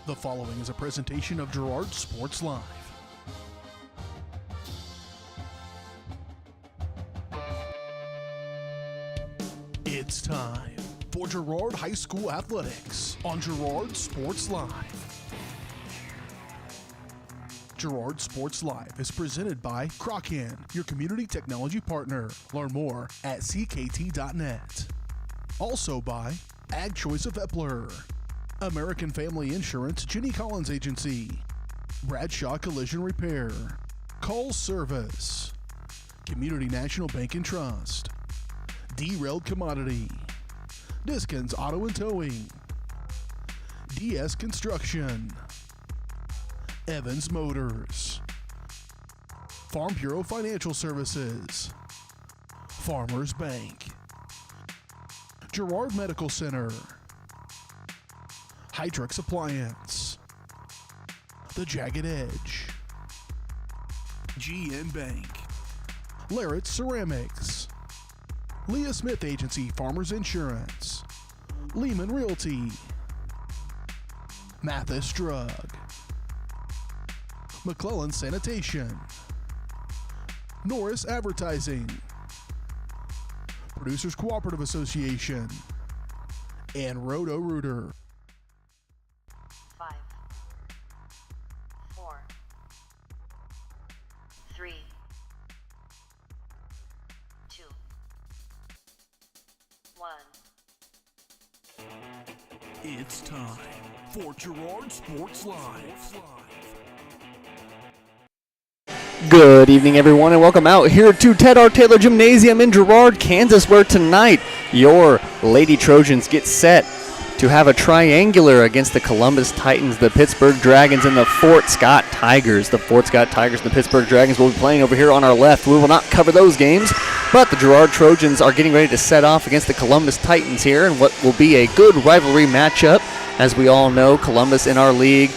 The following is a presentation of Girard Sports Live. It's time for Girard High School Athletics on Girard Sports Live. Girard Sports Live is presented by Crocan, your community technology partner. Learn more at ckt.net. Also by Ag Choice of Epler, American Family Insurance, Jenny Collins Agency, Bradshaw Collision Repair, Call Service, Community National Bank and Trust, Derailed Commodity, Diskins Auto and Towing, DS Construction, Evans Motors, Farm Bureau Financial Services, Farmers Bank, Girard Medical Center, Hydrix Appliance, The Jagged Edge, GN Bank, Larrett Ceramics, Leah Smith Agency Farmers Insurance, Lehman Realty, Mathis Drug, McClellan Sanitation, Norris Advertising, Producers Cooperative Association, and Roto-Rooter. 5, 4, 3, 2, 1. It's time for Girard Sports Live. Good evening, everyone, and welcome out here to Ted R. Taylor Gymnasium in Girard, Kansas, where tonight your Lady Trojans get set to have a triangular against the Columbus Titans, the Pittsburgh Dragons, and the Fort Scott Tigers. The Fort Scott Tigers and the Pittsburgh Dragons will be playing over here on our left. We will not cover those games, but the Girard Trojans are getting ready to set off against the Columbus Titans here in what will be a good rivalry matchup. As we all know, Columbus in our league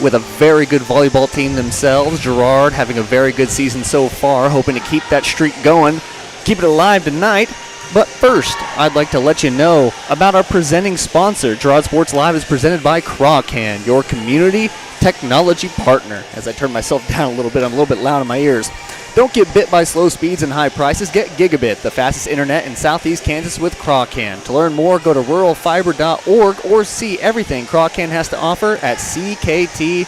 with a very good volleyball team themselves. Girard having a very good season so far, hoping to keep that streak going, keep it alive tonight. But first, I'd like to let you know about our presenting sponsor. Girard Sports Live is presented by Crocan, your community technology partner. As I turn myself down a little bit, I'm a little bit loud in my ears. Don't get bit by slow speeds and high prices. Get Gigabit, the fastest internet in Southeast Kansas with Crocan. To learn more, go to ruralfiber.org or see everything Crocan has to offer at ckt.net.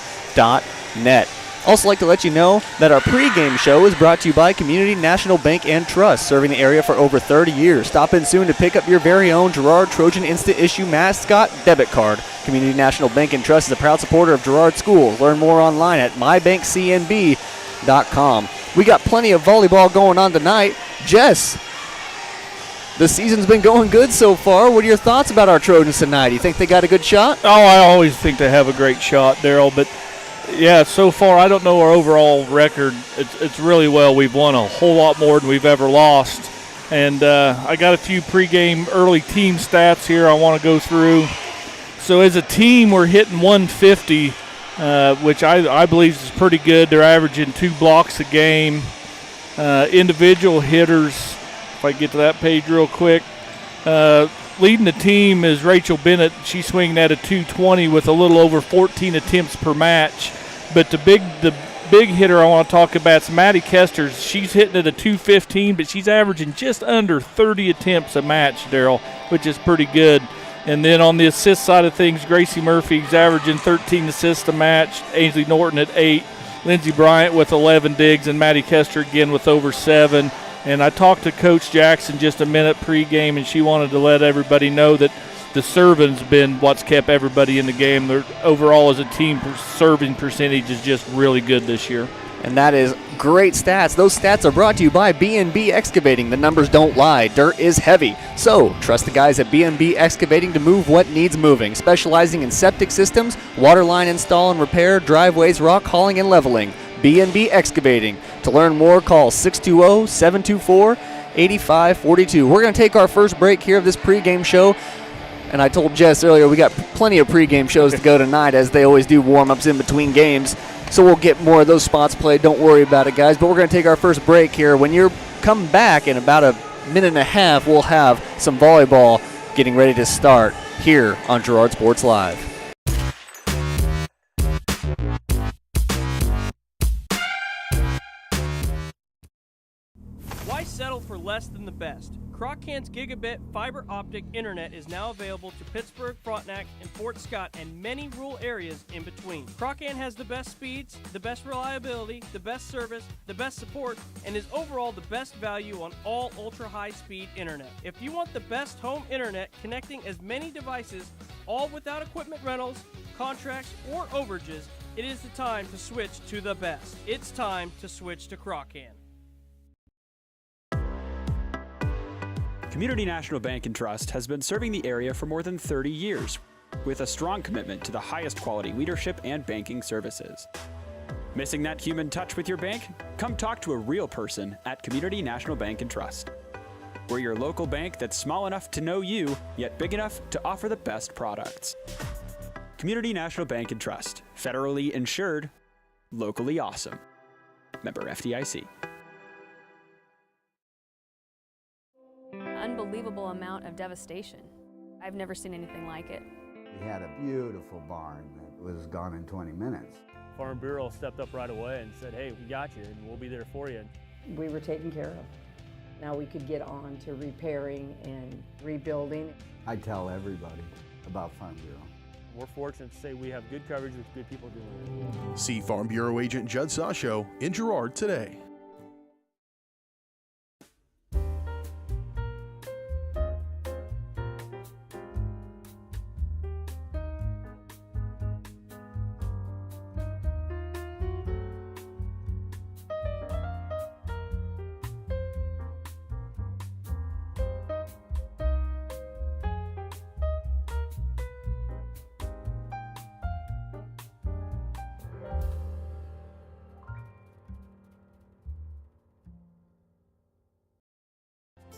Also like to let you know that our pregame show is brought to you by Community National Bank and Trust, serving the area for over 30 years. Stop in soon to pick up your very own Girard Trojan Instant Issue Mascot Debit Card. Community National Bank and Trust is a proud supporter of Girard Schools. Learn more online at mybankcnb.com. We got plenty of volleyball going on tonight. Jess, the season's been going good so far. What are your thoughts about our Trojans tonight? Do you think they got a good shot? Oh, I always think they have a great shot, Daryl. But, yeah, so far I don't know our overall record. It's really well. We've won a whole lot more than we've ever lost. And I got a few pregame early team stats here I want to go through. So as a team, we're hitting 150. Which I believe is pretty good. They're averaging 2 blocks a game. Individual hitters, if I get to that page real quick, leading the team is Rachel Bennett. She's swinging at a 220 with a little over 14 attempts per match. But the big hitter I want to talk about is Maddie Kester. She's hitting at a 215, but she's averaging just under 30 attempts a match, Daryl, which is pretty good. And then on the assist side of things, Gracie Murphy's averaging 13 assists a match, Ainsley Norton at 8, Lindsey Bryant with 11 digs, and Maddie Kester again with over 7. And I talked to Coach Jackson just a minute pregame, and she wanted to let everybody know that the serving's been what's kept everybody in the game. They're, overall as a team, serving percentage is just really good this year. And that is great stats. Those stats are brought to you by B&B Excavating. The numbers don't lie. Dirt is heavy. So trust the guys at B&B Excavating to move what needs moving. Specializing in septic systems, water line install and repair, driveways, rock hauling, and leveling. B&B Excavating. To learn more, call 620-724-8542. We're going to take our first break here of this pregame show. And I told Jess earlier we got plenty of pregame shows to go tonight, as they always do warm-ups in between games. So we'll get more of those spots played. Don't worry about it, guys. But we're going to take our first break here. When you come back in about a minute and a half, we'll have some volleyball getting ready to start here on Girard Sports Live. less than the best. Croc-Can's gigabit fiber optic internet is now available to Pittsburgh, Frontenac, and Fort Scott, and many rural areas in between. Croc-Can has the best speeds, the best reliability, the best service, the best support, and is overall the best value on all ultra-high-speed internet. If you want the best home internet connecting as many devices, all without equipment rentals, contracts, or overages, it is the time to switch to the best. It's time to switch to Croc-Can. Community National Bank and Trust has been serving the area for more than 30 years with a strong commitment to the highest quality leadership and banking services. Missing that human touch with your bank? Come talk to a real person at Community National Bank and Trust. We're your local bank that's small enough to know you, yet big enough to offer the best products. Community National Bank and Trust, federally insured, locally awesome. Member FDIC. Unbelievable amount of devastation. I've never seen anything like it. We had a beautiful barn that was gone in 20 minutes. Farm Bureau stepped up right away and said, hey, we got you and we'll be there for you. We were taken care of. Now we could get on to repairing and rebuilding. I tell everybody about Farm Bureau. We're fortunate to say we have good coverage with good people doing it. See Farm Bureau agent Judd Sasho in Girard today.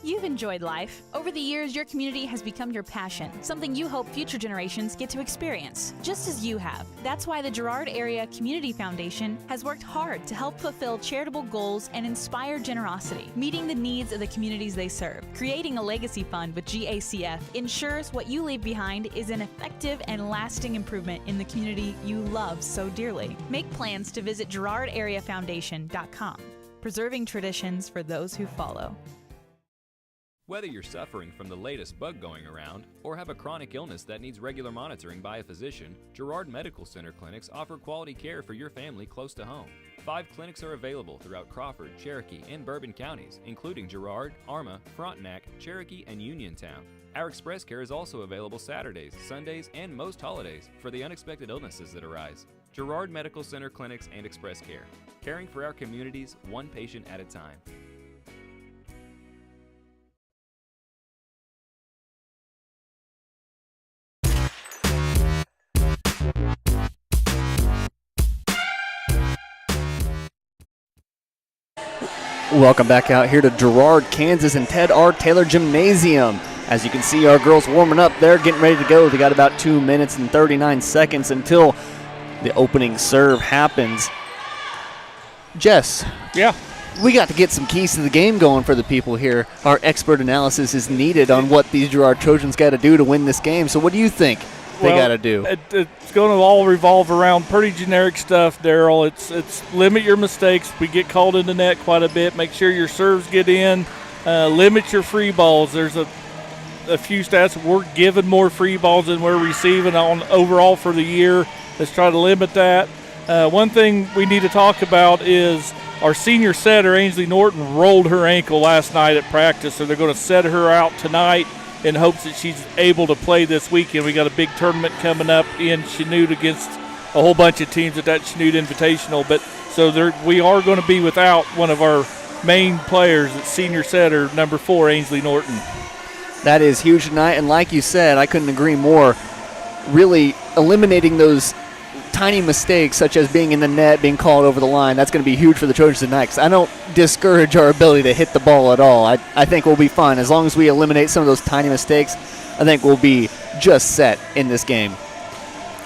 You've enjoyed life. Over the years, your community has become your passion, something you hope future generations get to experience, just as you have. That's why the Girard Area Community Foundation has worked hard to help fulfill charitable goals and inspire generosity, meeting the needs of the communities they serve. Creating a legacy fund with GACF ensures what you leave behind is an effective and lasting improvement in the community you love so dearly. Make plans to visit GirardAreaFoundation.com, preserving traditions for those who follow. Whether you're suffering from the latest bug going around or have a chronic illness that needs regular monitoring by a physician, Girard Medical Center clinics offer quality care for your family close to home. 5 clinics are available throughout Crawford, Cherokee, and Bourbon counties, including Girard, Arma, Frontenac, Cherokee, and Uniontown. Our express care is also available Saturdays, Sundays, and most holidays for the unexpected illnesses that arise. Girard Medical Center clinics and express care, caring for our communities one patient at a time. Welcome back out here to Girard, Kansas and Ted R. Taylor Gymnasium. As you can see, our girls warming up. They're getting ready to go. They got about 2 minutes and 39 seconds until the opening serve happens. Jess. Yeah. We got to get some keys to the game going for the people here. Our expert analysis is needed on what these Girard Trojans got to do to win this game. So what do you think they got to do? It's going to all revolve around pretty generic stuff, Daryl. It's limit your mistakes. We get called in the net quite a bit. Make sure your serves get in. Limit your free balls. There's a few stats. We're giving more free balls than we're receiving on overall for the year. Let's try to limit that. One thing we need to talk about is our senior setter, Ainsley Norton, rolled her ankle last night at practice, so they're going to set her out tonight in hopes that she's able to play this weekend. We got a big tournament coming up in Chanute against a whole bunch of teams at that Chanute Invitational. But so we are going to be without one of our main players at senior setter, number 4, Ainsley Norton. That is huge tonight, and like you said, I couldn't agree more. Really eliminating those tiny mistakes, such as being in the net, being called over the line, that's going to be huge for the Trojans tonight, because I don't discourage our ability to hit the ball at all. I think we'll be fine. As long as we eliminate some of those tiny mistakes, I think we'll be just set in this game.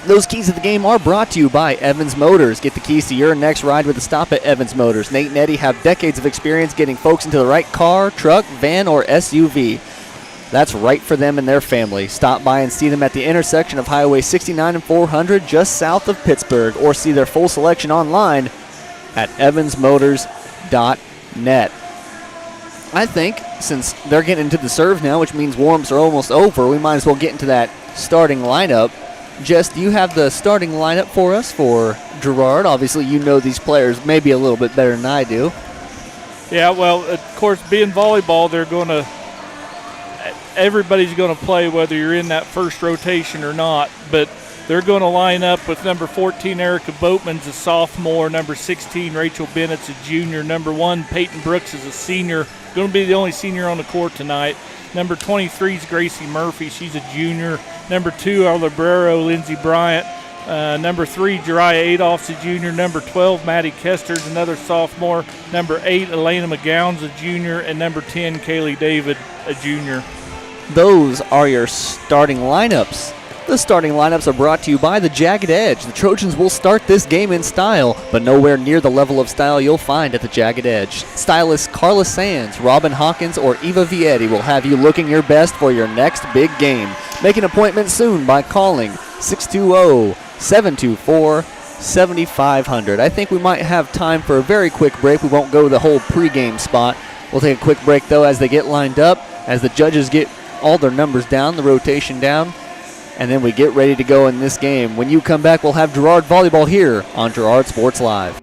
Those keys of the game are brought to you by Evans Motors. Get the keys to your next ride with a stop at Evans Motors. Nate and Eddie have decades of experience getting folks into the right car, truck, van, or SUV. That's right for them and their family. Stop by and see them at the intersection of Highway 69 and 400 just south of Pittsburgh, or see their full selection online at evansmotors.net. I think since they're getting into the serve now, which means warms are almost over, we might as well get into that starting lineup. Jess, do you have the starting lineup for us for Girard? Obviously, you know these players maybe a little bit better than I do. Yeah, well, of course, being volleyball, everybody's going to play whether you're in that first rotation or not, but they're going to line up with number 14, Erica Boatman's a sophomore, number 16, Rachel Bennett's a junior, number 1, Peyton Brooks is a senior, going to be the only senior on the court tonight. Number 23 is Gracie Murphy, she's a junior. Number 2, our libero, Lindsey Bryant. Number 3, Jariah Adolph's a junior. Number 12, Maddie Kester's another sophomore. Number 8, Elena McGowan's a junior. And number 10, Kaylee David, a junior. Those are your starting lineups. The starting lineups are brought to you by the Jagged Edge. The Trojans will start this game in style, but nowhere near the level of style you'll find at the Jagged Edge. Stylists Carla Sands, Robin Hawkins, or Eva Vietti will have you looking your best for your next big game. Make an appointment soon by calling 620-724-7500. I think we might have time for a very quick break. We won't go the whole pregame spot. We'll take a quick break, though, as they get lined up, as the judges get all their numbers down, the rotation down, and then we get ready to go in this game. When you come back, we'll have Girard Volleyball here on Girard Sports Live.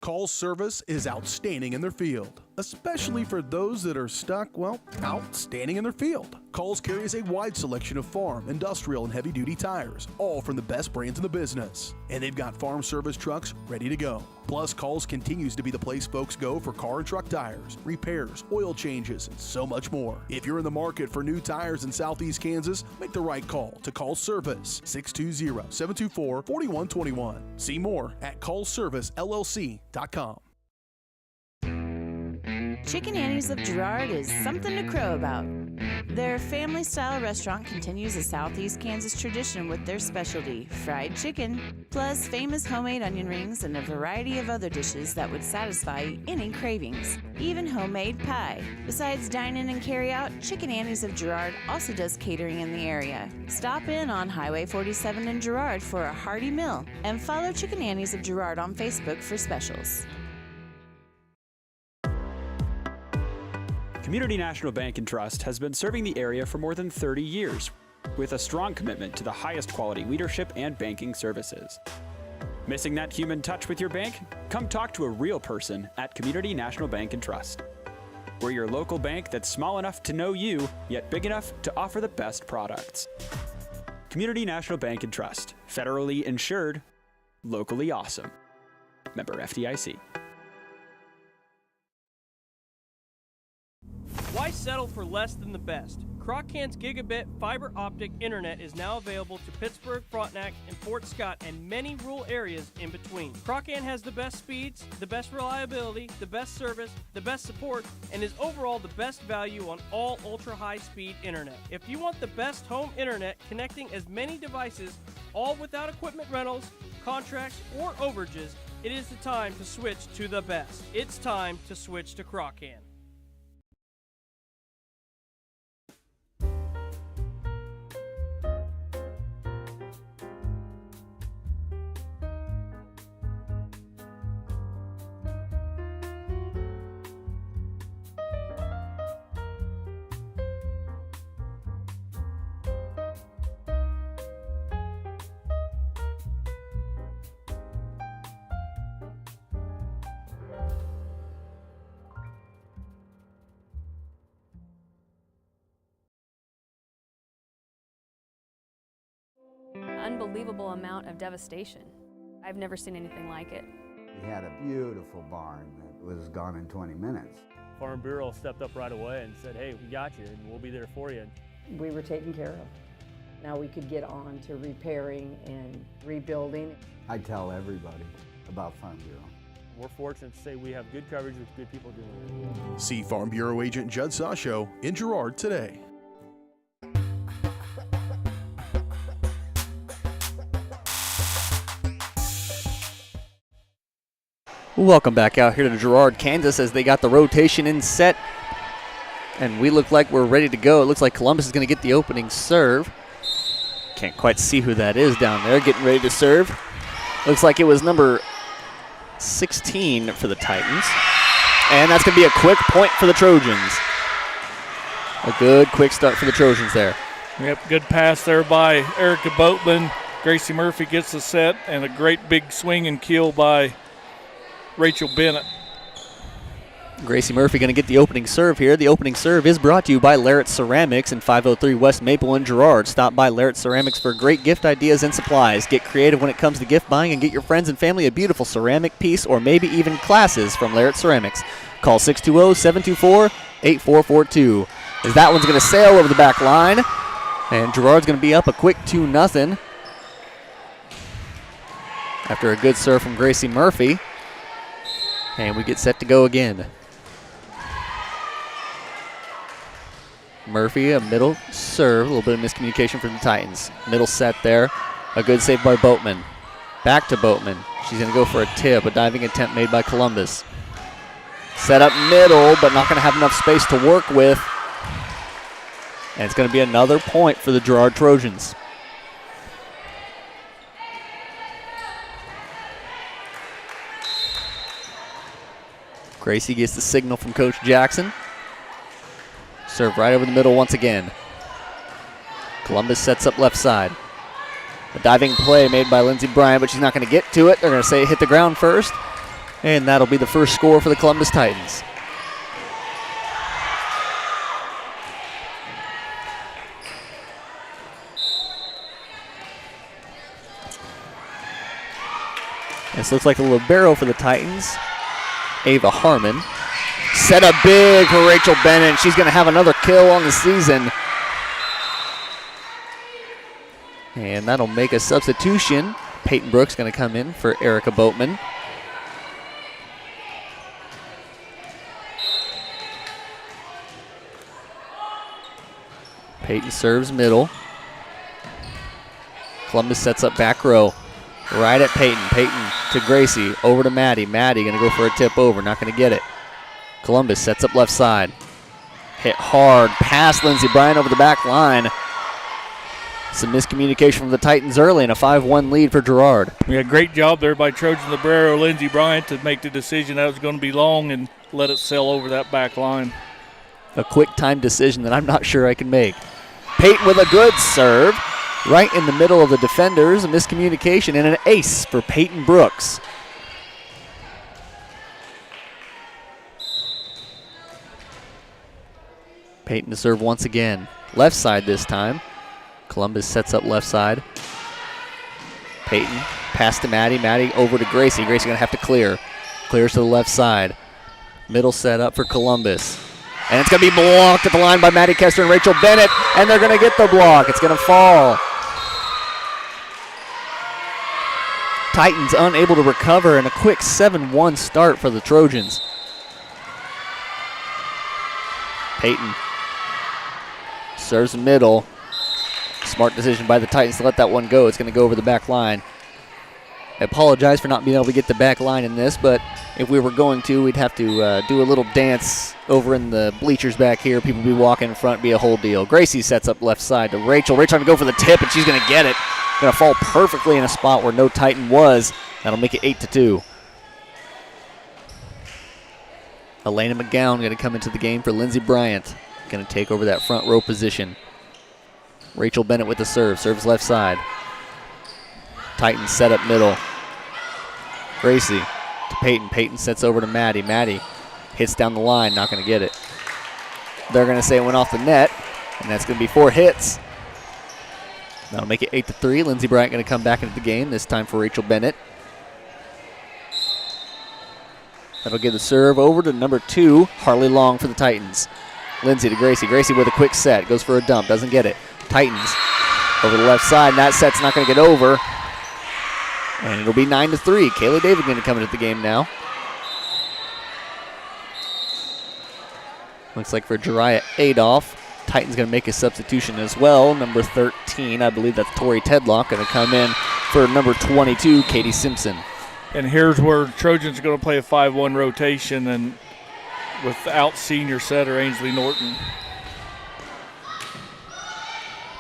Call's service is outstanding in their field, especially for those that are stuck, well, outstanding in their field. Call's carries a wide selection of farm, industrial, and heavy-duty tires, all from the best brands in the business. And they've got farm service trucks ready to go. Plus, Call's continues to be the place folks go for car and truck tires, repairs, oil changes, and so much more. If you're in the market for new tires in Southeast Kansas, make the right call to Call's Service, 620-724-4121. See more at callservicellc.com. Chicken Annie's of Girard is something to crow about. Their family-style restaurant continues a Southeast Kansas tradition with their specialty, fried chicken, plus famous homemade onion rings and a variety of other dishes that would satisfy any cravings, even homemade pie. Besides dine-in and carry-out, Chicken Annie's of Girard also does catering in the area. Stop in on Highway 47 in Girard for a hearty meal, and follow Chicken Annie's of Girard on Facebook for specials. Community National Bank and Trust has been serving the area for more than 30 years, with a strong commitment to the highest quality leadership and banking services. Missing that human touch with your bank? Come talk to a real person at Community National Bank and Trust. We're your local bank that's small enough to know you, yet big enough to offer the best products. Community National Bank and Trust, federally insured, locally awesome. Member FDIC. Why settle for less than the best? Croc-Can's gigabit fiber optic internet is now available to Pittsburgh, Frontenac, and Fort Scott, and many rural areas in between. Croc-Can has the best speeds, the best reliability, the best service, the best support, and is overall the best value on all ultra-high-speed internet. If you want the best home internet connecting as many devices, all without equipment rentals, contracts, or overages, it is the time to switch to the best. It's time to switch to Croc-Can. Unbelievable amount of devastation. I've never seen anything like it. We had a beautiful barn that was gone in 20 minutes. Farm Bureau stepped up right away and said, hey, we got you and we'll be there for you. We were taken care of. Now we could get on to repairing and rebuilding. I tell everybody about Farm Bureau. We're fortunate to say we have good coverage with good people doing it. See Farm Bureau agent Judd Sasho in Girard today. Welcome back out here to Girard, Kansas, as they got the rotation in set. And we look like we're ready to go. It looks like Columbus is going to get the opening serve. Can't quite see who that is down there getting ready to serve. Looks like it was number 16 for the Titans. And that's going to be a quick point for the Trojans. A good quick start for the Trojans there. Yep, good pass there by Erica Boatman. Gracie Murphy gets the set, and a great big swing and kill by Rachel Bennett. Gracie Murphy going to get the opening serve here. The opening serve is brought to you by Larrett Ceramics in 503 West Maple and Girard. Stop by Larrett Ceramics for great gift ideas and supplies. Get creative when it comes to gift buying and get your friends and family a beautiful ceramic piece or maybe even classes from Larrett Ceramics. Call 620-724-8442. As that one's going to sail over the back line. And Girard's going to be up a quick 2-0 after a good serve from Gracie Murphy. And we get set to go again. Murphy, a middle serve, a little bit of miscommunication from the Titans. Middle set there, a good save by Boatman. Back to Boatman. She's going to go for a tip, a diving attempt made by Columbus. Set up middle, but not going to have enough space to work with. And it's going to be another point for the Girard Trojans. Gracie gets the signal from Coach Jackson. Serve right over the middle once again. Columbus sets up left side. A diving play made by Lindsey Bryant, but she's not going to get to it. They're going to say hit the ground first. And that'll be the first score for the Columbus Titans. This looks like a libero for the Titans. Ava Harmon. Set up big for Rachel Bennett. She's going to have another kill on the season. And that'll make a substitution. Peyton Brooks going to come in for Erica Boatman. Peyton serves middle. Columbus sets up back row. Right at Peyton. Peyton to Gracie. Over to Maddie. Maddie going to go for a tip over. Not going to get it. Columbus sets up left side. Hit hard. Past Lindsey Bryant over the back line. Some miscommunication from the Titans early and a 5-1 lead for Girard. Yeah, great job there by Trojan Libero Lindsey Bryant to make the decision that was going to be long and let it sail over that back line. A quick time decision that I'm not sure I can make. Peyton with a good serve. Right in the middle of the defenders. A miscommunication and an ace for Peyton Brooks. Peyton to serve once again. Left side this time. Columbus sets up left side. Peyton, pass to Maddie. Maddie over to Gracie. Gracie going to have to clear. Clears to the left side. Middle set up for Columbus. And it's going to be blocked at the line by Maddie Kester and Rachel Bennett. And they're going to get the block. It's going to fall. Titans unable to recover and a quick 7-1 start for the Trojans. Peyton serves middle. Smart decision by the Titans to let that one go. It's going to go over the back line. I apologize for not being able to get the back line in this, but if we were going to, we'd have to do a little dance over in the bleachers back here. People would be walking in front, be a whole deal. Gracie sets up left side to Rachel. Rachel trying to go for the tip, and she's going to get it. Going to fall perfectly in a spot where no Titan was. That'll make it 8-2. Elena McGowan going to come into the game for Lindsey Bryant. Going to take over that front row position. Rachel Bennett with the serve. Serves left side. Titans set up middle. Gracie to Peyton. Peyton sets over to Maddie. Maddie hits down the line. Not going to get it. They're going to say it went off the net. And that's going to be 4 hits. That'll make it 8-3. Lindsey Bryant going to come back into the game. This time for Rachel Bennett. That'll give the serve over to number 2, Harley Long for the Titans. Lindsey to Gracie. Gracie with a quick set. Goes for a dump. Doesn't get it. Titans over the left side. And that set's not going to get over. And it'll be 9-3. Kaylee David going to come into the game now. Looks like for Jariah Adolph, Titans going to make a substitution as well. Number 13, I believe that's Tori Tedlock, going to come in for number 22, Katie Simpson. And here's where Trojans are going to play a 5-1 rotation and without senior setter Ainsley Norton.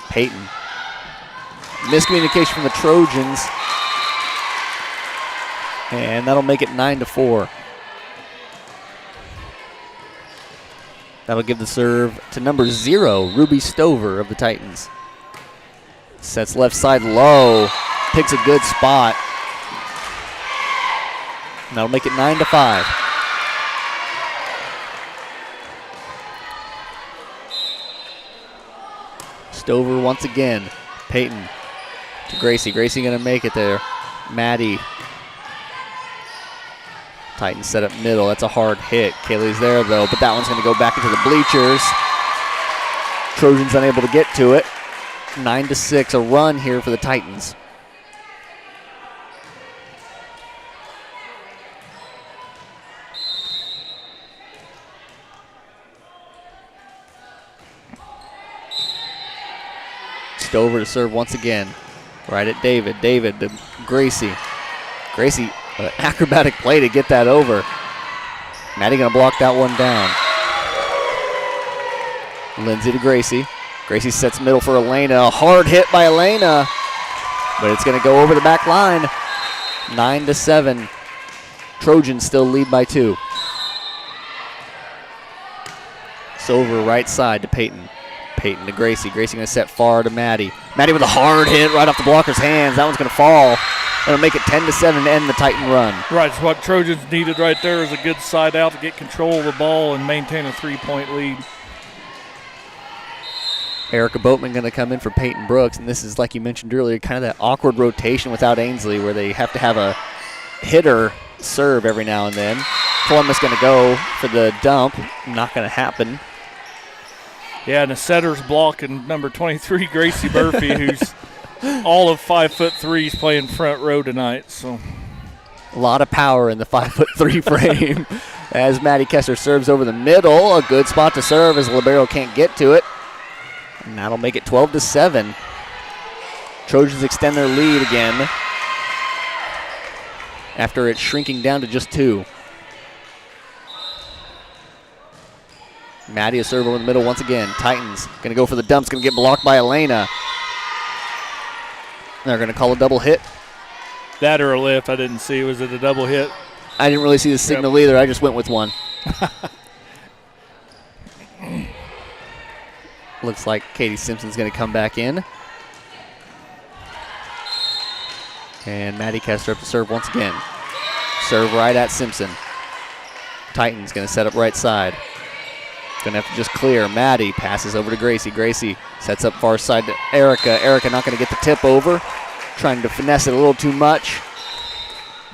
Peyton. Miscommunication from the Trojans. And that'll make it 9-4. That'll give the serve to number 0, Ruby Stover of the Titans. Sets left side low, picks a good spot. And that'll make it 9-5. Stover once again. Peyton to Gracie. Gracie gonna make it there. Maddie. Titans set up middle. That's a hard hit. Kaylee's there though, but that one's gonna go back into the bleachers. Trojans unable to get to it. 9-6, a run here for the Titans. Stover to serve once again. Right at David. David to Gracie. Gracie, an acrobatic play to get that over. Maddie gonna block that one down. Lindsay to Gracie. Gracie sets middle for Elena. A hard hit by Elena, but it's gonna go over the back line. 9-7. Trojans still lead by 2. Stover right side to Peyton. Peyton to Gracie. Gracie going to set far to Maddie. Maddie with a hard hit right off the blocker's hands. That one's going to fall. It'll make it 10-7 to end the Titan run. Right, so what Trojans needed right there is a good side out to get control of the ball and maintain a 3-point lead. Erica Boatman going to come in for Peyton Brooks, and this is, like you mentioned earlier, kind of that awkward rotation without Ainsley where they have to have a hitter serve every now and then. Columbus going to go for the dump. Not going to happen. Yeah, and the setter's blocking number 23, Gracie Murphy, who's all of 5'3", is playing front row tonight. So a lot of power in the 5'3" frame. As Maddie Kessler serves over the middle, a good spot to serve as Libero can't get to it. And that'll make it 12-7. Trojans extend their lead again after it's shrinking down to just 2. Maddie a serve over the middle once again. Titans going to go for the dumps, going to get blocked by Elena. They're going to call a double hit. That or a lift, I didn't see. Was it a double hit? I didn't really see the signal either. I just went with one. Looks like Katie Simpson's going to come back in. And Maddie Kessler up to serve once again. Serve right at Simpson. Titans going to set up right side. Going to have to just clear. Maddie passes over to Gracie. Gracie sets up far side to Erica. Erica not going to get the tip over. Trying to finesse it a little too much.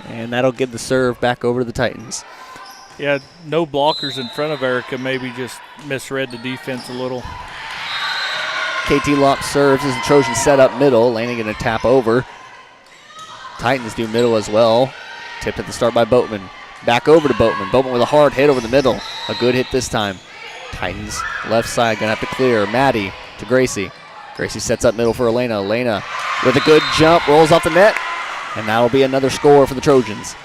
And that'll give the serve back over to the Titans. Yeah, no blockers in front of Erica. Maybe just misread the defense a little. KT Lop serves as the Trojans set up middle. Elena going to tap over. Titans do middle as well. Tipped at the start by Boatman. Back over to Boatman. Boatman with a hard hit over the middle. A good hit this time. Titans left side going to have to clear. Maddie to Gracie. Gracie sets up middle for Elena. Elena with a good jump, rolls off the net, and that'll be another score for the Trojans.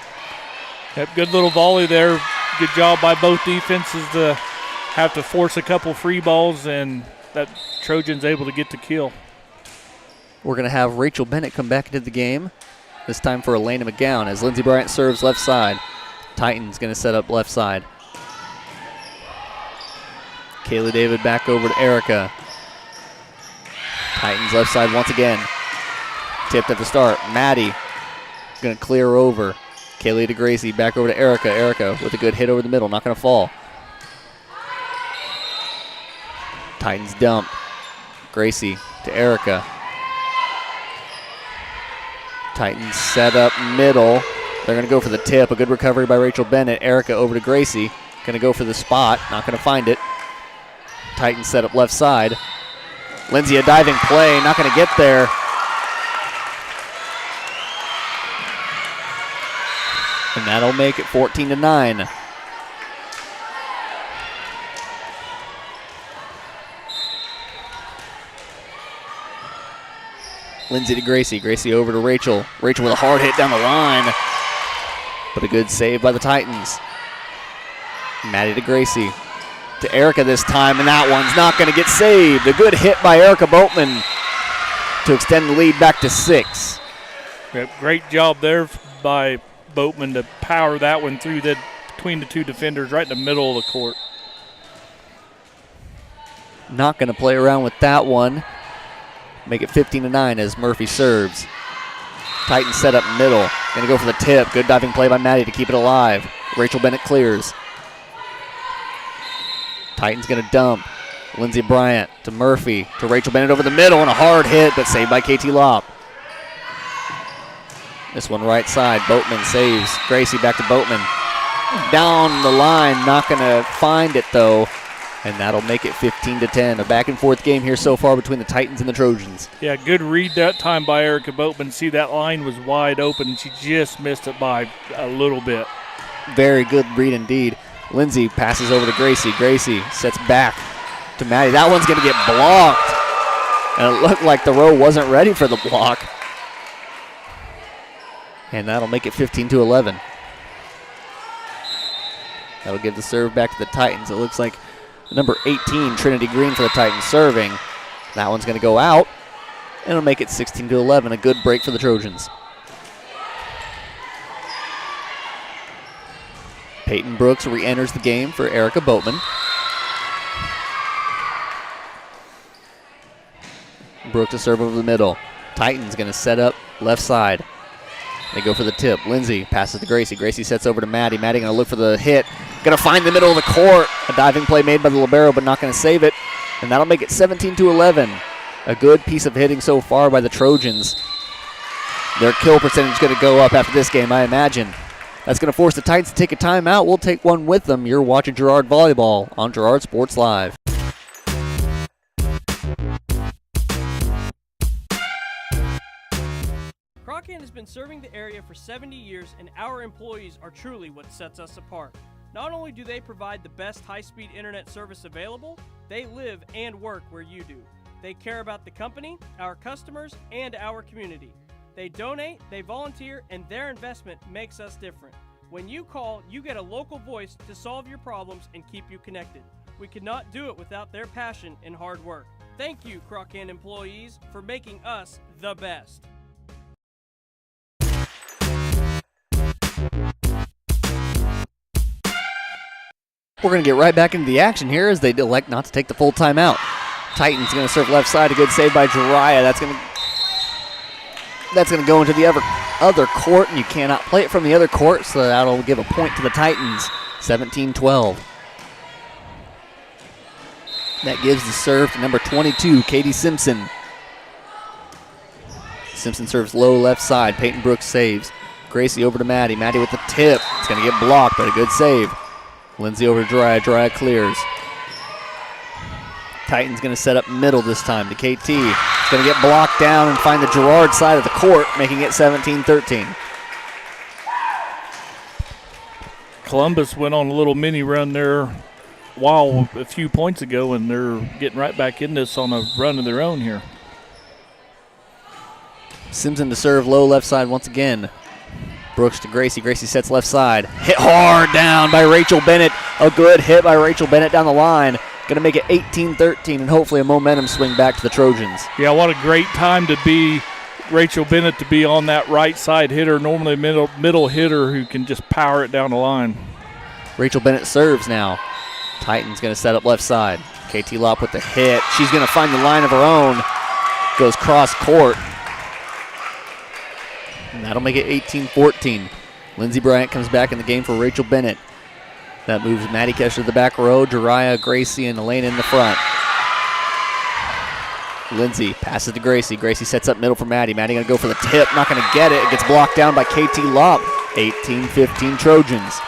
Yep, good little volley there. Good job by both defenses to have to force a couple free balls, and that Trojans able to get the kill. We're going to have Rachel Bennett come back into the game, this time for Elena McGowan as Lindsey Bryant serves left side. Titans going to set up left side. Kayla David back over to Erica. Titans left side once again. Tipped at the start. Maddie going to clear over. Kaylee to Gracie. Back over to Erica. Erica with a good hit over the middle. Not going to fall. Titans dump. Gracie to Erica. Titans set up middle. They're going to go for the tip. A good recovery by Rachel Bennett. Erica over to Gracie. Going to go for the spot. Not going to find it. Titans set up left side. Lindsay a diving play. Not going to get there. And that'll make it 14-9. Lindsay to Gracie. Gracie over to Rachel. Rachel with a hard hit down the line. But a good save by the Titans. Maddie to Gracie. To Erica this time, and that one's not going to get saved. A good hit by Erica Boatman to extend the lead back to 6. Yep, great job there by Boatman to power that one through between the two defenders right in the middle of the court. Not going to play around with that one. Make it 15-9 as Murphy serves. Titans set up middle. Going to go for the tip. Good diving play by Maddie to keep it alive. Rachel Bennett clears. Titans going to dump. Lindsey Bryant to Murphy to Rachel Bennett over the middle, and a hard hit, but saved by KT Lopp. This one right side. Boatman saves. Gracie back to Boatman. Down the line. Not going to find it, though. And that'll make it 15-10. A back-and-forth game here so far between the Titans and the Trojans. Yeah, good read that time by Erica Boatman. See, that line was wide open, and she just missed it by a little bit. Very good read indeed. Lindsay passes over to Gracie. Gracie sets back to Maddie. That one's going to get blocked. And it looked like the row wasn't ready for the block. And that'll make it 15-11. That'll give the serve back to the Titans. It looks like number 18, Trinity Green for the Titans serving. That one's going to go out, and it'll make it 16-11. A good break for the Trojans. Peyton Brooks re-enters the game for Erica Boatman. Brooks to serve over the middle. Titans going to set up left side. They go for the tip. Lindsay passes to Gracie. Gracie sets over to Maddie. Maddie going to look for the hit. Going to find the middle of the court. A diving play made by the libero, but not going to save it. And that'll make it 17-11. A good piece of hitting so far by the Trojans. Their kill percentage is going to go up after this game, I imagine. That's going to force the Titans to take a timeout. We'll take one with them. You're watching Girard Volleyball on Girard Sports Live. Crockhand has been serving the area for 70 years, and our employees are truly what sets us apart. Not only do they provide the best high-speed internet service available, they live and work where you do. They care about the company, our customers, and our community. They donate, they volunteer, and their investment makes us different. When you call, you get a local voice to solve your problems and keep you connected. We could not do it without their passion and hard work. Thank you, Crockhand employees, for making us the best. We're going to get right back into the action here as they elect not to take the full timeout. Titans going to serve left side. A good save by Jiraiya. That's going to go into the other court, and you cannot play it from the other court, so that'll give a point to the Titans. 17-12. That gives the serve to number 22, Katie Simpson. Simpson serves low left side. Peyton Brooks saves. Gracie over to Maddie. Maddie with the tip. It's going to get blocked, but a good save. Lindsay over to Jiraiya. Jiraiya clears. Titans going to set up middle this time to KT. It's going to get blocked down and find the Girard side of the court, making it 17-13. Columbus went on a little mini run there a few points ago, and they're getting right back in this on a run of their own here. Simpson to serve low left side once again. Brooks to Gracie. Gracie sets left side. Hit hard down by Rachel Bennett. A good hit by Rachel Bennett down the line. Going to make it 18-13 and hopefully a momentum swing back to the Trojans. Yeah, what a great time to be Rachel Bennett to be on that right side hitter, normally middle hitter who can just power it down the line. Rachel Bennett serves now. Titans going to set up left side. KT Lopp with the hit. She's going to find the line of her own. Goes cross court. And that'll make it 18-14. Lindsey Bryant comes back in the game for Rachel Bennett. That moves Maddie Kesher to the back row. Jiraiya, Gracie, and Elena in the front. Lindsey passes to Gracie. Gracie sets up middle for Maddie. Maddie going to go for the tip. Not going to get it. It gets blocked down by KT Lopp. 18-15 Trojans.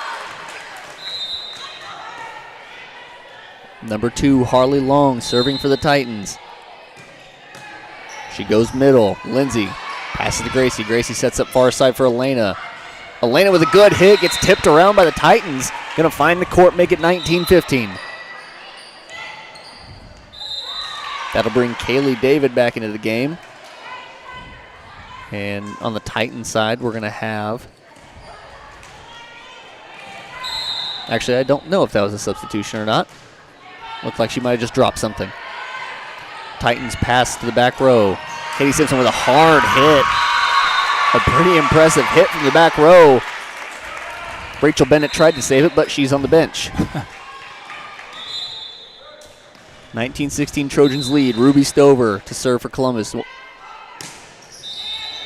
Number 2, Harley Long, serving for the Titans. She goes middle. Lindsey passes to Gracie. Gracie sets up far side for Elena. Elena with a good hit, gets tipped around by the Titans. Going to find the court, make it 19-15. That'll bring Kaylee David back into the game. And on the Titan side, we're going to have... Actually, I don't know if that was a substitution or not. Looked like she might have just dropped something. Titans pass to the back row. Katie Simpson with a hard hit. A pretty impressive hit from the back row. Rachel Bennett tried to save it, but she's on the bench. 19-16 Trojans lead. Ruby Stover to serve for Columbus.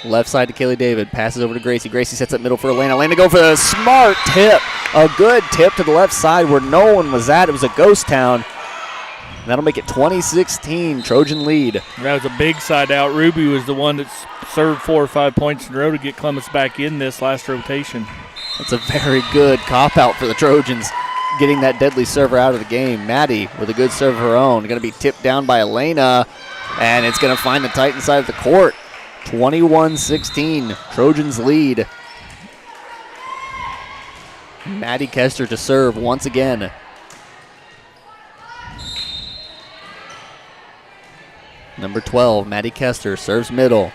Left side to Kaylee David. Passes over to Gracie. Gracie sets up middle for Elena. Elena go for a smart tip. A good tip to the left side where no one was at. It was a ghost town. And that'll make it 20-16. Trojan lead. That was a big side out. Ruby was the one that served 4 or 5 points in a row to get Columbus back in this last rotation. That's a very good cop-out for the Trojans, getting that deadly server out of the game. Maddie with a good serve of her own. Going to be tipped down by Elena, and it's going to find the Titan side of the court. 21-16, Trojans lead. Maddie Kester to serve once again. Number 12, Maddie Kester, serves middle.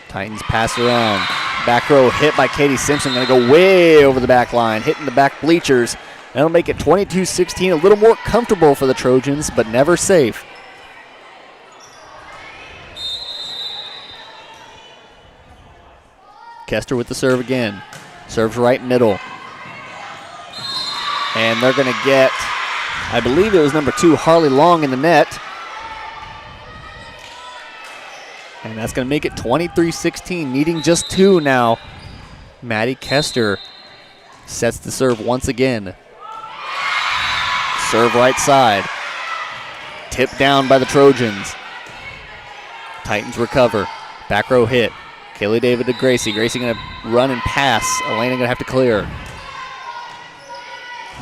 Titans pass around. Back row hit by Katie Simpson. Going to go way over the back line, hitting the back bleachers. That'll make it 22-16, a little more comfortable for the Trojans, but never safe. Kester with the serve again. Serves right middle. And they're going to get, I believe it was number 2, Harley Long in the net. And that's going to make it 23-16, needing just 2 now. Maddie Kester sets the serve once again. Serve right side. Tipped down by the Trojans. Titans recover. Back row hit. Kaylee David to Gracie. Gracie going to run and pass. Elena going to have to clear.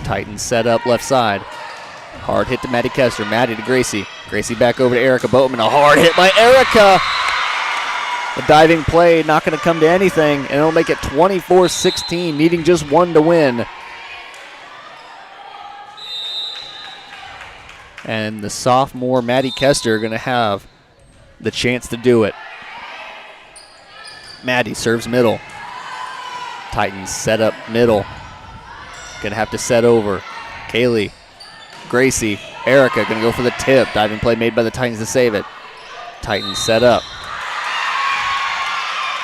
Titans set up left side. Hard hit to Maddie Kester. Maddie to Gracie. Gracie back over to Erica Boatman. A hard hit by Erica. The diving play not going to come to anything, and it'll make it 24-16, needing just 1 to win. And the sophomore Maddie Kester going to have the chance to do it. Maddie serves middle. Titans set up middle. Going to have to set over. Kaylee, Gracie, Erica going to go for the tip. Diving play made by the Titans to save it. Titans set up.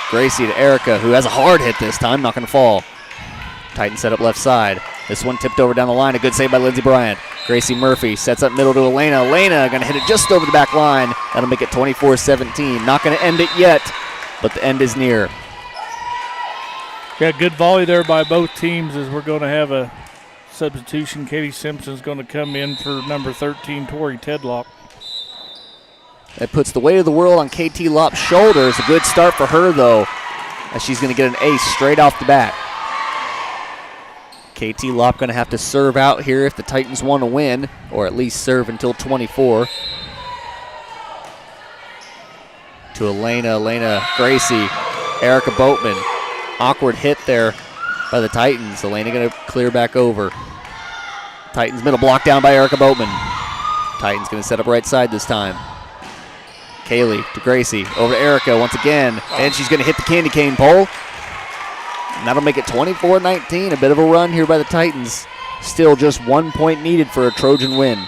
Gracie to Erica, who has a hard hit this time, not going to fall. Titans set up left side. This one tipped over down the line. A good save by Lindsey Bryant. Gracie Murphy sets up middle to Elena. Elena going to hit it just over the back line. That'll make it 24-17. Not going to end it yet, but the end is near. Yeah, good volley there by both teams as we're going to have a substitution. Katie Simpson's going to come in for number 13, Tori Tedlock. That puts the weight of the world on KT Lopp's shoulders. A good start for her, though, as she's going to get an ace straight off the bat. KT Lopp going to have to serve out here if the Titans want to win, or at least serve until 24. To Elena, Gracie, Erica Boatman. Awkward hit there by the Titans. Elena going to clear back over. Titans middle block down by Erica Boatman. Titans going to set up right side this time. Kaylee to Gracie, over to Erica once again, and she's going to hit the candy cane pole. And that'll make it 24-19, a bit of a run here by the Titans. Still just 1 point needed for a Trojan win.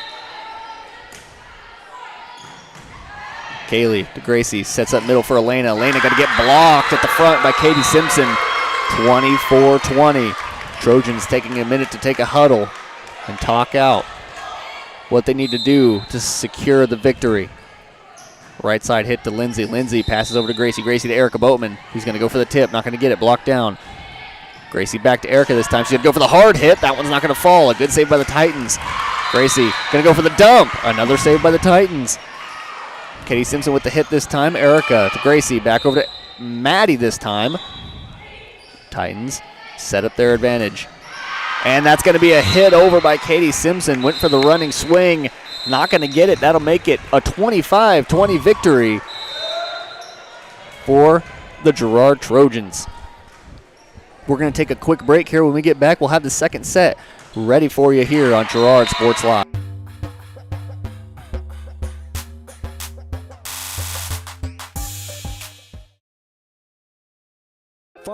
Kaylee to Gracie, sets up middle for Elena. Elena going to get blocked at the front by Katie Simpson. 24-20. Trojans taking a minute to take a huddle and talk out what they need to do to secure the victory. Right side hit to Lindsay. Lindsay passes over to Gracie. Gracie to Erica Boatman. Who's going to go for the tip. Not going to get it. Blocked down. Gracie back to Erica this time. She's going to go for the hard hit. That one's not going to fall. A good save by the Titans. Gracie going to go for the dump. Another save by the Titans. Katie Simpson with the hit this time. Erica to Gracie. Back over to Maddie this time. Titans set up their advantage. And that's going to be a hit over by Katie Simpson. Went for the running swing. Not going to get it. That'll make it a 25-20 victory for the Girard Trojans. We're going to take a quick break here. When we get back, we'll have the second set ready for you here on Girard Sports Live.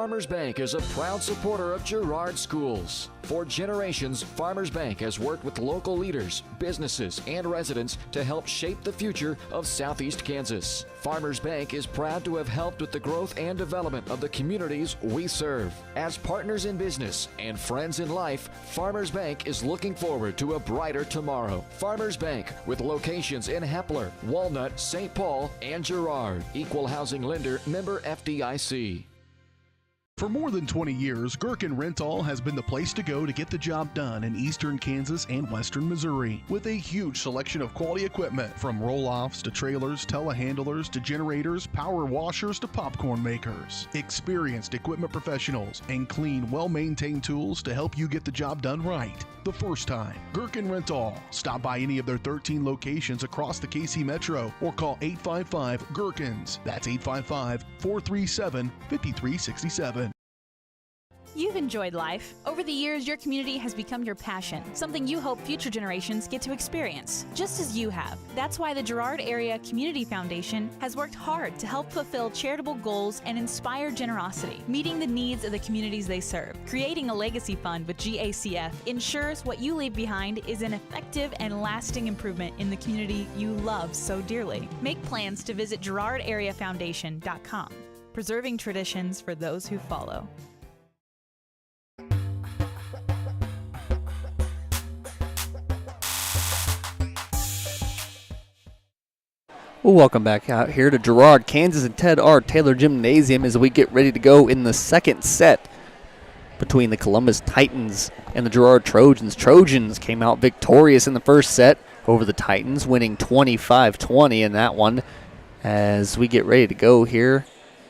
Farmers Bank is a proud supporter of Girard schools. For generations, Farmers Bank has worked with local leaders, businesses, and residents to help shape the future of Southeast Kansas. Farmers Bank is proud to have helped with the growth and development of the communities we serve. As partners in business and friends in life, Farmers Bank is looking forward to a brighter tomorrow. Farmers Bank, with locations in Hepler, Walnut, St. Paul, and Girard. Equal housing lender, member FDIC. For more than 20 years, Gherkin Rental has been the place to go to get the job done in eastern Kansas and western Missouri. With a huge selection of quality equipment, from roll-offs to trailers, telehandlers to generators, power washers to popcorn makers. Experienced equipment professionals and clean, well-maintained tools to help you get the job done right the first time. Gherkin Rental. Stop by any of their 13 locations across the KC Metro or call 855-GHERKINS. That's 855-437-5367. You've enjoyed life. Over the years, your community has become your passion, something you hope future generations get to experience, just as you have. That's why the Girard Area Community Foundation has worked hard to help fulfill charitable goals and inspire generosity, meeting the needs of the communities they serve. Creating a legacy fund with GACF ensures what you leave behind is an effective and lasting improvement in the community you love so dearly. Make plans to visit GirardAreaFoundation.com, preserving traditions for those who follow. Well, welcome back out here to Girard, Kansas and Ted R. Taylor Gymnasium as we get ready to go in the second set between the Columbus Titans and the Girard Trojans. Trojans came out victorious in the first set over the Titans, winning 25-20 in that one. As we get ready to go here,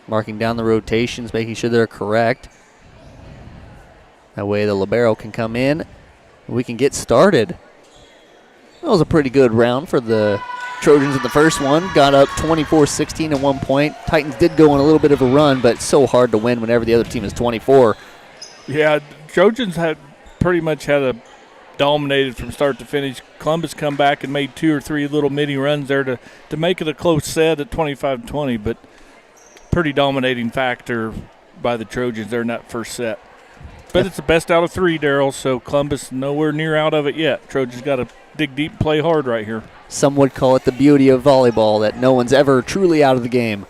marking down the rotations, making sure they're correct. That way the libero can come in and we can get started. That was a pretty good round for the Trojans in the first one. Got up 24-16 at one point. Titans did go on a little bit of a run, but it's so hard to win whenever the other team is 24. Yeah, Trojans had pretty much dominated from start to finish. Columbus come back and made 2 or 3 little mini runs there to make it a close set at 25-20, but pretty dominating factor by the Trojans there in that first set. But it's the best out of 3, Darryl, so Columbus nowhere near out of it yet. Trojans got to dig deep and play hard right here. Some would call it the beauty of volleyball, that no one's ever truly out of the game.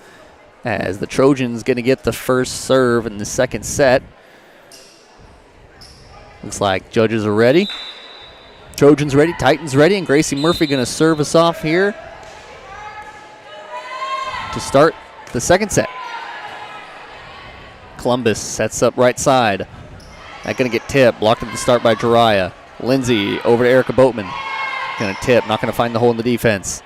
As the Trojans going to get the first serve in the second set. Looks like judges are ready. Trojans ready, Titans ready, and Gracie Murphy going to serve us off here to start the second set. Columbus sets up right side. Not going to get tipped. Blocked at the start by Jiraiya. Lindsay over to Erica Boatman. Going to tip, not going to find the hole in the defense.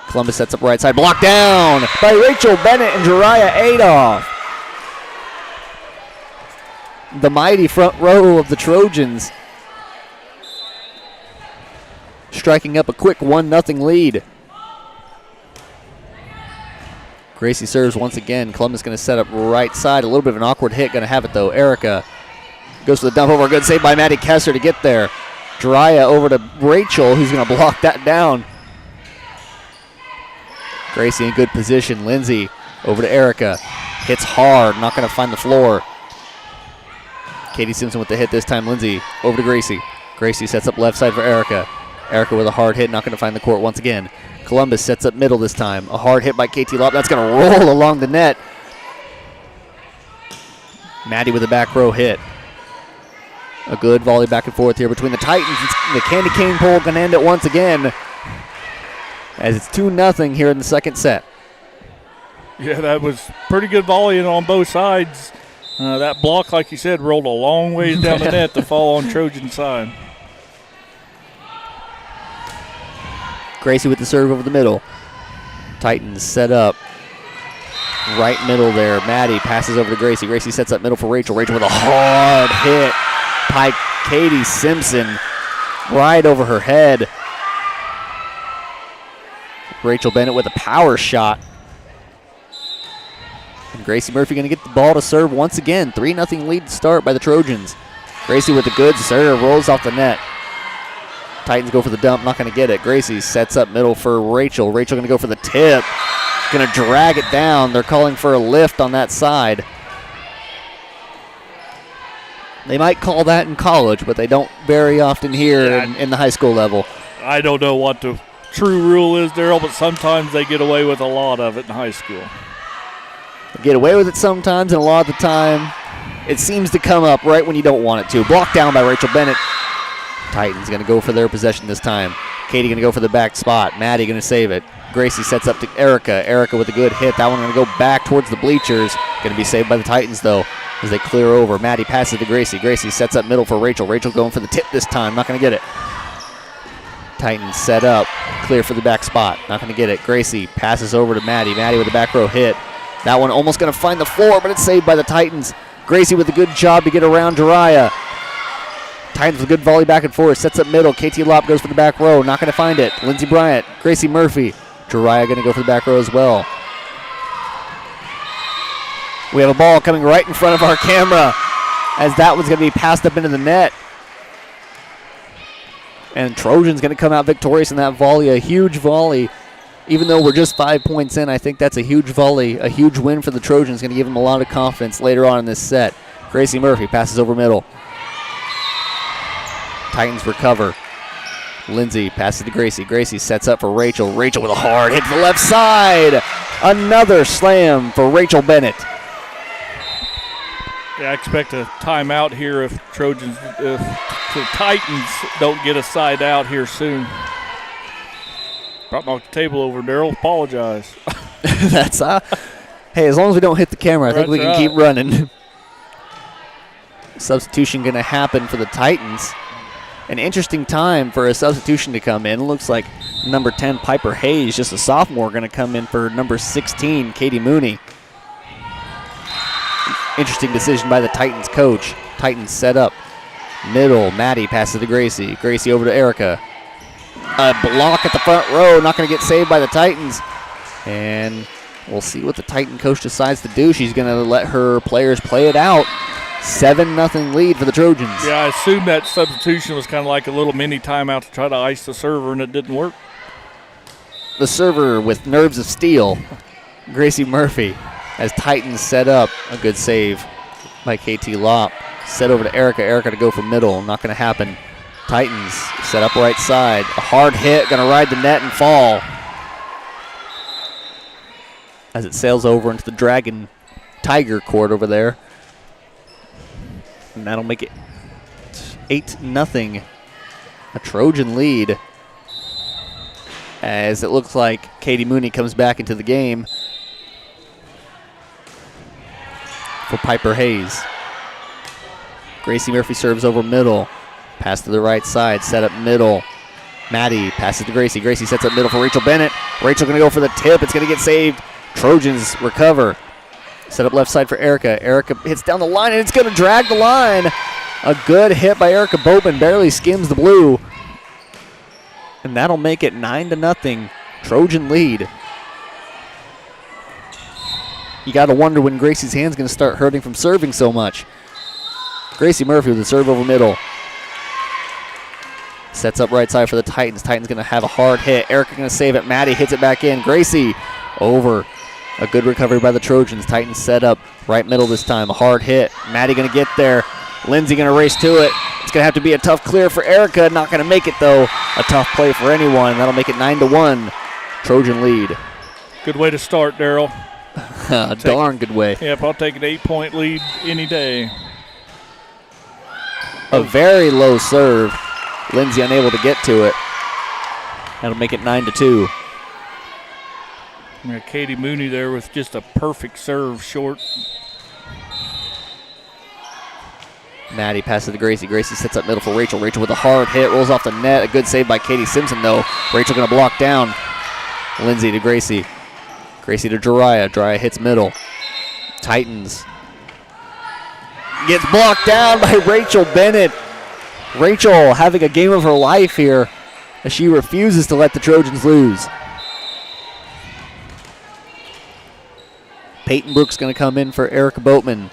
Columbus sets up right side. Blocked down by Rachel Bennett and Jiraiya Adolph. The mighty front row of the Trojans striking up a quick 1-0 lead. Gracie serves once again. Columbus going to set up right side. A little bit of an awkward hit. Going to have it, though. Erica goes for the dump over. Good save by Maddie Kessler to get there. Jiraiya over to Rachel, who's going to block that down. Gracie in good position. Lindsay over to Erica. Hits hard. Not going to find the floor. Katie Simpson with the hit this time. Lindsay over to Gracie. Gracie sets up left side for Erica. Erica with a hard hit. Not going to find the court once again. Columbus sets up middle this time. A hard hit by KT Lopp. That's going to roll along the net. Maddie with a back row hit. A good volley back and forth here between the Titans. The candy cane pole going to end it once again as it's 2-0 here in the second set. Yeah, that was pretty good volleying on both sides. That block, like you said, rolled a long ways down the net to fall on Trojan side. Gracie with the serve over the middle. Titans set up right middle there. Maddie passes over to Gracie. Gracie sets up middle for Rachel. Rachel with a hard hit by Katie Simpson right over her head. Rachel Bennett with a power shot. And Gracie Murphy going to get the ball to serve once again. 3-0 lead to start by the Trojans. Gracie with a good serve, rolls off the net. Titans go for the dump, not going to get it. Gracie sets up middle for Rachel. Rachel going to go for the tip. Going to drag it down. They're calling for a lift on that side. They might call that in college, but they don't very often here in the high school level. I don't know what the true rule is, Daryl, but sometimes they get away with a lot of it in high school. They get away with it sometimes, and a lot of the time it seems to come up right when you don't want it to. Blocked down by Rachel Bennett. Titans going to go for their possession this time. Katie going to go for the back spot. Maddie going to save it. Gracie sets up to Erica. Erica with a good hit. That one going to go back towards the bleachers. Going to be saved by the Titans, though, as they clear over. Maddie passes to Gracie. Gracie sets up middle for Rachel. Rachel going for the tip this time. Not going to get it. Titans set up. Clear for the back spot. Not going to get it. Gracie passes over to Maddie. Maddie with a back row hit. That one almost going to find the floor, but it's saved by the Titans. Gracie with a good job to get around Jiraiya. Titans with a good volley back and forth. Sets up middle. KT Lopp goes for the back row. Not going to find it. Lindsey Bryant. Gracie Murphy. Jiraiya going to go for the back row as well. We have a ball coming right in front of our camera as that one's going to be passed up into the net. And Trojans going to come out victorious in that volley. A huge volley. Even though we're just 5 points in, I think that's a huge volley, a huge win for the Trojans. Going to give them a lot of confidence later on in this set. Gracie Murphy passes over middle. Titans recover. Lindsay passes to Gracie. Gracie sets up for Rachel. Rachel with a hard hit to the left side. Another slam for Rachel Bennett. Yeah, I expect a timeout here if the Titans don't get a side out here soon. Brought my table over, Daryl. Apologize. That's hey, as long as we don't hit the camera, I think we can keep running. Substitution going to happen for the Titans. An interesting time for a substitution to come in. Looks like number 10, Piper Hayes, just a sophomore, going to come in for number 16, Katie Mooney. Interesting decision by the Titans coach. Titans set up. Middle, Maddie passes to Gracie. Gracie over to Erica. A block at the front row, not going to get saved by the Titans. And we'll see what the Titan coach decides to do. She's going to let her players play it out. 7-0 lead for the Trojans. Yeah, I assume that substitution was kind of like a little mini timeout to try to ice the server, and it didn't work. The server with nerves of steel, Gracie Murphy, as Titans set up. A good save by KT Lopp. Set over to Erica. Erica to go for middle. Not going to happen. Titans set up right side. A hard hit, going to ride the net and fall. As it sails over into the Dragon Tiger court over there. And that'll make it 8-0. A Trojan lead. As it looks like Katie Mooney comes back into the game for Piper Hayes. Gracie Murphy serves over middle. Pass to the right side, set up middle. Maddie passes to Gracie. Gracie sets up middle for Rachel Bennett. Rachel going to go for the tip. It's going to get saved. Trojans recover. Set up left side for Erica. Erica hits down the line, and it's going to drag the line. A good hit by Erica Boatman. Barely skims the blue. And that'll make it 9-0. Trojan lead. You got to wonder when Gracie's hand's going to start hurting from serving so much. Gracie Murphy with a serve over middle. Sets up right side for the Titans. Titans going to have a hard hit. Erica going to save it. Maddie hits it back in. Gracie over. A good recovery by the Trojans. Titans set up right middle this time. A hard hit. Maddie going to get there. Lindsay going to race to it. It's going to have to be a tough clear for Erica. Not going to make it, though. A tough play for anyone. That'll make it 9-1. Trojan lead. Good way to start, Daryl. Darn good way. Yep, I'll take an 8-point lead any day. A very low serve. Lindsay unable to get to it. That'll make it 9-2. Yeah, Katie Mooney there with just a perfect serve short. Maddie passes to Gracie. Gracie sets up middle for Rachel. Rachel with a hard hit. Rolls off the net. A good save by Katie Simpson, though. Rachel going to block down. Lindsay to Gracie. Gracie to Jiraiya. Jiraiya hits middle. Titans. Gets blocked down by Rachel Bennett. Rachel having a game of her life here as she refuses to let the Trojans lose. Peyton Brooks going to come in for Erica Boatman.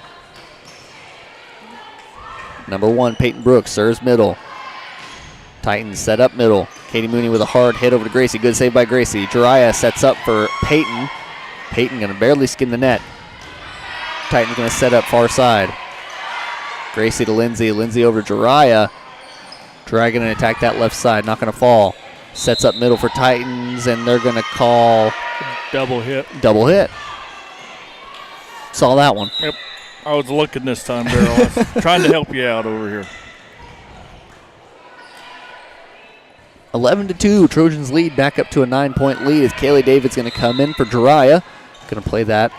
Number 1, Peyton Brooks, serves middle. Titans set up middle. Katie Mooney with a hard hit over to Gracie. Good save by Gracie. Jiraiya sets up for Peyton. Peyton going to barely skim the net. Titans going to set up far side. Gracie to Lindsay. Lindsay over to Jiraiya. Dragon and attack that left side. Not going to fall. Sets up middle for Titans, and they're going to call double hit. Double hit. Saw that one. Yep. I was looking this time, Daryl. I was trying to help you out over here. 11-2, Trojans lead back up to a 9-point lead as Kaylee David's going to come in for Jiraiya. Going to play that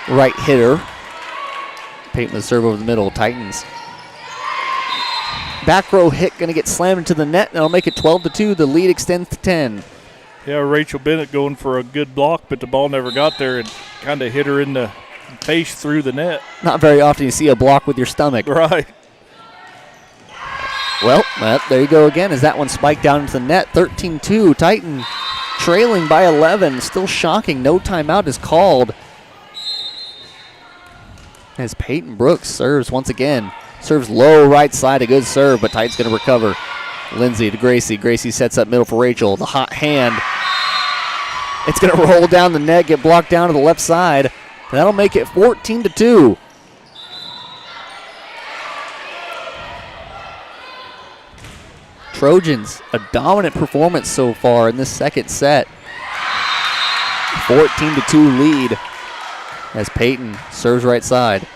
right hitter. Peyton the serve over the middle. Titans. Back row hit going to get slammed into the net, and it'll make it 12-2. The lead extends to 10. Yeah, Rachel Bennett going for a good block, but the ball never got there and kind of hit her in the face through the net. Not very often you see a block with your stomach. Right. Well, there you go again as that one spiked down into the net. 13-2. Titan trailing by 11. Still shocking. No timeout is called. As Peyton Brooks serves once again. Serves low right side. A good serve, but Titan's going to recover. Lindsay to Gracie. Gracie sets up middle for Rachel. The hot hand. It's going to roll down the net, get blocked down to the left side. That'll make it 14-2. Trojans, a dominant performance so far in this second set. 14-2 lead as Peyton serves right side.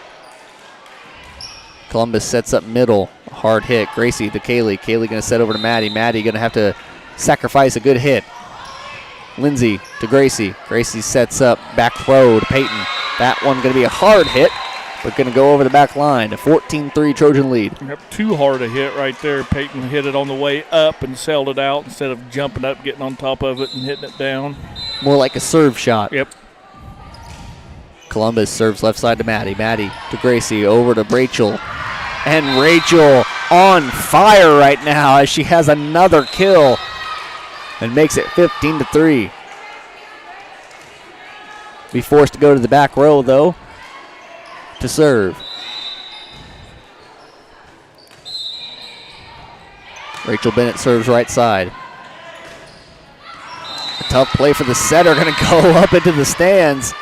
Columbus sets up middle. A hard hit. Gracie to Kaylee. Kaylee going to set over to Maddie. Maddie going to have to sacrifice a good hit. Lindsay to Gracie. Gracie sets up back row to Peyton. That one going to be a hard hit, but going to go over the back line. A 14-3 Trojan lead. Yep, too hard a hit right there. Peyton hit it on the way up and sailed it out instead of jumping up, getting on top of it and hitting it down. More like a serve shot. Yep. Columbus serves left side to Maddie. Maddie to Gracie, over to Rachel. And Rachel on fire right now as she has another kill and makes it 15-3. Be forced to go to the back row, though, to serve. Rachel Bennett serves right side. A tough play for the setter, going to go up into the stands.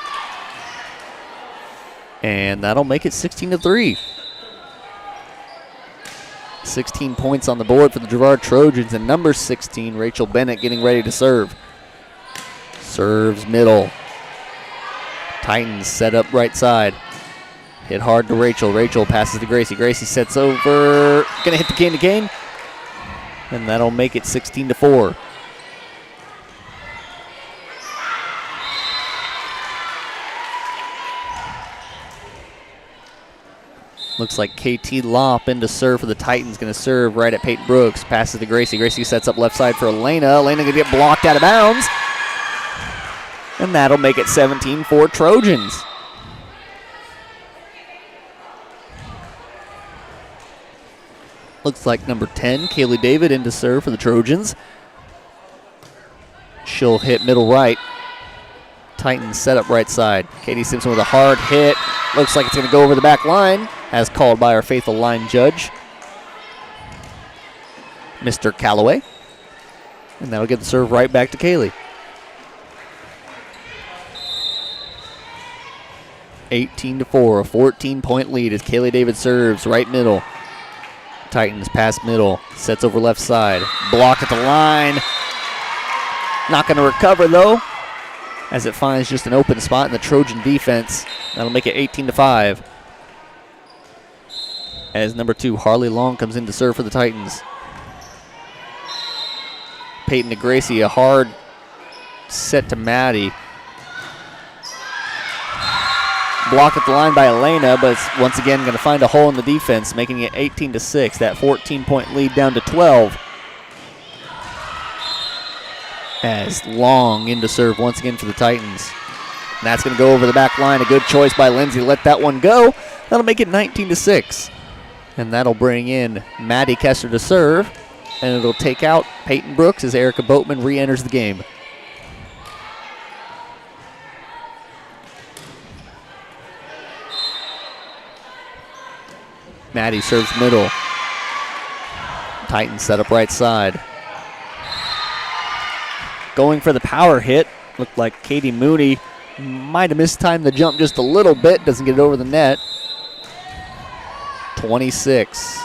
And that'll make it 16-3. 16 points on the board for the Girard Trojans, and number 16, Rachel Bennett, getting ready to serve. Serves middle. Titans set up right side. Hit hard to Rachel. Rachel passes to Gracie. Gracie sets over. Gonna hit the gain to gain. And that'll make it 16-4. Looks like KT Lopp into serve for the Titans. Going to serve right at Peyton Brooks. Passes to Gracie. Gracie sets up left side for Elena. Elena going to get blocked out of bounds. And that'll make it 17-4 Trojans. Looks like number 10, Kaylee David, into serve for the Trojans. She'll hit middle right. Titans set up right side. Katie Simpson with a hard hit. Looks like it's going to go over the back line, as called by our faithful line judge, Mr. Calloway. And that'll get the serve right back to Kaylee. 18-4, a 14-point lead as Kaylee David serves right middle. Titans pass middle, sets over left side. Blocked at the line. Not going to recover, though, as it finds just an open spot in the Trojan defense. That'll make it 18-5. As number 2, Harley Long, comes in to serve for the Titans. Peyton to Gracie, a hard set to Maddie. Blocked at the line by Elena, but it's once again going to find a hole in the defense, making it 18-6. That 14-point lead down to 12. As Long in to serve once again for the Titans. And that's going to go over the back line. A good choice by Lindsay. Let that one go. That'll make it 19-6. And that'll bring in Maddie Kessler to serve. And it'll take out Peyton Brooks as Erica Boatman re-enters the game. Maddie serves middle. Titans set up right side. Going for the power hit. Looked like Katie Mooney might have mistimed the jump just a little bit. Doesn't get it over the net. 26.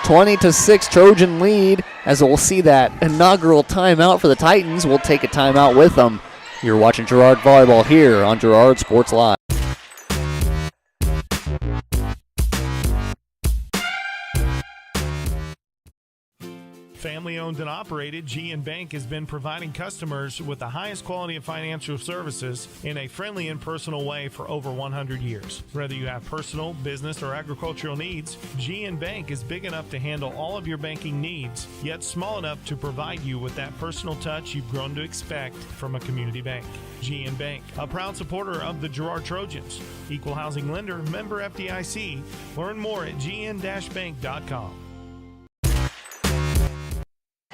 20-6 Trojan lead, as we'll see that inaugural timeout for the Titans. We'll take a timeout with them. You're watching Girard Volleyball here on Girard Sports Live. Family owned and operated, GN Bank has been providing customers with the highest quality of financial services in a friendly and personal way for over 100 years. Whether you have personal, business, or agricultural needs, GN Bank is big enough to handle all of your banking needs, yet small enough to provide you with that personal touch you've grown to expect from a community bank. GN Bank, a proud supporter of the Girard Trojans. Equal housing lender, member FDIC. Learn more at gn-bank.com.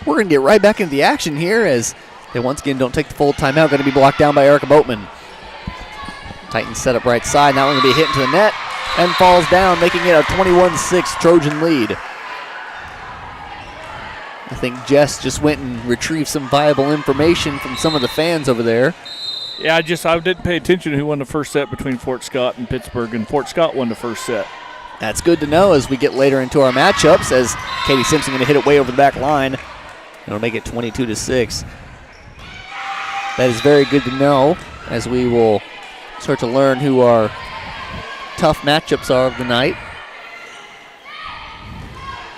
We're going to get right back into the action here as they once again don't take the full timeout. Going to be blocked down by Erica Boatman. Titans set up right side. Now going to be hit into the net and falls down, making it a 21-6 Trojan lead. I think Jess just went and retrieved some viable information from some of the fans over there. Yeah, I didn't pay attention to who won the first set between Fort Scott and Pittsburgh, and Fort Scott won the first set. That's good to know as we get later into our matchups, as Katie Simpson going to hit it way over the back line. It'll make it 22-6. That is very good to know, as we will start to learn who our tough matchups are of the night.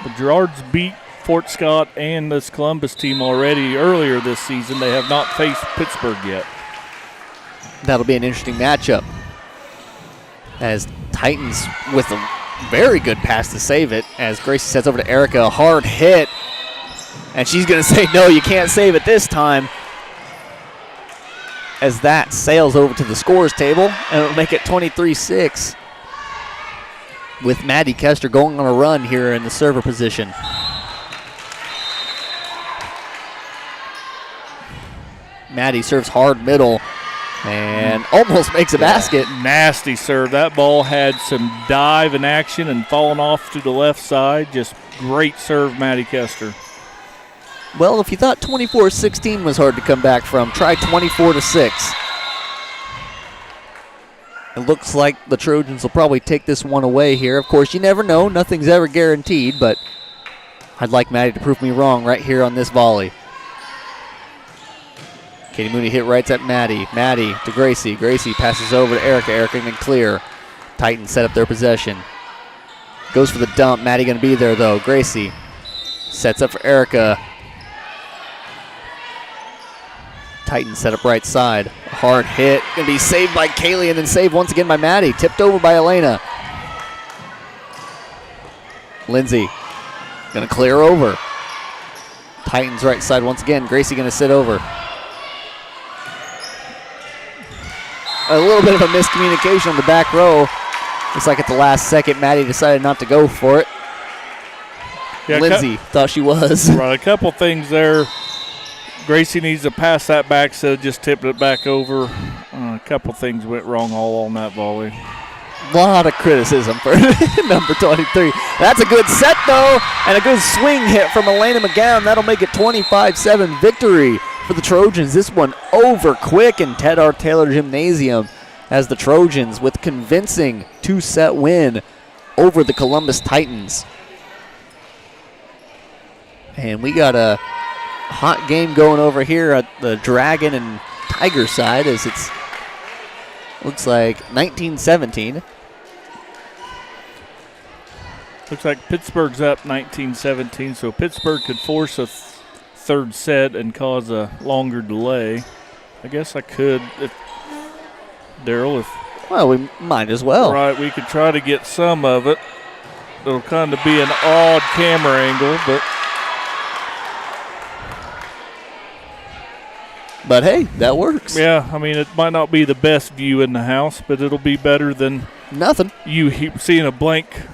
The Girards beat Fort Scott and this Columbus team already earlier this season. They have not faced Pittsburgh yet. That'll be an interesting matchup, as Titans with a very good pass to save it, as Gracie sets over to Erica, a hard hit. And she's going to say, no, you can't save it this time. As that sails over to the scores table, and it'll make it 23-6. With Maddie Kester going on a run here in the server position. Maddie serves hard middle and almost makes a basket. Nasty serve. That ball had some dive in action and falling off to the left side. Just great serve, Maddie Kester. Well, if you thought 24-16 was hard to come back from, try 24-6. It looks like the Trojans will probably take this one away here. Of course, you never know. Nothing's ever guaranteed, but I'd like Maddie to prove me wrong right here on this volley. Katie Mooney hit rights at Maddie. Maddie to Gracie. Gracie passes over to Erica. Erica can clear. Titans set up their possession. Goes for the dump. Maddie going to be there, though. Gracie sets up for Erica. Titans set up right side. A hard hit. Going to be saved by Kaylee and then saved once again by Maddie. Tipped over by Elena. Lindsay going to clear over. Titans right side once again. Gracie going to sit over. A little bit of a miscommunication on the back row. Looks like at the last second, Maddie decided not to go for it. Yeah, Lindsay thought she was. Right, a couple things there. Gracie needs to pass that back instead of just tipping it back over. A couple things went wrong all on that volley. A lot of criticism for number 23. That's a good set, though, and a good swing hit from Elena McGowan. That'll make it 25-7 victory for the Trojans. This one over quick in Ted R. Taylor Gymnasium, as the Trojans with convincing two-set win over the Columbus Titans. And we got a hot game going over here at the Dragon and Tiger side, as it's looks like 19-17. Looks like Pittsburgh's up 19-17, so Pittsburgh could force a third set and cause a longer delay. I guess I could, if Daryl, if... Well, we might as well. Right, we could try to get some of it. It'll kind of be an odd camera angle, but... But hey, that works. Yeah, I mean, it might not be the best view in the house, but it'll be better than nothing. You seeing a blank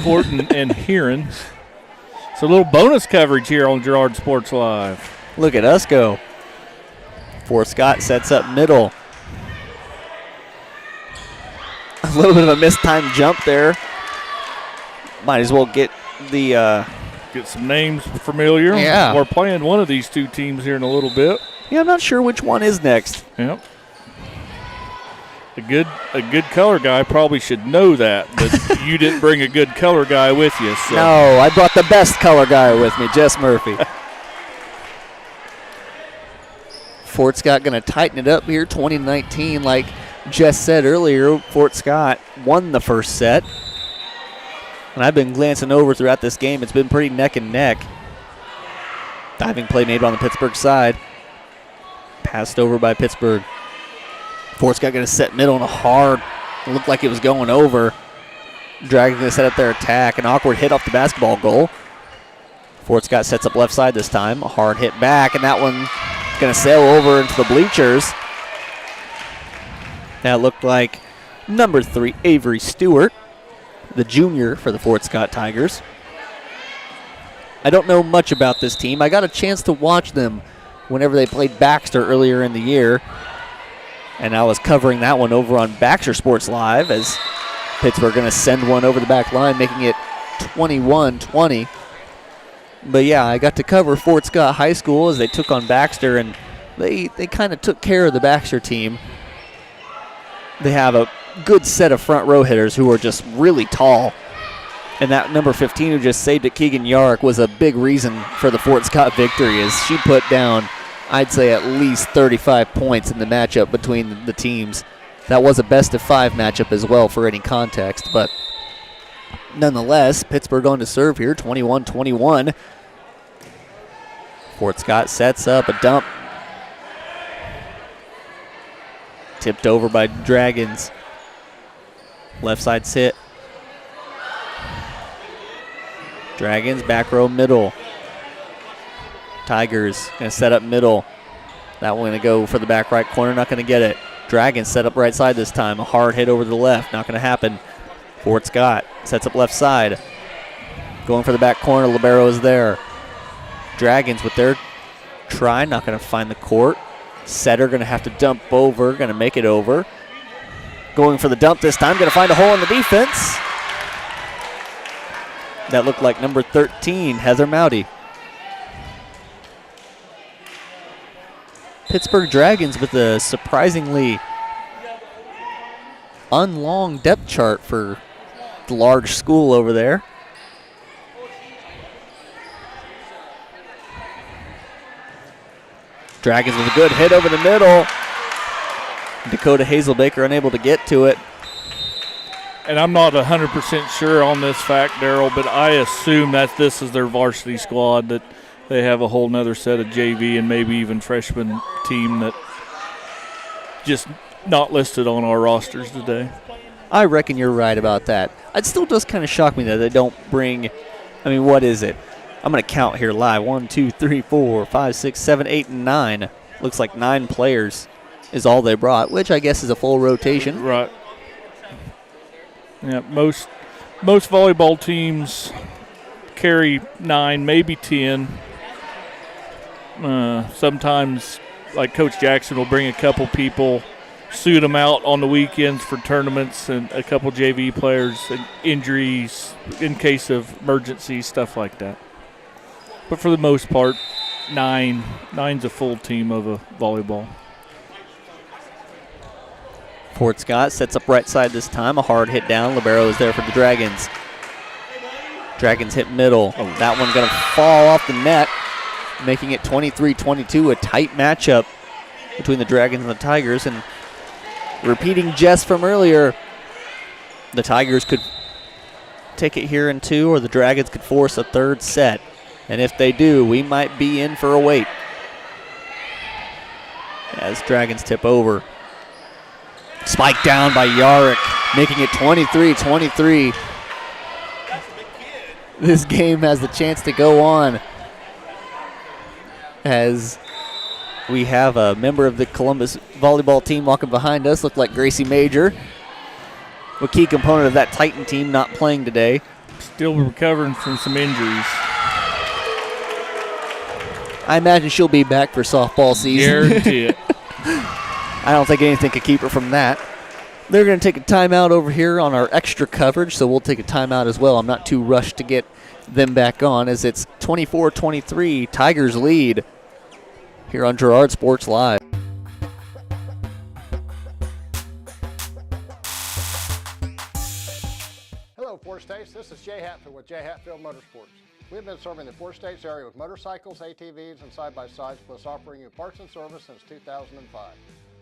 court and hearing. So a little bonus coverage here on Girard Sports Live. Look at us go. Fort Scott sets up middle. A little bit of a mistimed jump there. Might as well get the... Get some names familiar. Yeah. We're playing one of these two teams here in a little bit. Yeah, I'm not sure which one is next. Yep. A good color guy probably should know that, but you didn't bring a good color guy with you. So. No, I brought the best color guy with me, Jess Murphy. Fort Scott going to tighten it up here, 2019. Like Jess said earlier, Fort Scott won the first set. And I've been glancing over throughout this game. It's been pretty neck and neck. Diving play made on the Pittsburgh side. Passed over by Pittsburgh. Fort Scott going to set middle and a hard. It looked like it was going over. Dragons going to set up their attack. An awkward hit off the basketball goal. Fort Scott sets up left side this time. A hard hit back, and that one going to sail over into the bleachers. That looked like number 3, Avery Stewart, the junior for the Fort Scott Tigers. I don't know much about this team. I got a chance to watch them whenever they played Baxter earlier in the year. And I was covering that one over on Baxter Sports Live as Pittsburgh going to send one over the back line, making it 21-20. But yeah, I got to cover Fort Scott High School as they took on Baxter, and they kind of took care of the Baxter team. They have a good set of front row hitters who are just really tall. And that number 15 who just saved it, Keegan Yarrick, was a big reason for the Fort Scott victory as she put down, I'd say, at least 35 points in the matchup between the teams. That was a best-of-5 matchup as well for any context, but nonetheless, Pittsburgh on to serve here, 21-21. Fort Scott sets up a dump. Tipped over by Dragons. Left side sit. Dragons back row middle. Tigers going to set up middle. That one going to go for the back right corner, not going to get it. Dragons set up right side this time. A hard hit over to the left, not going to happen. Fort Scott sets up left side. Going for the back corner, libero is there. Dragons with their try, not going to find the court. Setter going to have to dump over, going to make it over. Going for the dump this time, going to find a hole in the defense. That looked like number 13, Heather Mowdy. Pittsburgh Dragons with a surprisingly unlong depth chart for the large school over there. Dragons with a good hit over the middle. Dakota Hazelbaker unable to get to it. And I'm not 100% sure on this fact, Daryl, but I assume that this is their varsity squad, that they have a whole nother set of JV and maybe even freshman team that just not listed on our rosters today. I reckon you're right about that. It still does kind of shock me that they don't bring, I mean, what is it? I'm going to count here live. 1, 2, 3, 4, 5, 6, 7, 8, and 9. Looks like 9 players is all they brought, which I guess is a full rotation. Right. Yeah, most volleyball teams carry 9, maybe 10. Sometimes, like Coach Jackson will bring a couple people, suit them out on the weekends for tournaments, and a couple JV players, and injuries in case of emergencies, stuff like that. But for the most part, 9's a full team of a volleyball. Fort Scott sets up right side this time. A hard hit down. Libero is there for the Dragons. Dragons hit middle. Oh, that one's going to fall off the net, making it 23-22, a tight matchup between the Dragons and the Tigers. And repeating Jess from earlier, the Tigers could take it here in 2, or the Dragons could force a third set. And if they do, we might be in for a wait. As Dragons tip over. Spike down by Yarrick, making it 23-23. This game has the chance to go on as we have a member of the Columbus volleyball team walking behind us, looked like Gracie Major, a key component of that Titan team, not playing today. Still recovering from some injuries. I imagine she'll be back for softball season. Guarantee it. I don't think anything could keep her from that. They're going to take a timeout over here on our extra coverage, so we'll take a timeout as well. I'm not too rushed to get them back on, as it's 24-23, Tigers lead here on Girard Sports Live. Hatfield with J. Hatfield Motorsports. We've been serving the 4 states area with motorcycles, ATVs, and side-by-sides, plus offering you parts and service since 2005.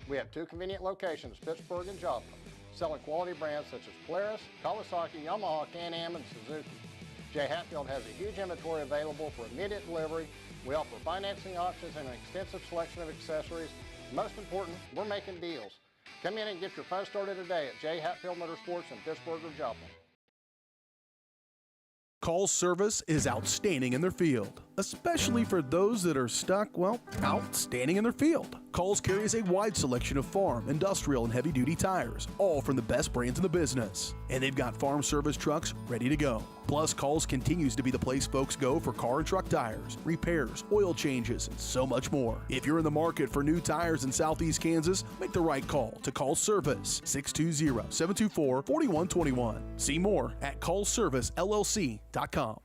We have 2 convenient locations, Pittsburgh and Joplin, selling quality brands such as Polaris, Kawasaki, Yamaha, Can-Am, and Suzuki. J. Hatfield has a huge inventory available for immediate delivery. We offer financing options and an extensive selection of accessories. Most important, we're making deals. Come in and get your fun started today at J. Hatfield Motorsports in Pittsburgh or Joplin. Call's service is outstanding in their field, especially for those that are stuck, well, outstanding in their field. Call's carries a wide selection of farm, industrial, and heavy-duty tires, all from the best brands in the business. And they've got farm service trucks ready to go. Plus, Call's continues to be the place folks go for car and truck tires, repairs, oil changes, and so much more. If you're in the market for new tires in Southeast Kansas, make the right call to Call's Service, 620-724-4121. See more at callservicellc.com.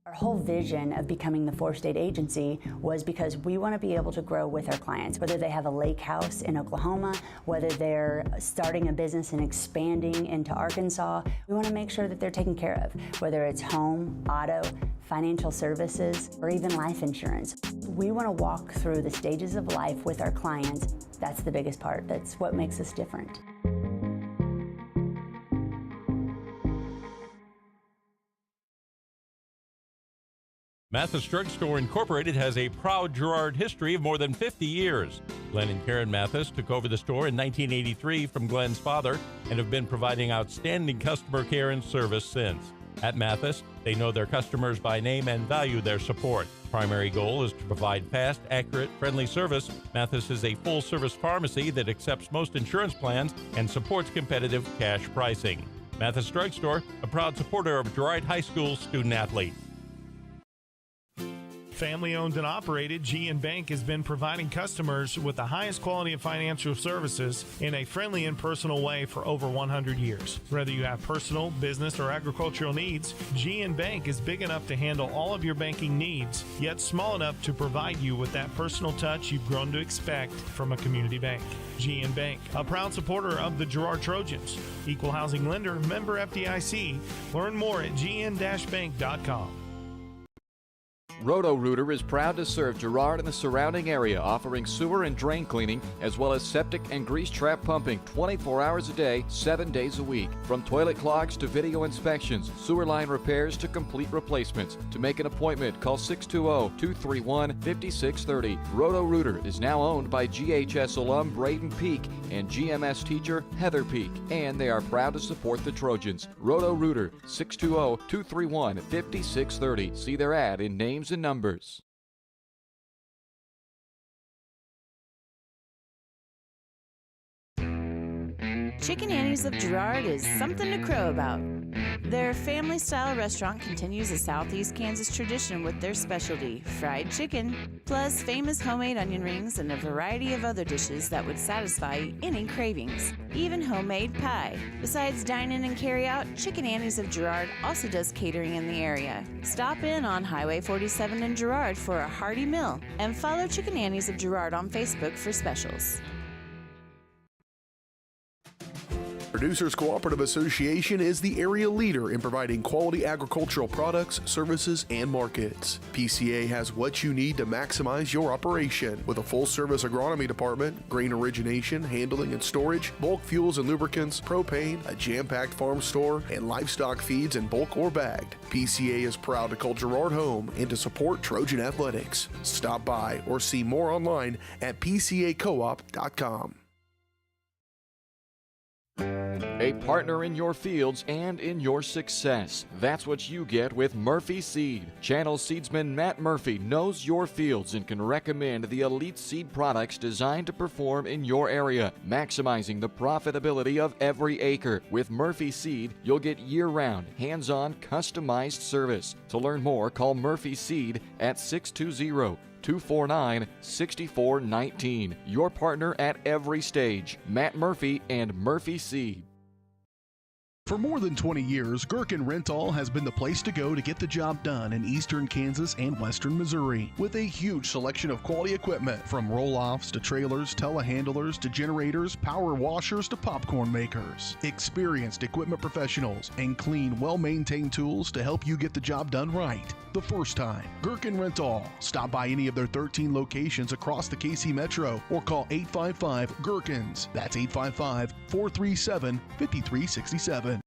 Our whole vision of becoming the 4-state agency was because we want to be able to grow with our clients, whether they have a lake house in Oklahoma, whether they're starting a business and expanding into Arkansas. We want to make sure that they're taken care of, whether it's home, auto, financial services, or even life insurance. We want to walk through the stages of life with our clients. That's the biggest part. That's what makes us different. Mathis Drug Store Incorporated has a proud Girard history of more than 50 years. Glenn and Karen Mathis took over the store in 1983 from Glenn's father and have been providing outstanding customer care and service since. At Mathis, they know their customers by name and value their support. Primary goal is to provide fast, accurate, friendly service. Mathis is a full-service pharmacy that accepts most insurance plans and supports competitive cash pricing. Mathis Drug Store, a proud supporter of Girard High School student-athletes. Family-owned and operated, G&N Bank has been providing customers with the highest quality of financial services in a friendly and personal way for over 100 years. Whether you have personal, business, or agricultural needs, G&N Bank is big enough to handle all of your banking needs, yet small enough to provide you with that personal touch you've grown to expect from a community bank. G&N Bank, a proud supporter of the Girard Trojans. Equal housing lender, member FDIC. Learn more at gn-bank.com. Roto-Rooter is proud to serve Girard and the surrounding area, offering sewer and drain cleaning, as well as septic and grease trap pumping 24 hours a day, 7 days a week. From toilet clogs to video inspections, sewer line repairs to complete replacements. To make an appointment, call 620-231-5630. Roto-Rooter is now owned by GHS alum Braden Peak and GMS teacher Heather Peak, and they are proud to support the Trojans. Roto-Rooter, 620-231-5630. See their ad in names and numbers. Chicken Annie's of Girard is something to crow about. Their family-style restaurant continues a Southeast Kansas tradition with their specialty, fried chicken, plus famous homemade onion rings and a variety of other dishes that would satisfy any cravings, even homemade pie. Besides dine-in and carry-out, Chicken Annie's of Girard also does catering in the area. Stop in on Highway 47 in Girard for a hearty meal, and follow Chicken Annie's of Girard on Facebook for specials. Producers Cooperative Association is the area leader in providing quality agricultural products, services, and markets. PCA has what you need to maximize your operation with a full-service agronomy department, grain origination, handling and storage, bulk fuels and lubricants, propane, a jam-packed farm store, and livestock feeds in bulk or bagged. PCA is proud to call Girard home and to support Trojan athletics. Stop by or see more online at pcacoop.com. A partner in your fields and in your success. That's what you get with Murphy Seed. Channel seedsman Matt Murphy knows your fields and can recommend the elite seed products designed to perform in your area, maximizing the profitability of every acre. With Murphy Seed, you'll get year-round, hands-on, customized service. To learn more, call Murphy Seed at 620-249-6419. Your partner at every stage. Matt Murphy and Murphy Seed. For more than 20 years, Gherkin Rental has been the place to go to get the job done in eastern Kansas and western Missouri. With a huge selection of quality equipment, from roll-offs to trailers, telehandlers to generators, power washers to popcorn makers. Experienced equipment professionals and clean, well-maintained tools to help you get the job done right the first time. Gherkin Rental. Stop by any of their 13 locations across the KC Metro or call 855-GHERKINS. That's 855-437-5367.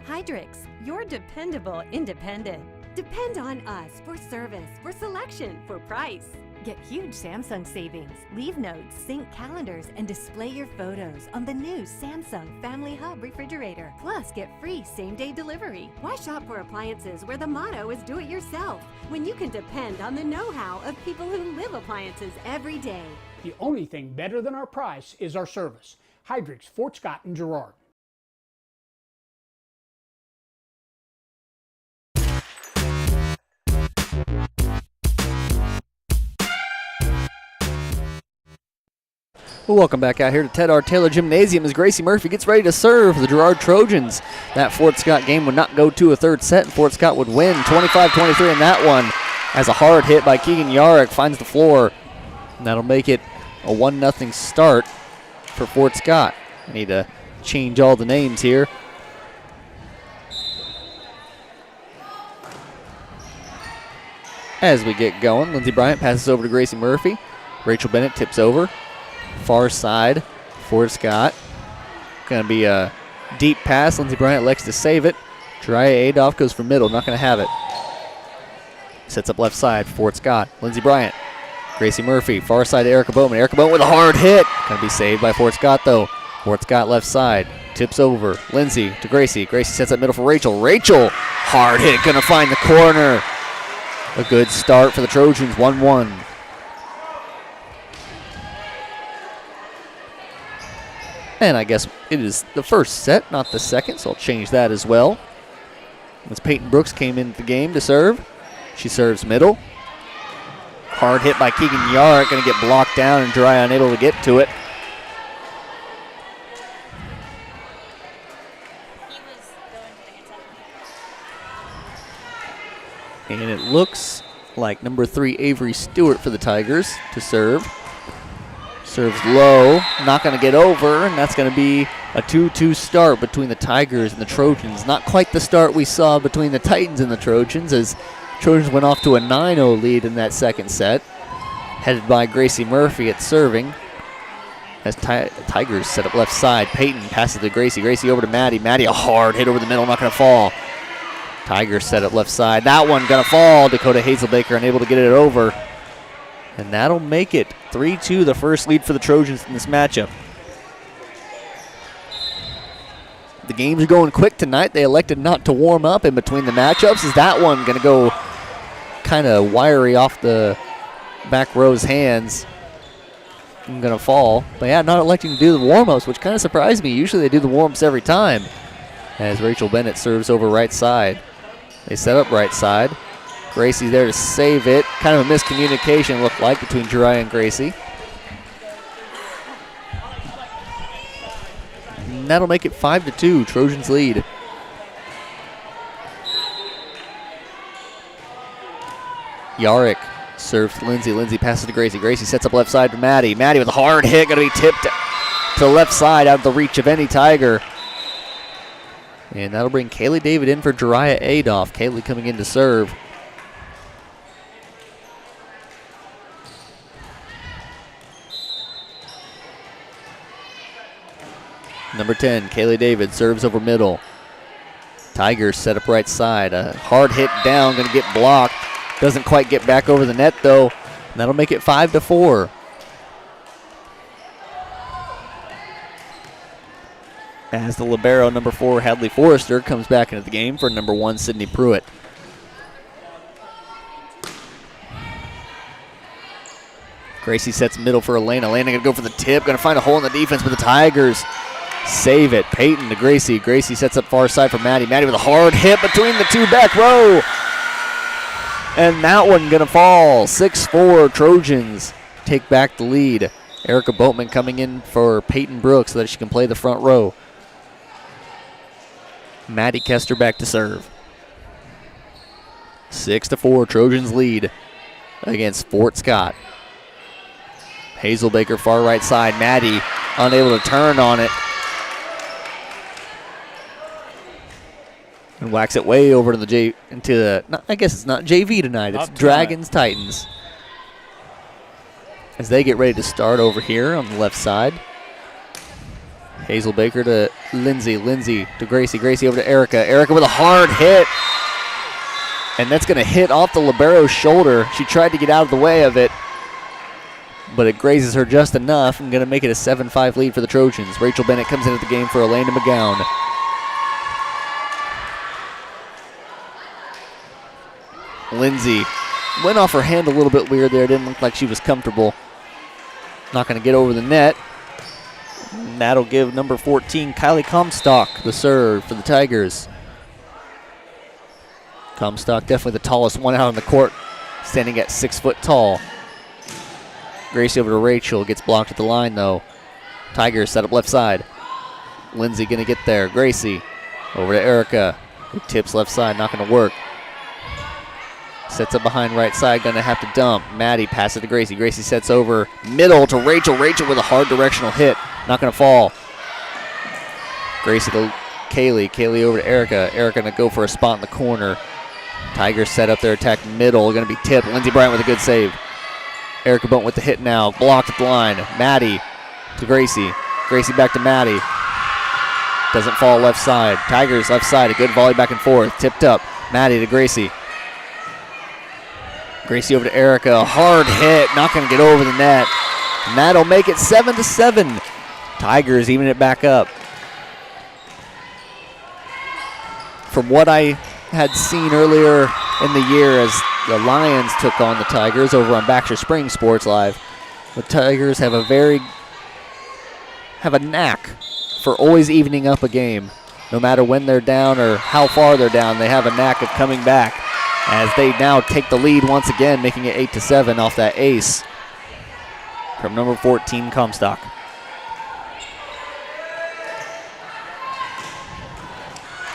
Hydrix, your dependable independent. Depend on us for service, for selection, for price. Get huge Samsung savings. Leave notes, sync calendars, and display your photos on the new Samsung Family Hub refrigerator. Plus, get free same-day delivery. Why shop for appliances where the motto is do-it-yourself when you can depend on the know-how of people who live appliances every day? The only thing better than our price is our service. Hydrix, Fort Scott, and Girard. Well, welcome back out here to Ted R. Taylor Gymnasium as Gracie Murphy gets ready to serve the Girard Trojans. That Fort Scott game would not go to a third set, and Fort Scott would win 25-23 in that one as a hard hit by Keegan Yarrick finds the floor. And that'll make it a 1-0 start for Fort Scott. I need to change all the names here. As we get going, Lindsey Bryant passes over to Gracie Murphy. Rachel Bennett tips over. Far side, Fort Scott. Going to be a deep pass. Lindsey Bryant elects to save it. Jariah Adolph goes for middle, not going to have it. Sets up left side, Fort Scott. Lindsey Bryant. Gracie Murphy, far side to Erica Bowman. Erica Bowman with a hard hit. Going to be saved by Fort Scott though. Fort Scott left side, tips over. Lindsey to Gracie. Gracie sets up middle for Rachel. Rachel, hard hit, going to find the corner. A good start for the Trojans, 1-1. And I guess it is the first set, not the second, so I'll change that as well. As Peyton Brooks came into the game to serve. She serves middle. Hard hit by Keegan Yarrick, going to get blocked down and Jariah unable to get to it. And it looks like number 3, Avery Stewart for the Tigers to serve. Serves low, not going to get over, and that's going to be a 2-2 start between the Tigers and the Trojans. Not quite the start we saw between the Titans and the Trojans, as Trojans went off to a 9-0 lead in that second set. Headed by Gracie Murphy at serving. As Tigers set up left side, Peyton passes to Gracie. Gracie over to Maddie. Maddie, a hard hit over the middle, not going to fall. Tigers set up left side. That one going to fall. Dakota Hazelbaker unable to get it over. And that'll make it 3-2, the first lead for the Trojans in this matchup. The games are going quick tonight. They elected not to warm up in between the matchups. Is that one going to go kind of wiry off the back row's hands? I'm going to fall. But yeah, not electing to do the warm-ups, which kind of surprised me. Usually they do the warm-ups every time. As Rachel Bennett serves over right side. They set up right side. Gracie there to save it. Kind of a miscommunication, looked like, between Jariah and Gracie. And that'll make it 5-2. Trojans lead. Yarrick serves to Lindsey. Lindsey passes to Gracie. Gracie sets up left side to Maddie. Maddie with a hard hit. Going to be tipped to the left side out of the reach of any Tiger. And that'll bring Kaylee David in for Jariah Adolph. Kaylee coming in to serve. Number 10, Kaylee David serves over middle. Tigers set up right side. A hard hit down, going to get blocked. Doesn't quite get back over the net though. And that'll make it 5-4. As the libero, number 4, Hadley Forrester, comes back into the game for number 1, Sydney Pruitt. Gracie sets middle for Elena. Elena going to go for the tip, going to find a hole in the defense, but the Tigers save it. Peyton to Gracie. Gracie sets up far side for Maddie. Maddie with a hard hit between the two back row. And that one going to fall. 6-4, Trojans take back the lead. Erica Boatman coming in for Peyton Brooks so that she can play the front row. Maddie Kester back to serve. 6-4, Trojans lead against Fort Scott. Hazelbaker far right side. Maddie unable to turn on it. And whacks it way over to the I guess it's not JV tonight. It's Dragons Titans. As they get ready to start over here on the left side. Hazelbaker to Lindsay. Lindsay to Gracie. Gracie over to Erica. Erica with a hard hit. And that's going to hit off the libero's shoulder. She tried to get out of the way of it, but it grazes her just enough. I'm going to make it a 7-5 lead for the Trojans. Rachel Bennett comes into the game for Elena McGowan. Lindsay went off her hand a little bit weird there. Didn't look like she was comfortable. Not going to get over the net. And that'll give number 14, Kylie Comstock, the serve for the Tigers. Comstock definitely the tallest one out on the court, standing at 6 foot tall. Gracie over to Rachel, gets blocked at the line though. Tigers set up left side. Lindsay gonna get there. Gracie over to Erica, who tips left side, not gonna work. Sets up behind right side, gonna have to dump. Maddie passes it to Gracie. Gracie sets over middle to Rachel. Rachel with a hard directional hit, not gonna fall. Gracie to Kaylee. Kaylee over to Erica. Erica gonna go for a spot in the corner. Tigers set up their attack middle, gonna be tipped. Lindsay Bryant with a good save. Erica Bowman with the hit now, blocked at the line. Maddie to Gracie. Gracie back to Maddie. Doesn't fall left side. Tigers left side, a good volley back and forth. Tipped up. Maddie to Gracie. Gracie over to Erica. A hard hit, not going to get over the net. And that'll make it 7-7. Tigers even it back up. From what I had seen earlier in the year as the Lions took on the Tigers over on Baxter Springs Sports Live, the Tigers have a knack for always evening up a game. No matter when they're down or how far they're down, they have a knack of coming back as they now take the lead once again, making it 8-7 off that ace from number 14, Comstock.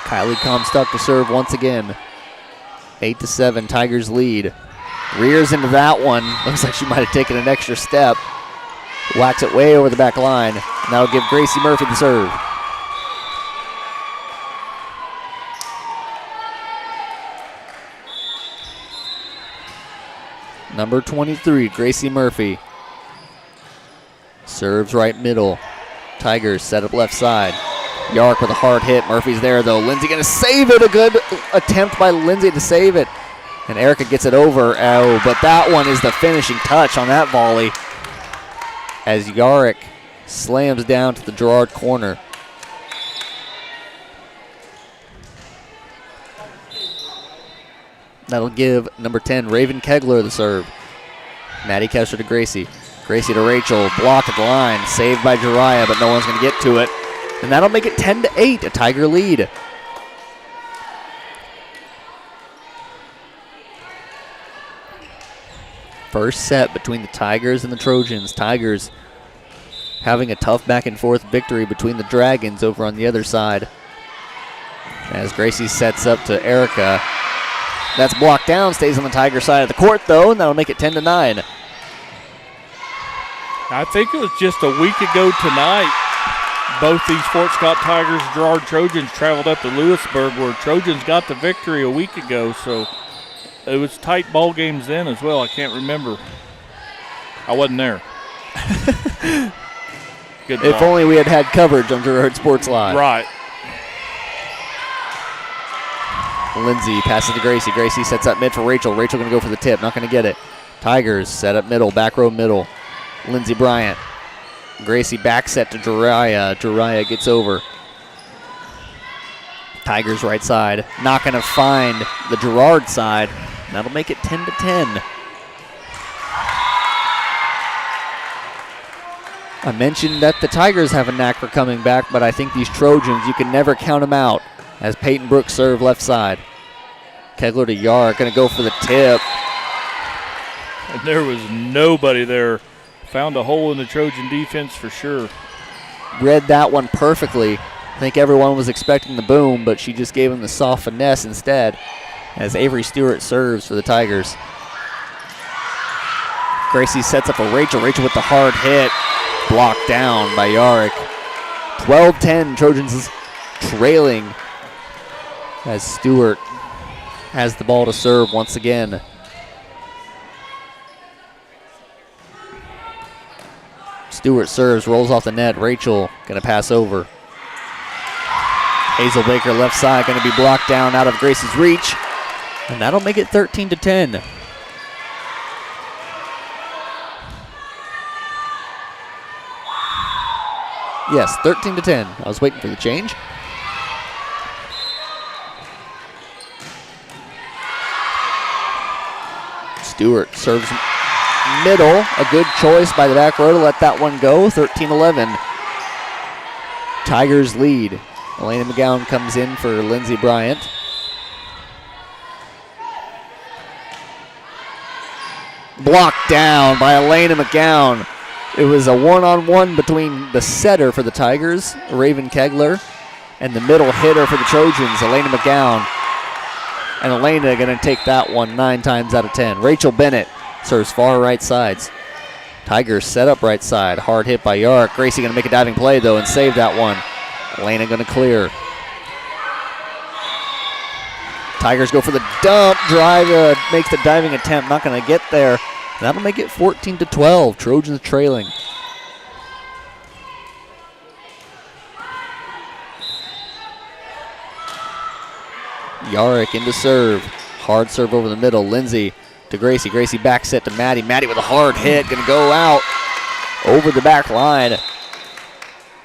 Kylie Comstock to serve once again. 8-7, Tigers lead. Rears into that one. Looks like she might have taken an extra step. Whacks it way over the back line. And that'll give Gracie Murphy the serve. Number 23, Gracie Murphy. Serves right middle. Tigers set up left side. Yark with a hard hit. Murphy's there though. Lindsay gonna save it. A good attempt by Lindsay to save it. And Erica gets it over. Oh, but that one is the finishing touch on that volley as Yark slams down to the Girard corner. That'll give number 10, Raven Kegler, the serve. Maddie Kester to Gracie. Gracie to Rachel. Blocked at the line. Saved by Jiraiya, but no one's going to get to it. And that'll make it 10-8, a Tiger lead. First set between the Tigers and the Trojans. Tigers having a tough back and forth victory between the Dragons over on the other side. As Gracie sets up to Erica. That's blocked down, stays on the Tiger side of the court though, and that'll make it 10-9. I think it was just a week ago tonight, both these Fort Scott Tigers and Girard Trojans traveled up to Lewisburg where Trojans got the victory a week ago, so it was tight ball games then as well. I can't remember. I wasn't there. Good if only we had had coverage on Girard Sports Live. Right. Lindsay passes to Gracie. Gracie sets up mid for Rachel. Rachel going to go for the tip. Not going to get it. Tigers set up middle. Back row middle. Lindsay Bryant. Gracie back set to Jiraiya. Jiraiya gets over. Tigers right side. Not going to find the Girard side. That'll make it 10-10. I mentioned that the Tigers have a knack for coming back, but I think these Trojans, you can never count them out. As Peyton Brooks serve left side. Kegler to Yark, going to go for the tip. And there was nobody there. Found a hole in the Trojan defense for sure. Read that one perfectly. I think everyone was expecting the boom, but she just gave him the soft finesse instead as Avery Stewart serves for the Tigers. Gracie sets up for Rachel. Rachel with the hard hit. Blocked down by Yarick. 12-10, Trojans is trailing as Stewart has the ball to serve once again. Stewart serves, rolls off the net. Rachel going to pass over. Hazel Baker left side going to be blocked down out of Gracie's reach. And that'll make it 13-10. Yes, 13-10. I was waiting for the change. Stewart serves middle. A good choice by the back row to let that one go. 13-11. Tigers lead. Elena McGowan comes in for Lindsey Bryant. Blocked down by Elena McGowan. It was a one-on-one between the setter for the Tigers, Raven Kegler, and the middle hitter for the Trojans, Elena McGowan. And Elena going to take that one 9 times out of 10. Rachel Bennett serves far right sides. Tigers set up right side. Hard hit by Yark. Gracie going to make a diving play, though, and save that one. Elena going to clear. Tigers go for the dump. Drive makes the diving attempt. Not going to get there. That'll make it 14-12. Trojans trailing. Yarick into serve. Hard serve over the middle. Lindsay to Gracie. Gracie back set to Maddie. Maddie with a hard hit. Going to go out over the back line.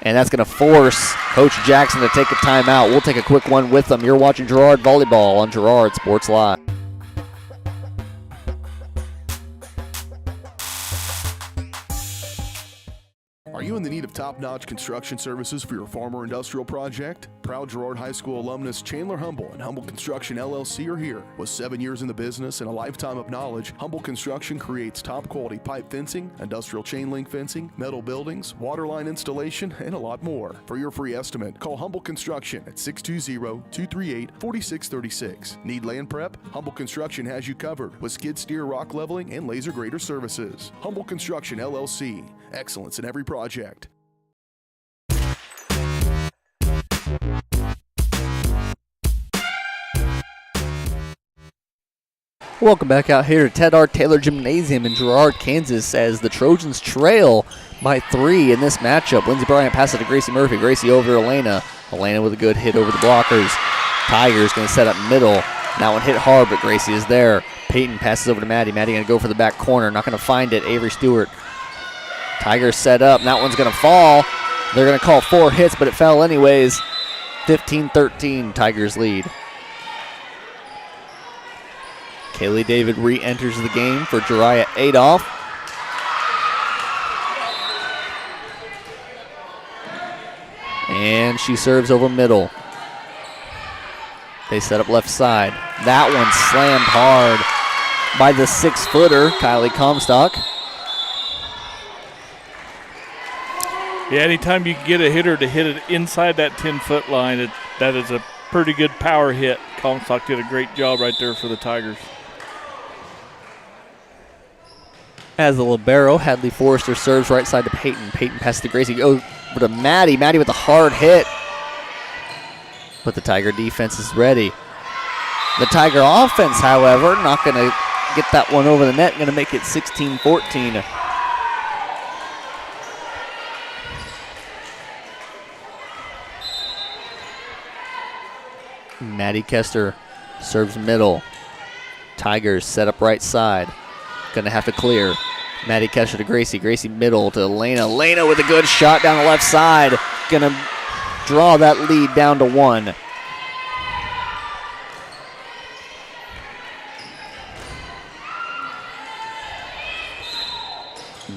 And that's going to force Coach Jackson to take a timeout. We'll take a quick one with them. You're watching Girard Volleyball on Girard Sports Live. Are you in the need of top-notch construction services for your farm or industrial project? Proud Girard High School alumnus Chandler Humble and Humble Construction LLC are here. With 7 years in the business and a lifetime of knowledge, Humble Construction creates top-quality pipe fencing, industrial chain link fencing, metal buildings, water line installation, and a lot more. For your free estimate, call Humble Construction at 620-238-4636. Need land prep? Humble Construction has you covered with skid steer rock leveling and laser grader services. Humble Construction LLC. Excellence in every project. Welcome back out here to Ted R. Taylor Gymnasium in Girard, Kansas, as the Trojans trail by 3 in this matchup. Lindsey Bryant passes to Gracie Murphy. Gracie over to Elena. Elena with a good hit over the blockers. Tigers going to set up middle. That one hit hard, but Gracie is there. Peyton passes over to Maddie. Maddie going to go for the back corner. Not going to find it. Avery Stewart. Tigers set up, and that one's going to fall. They're going to call 4 hits, but it fell anyways. 15-13, Tigers lead. Kaylee David re-enters the game for Jariah Adolph. And she serves over middle. They set up left side. That one slammed hard by the 6-footer, Kylie Comstock. Yeah, anytime you can get a hitter to hit it inside that 10-foot line, that is a pretty good power hit. Comstock did a great job right there for the Tigers. As the libero, Hadley Forrester serves right side to Peyton. Peyton passes to Gracie. Over to Maddie. Maddie with a hard hit. But the Tiger defense is ready. The Tiger offense, however, not going to get that one over the net. Going to make it 16-14. Maddie Kester serves middle. Tigers set up right side. Gonna have to clear. Maddie Kester to Gracie. Gracie middle to Elena. Elena with a good shot down the left side. Gonna draw that lead down to 1.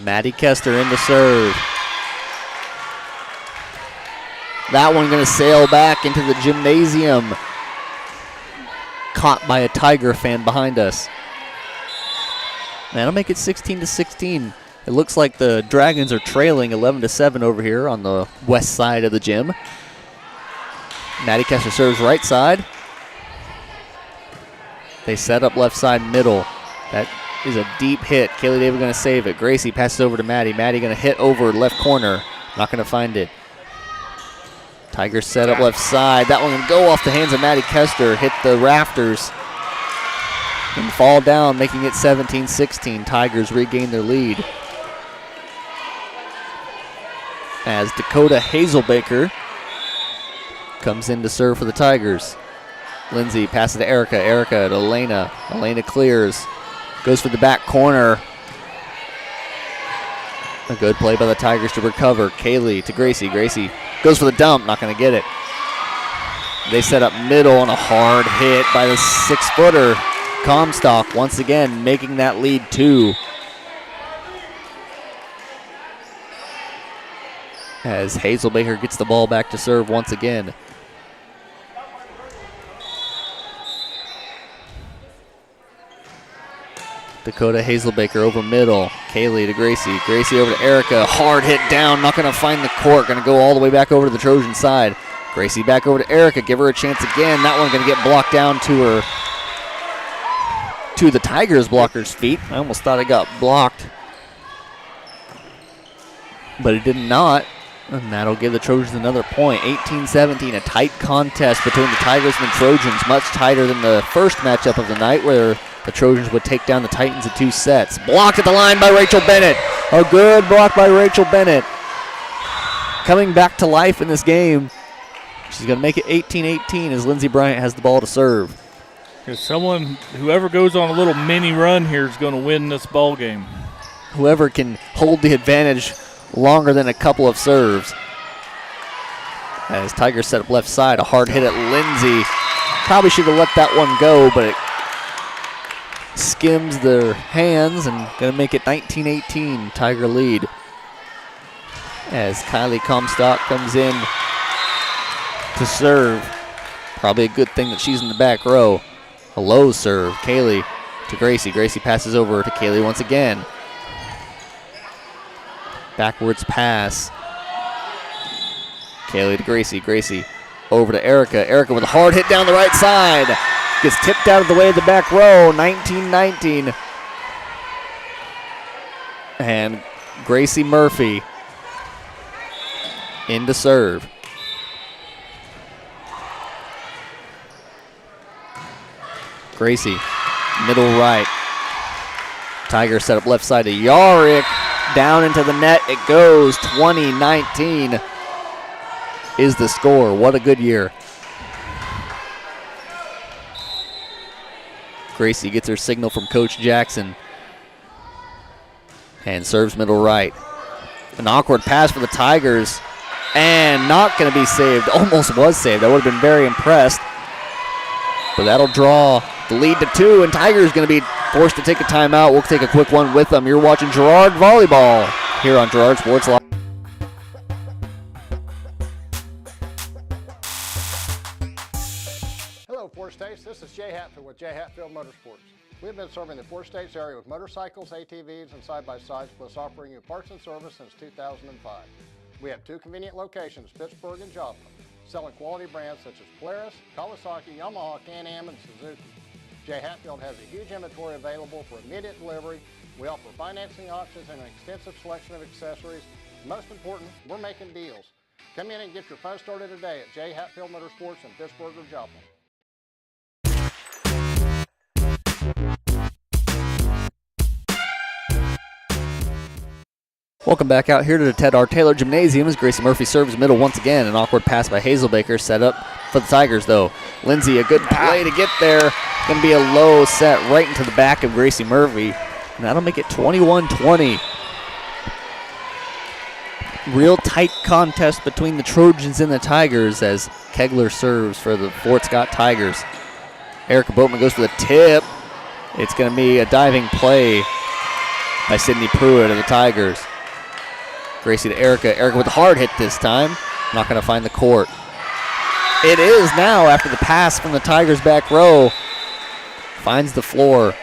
Maddie Kester in to serve. That one gonna sail back into the gymnasium. Caught by a Tiger fan behind us. That'll make it 16-16. It looks like the Dragons are trailing 11-7 over here on the west side of the gym. Maddie Kessler serves right side. They set up left side middle. That is a deep hit. Kaylee David going to save it. Gracie passes over to Maddie. Maddie going to hit over left corner. Not going to find it. Tigers set up left side. That one going to go off the hands of Maddie Kester. Hit the rafters and fall down, making it 17-16. Tigers regain their lead. As Dakota Hazelbaker comes in to serve for the Tigers. Lindsay passes to Erica. Erica to Elena. Elena clears. Goes for the back corner. A good play by the Tigers to recover. Kaylee to Gracie. Gracie goes for the dump. Not going to get it. They set up middle and a hard hit by the 6-footer. Comstock once again making that lead 2. As Hazelbaker gets the ball back to serve once again. Dakota Hazelbaker over middle. Kaylee to Gracie. Gracie over to Erica. Hard hit down. Not going to find the court. Going to go all the way back over to the Trojan side. Gracie back over to Erica. Give her a chance again. That one going to get blocked down to the Tigers blocker's feet. I almost thought it got blocked, but it did not. And that'll give the Trojans another point. 18-17, a tight contest between the Tigers and the Trojans. Much tighter than the first matchup of the night where the Trojans would take down the Titans in 2 sets. Blocked at the line by Rachel Bennett. A good block by Rachel Bennett. Coming back to life in this game. She's going to make it 18-18 as Lindsey Bryant has the ball to serve. Whoever goes on a little mini run here is going to win this ball game. Whoever can hold the advantage longer than a couple of serves. As Tigers set up left side, a hard hit at Lindsay. Probably should have let that one go, but it skims their hands and going to make it 19-18, Tiger lead. As Kylie Comstock comes in to serve. Probably a good thing that she's in the back row. A low serve. Kaylee to Gracie. Gracie passes over to Kaylee once again. Backwards pass. Kaylee to Gracie. Gracie over to Erica. Erica with a hard hit down the right side. Gets tipped out of the way of the back row. 19-19. And Gracie Murphy in to serve. Gracie, middle right. Tigers set up left side to Yarick. Down into the net it goes. 20-19 is the score. What a good year. Gracie gets her signal from Coach Jackson and serves middle right. An awkward pass for the Tigers and not going to be saved. Almost was saved. I would have been very impressed. But that'll draw the lead to 2, and Tigers going to be forced to take a timeout. We'll take a quick one with them. You're watching Girard Volleyball here on Girard Sports Live. Hello, Four States. This is Jay Hatfield with Jay Hatfield Motorsports. We've been serving the Four States area with motorcycles, ATVs, and side-by-sides, plus offering you parts and service since 2005. We have 2 convenient locations, Pittsburgh and Joplin, selling quality brands such as Polaris, Kawasaki, Yamaha, Can-Am, and Suzuki. Jay Hatfield has a huge inventory available for immediate delivery. We offer financing options and an extensive selection of accessories. Most important, we're making deals. Come in and get your fun started today at Jay Hatfield Motorsports in Pittsburgh or Joplin. Welcome back out here to the Ted R. Taylor Gymnasium as Gracie Murphy serves middle once again. An awkward pass by Hazelbaker set up for the Tigers, though. Lindsay, a good play to get there. Going to be a low set right into the back of Gracie Murphy. And that'll make it 21-20. Real tight contest between the Trojans and the Tigers as Kegler serves for the Fort Scott Tigers. Erica Boatman goes for the tip. It's going to be a diving play by Sydney Pruitt of the Tigers. Gracie to Erica. Erica with a hard hit this time. Not going to find the court. It is now after the pass from the Tigers back row. Finds the floor.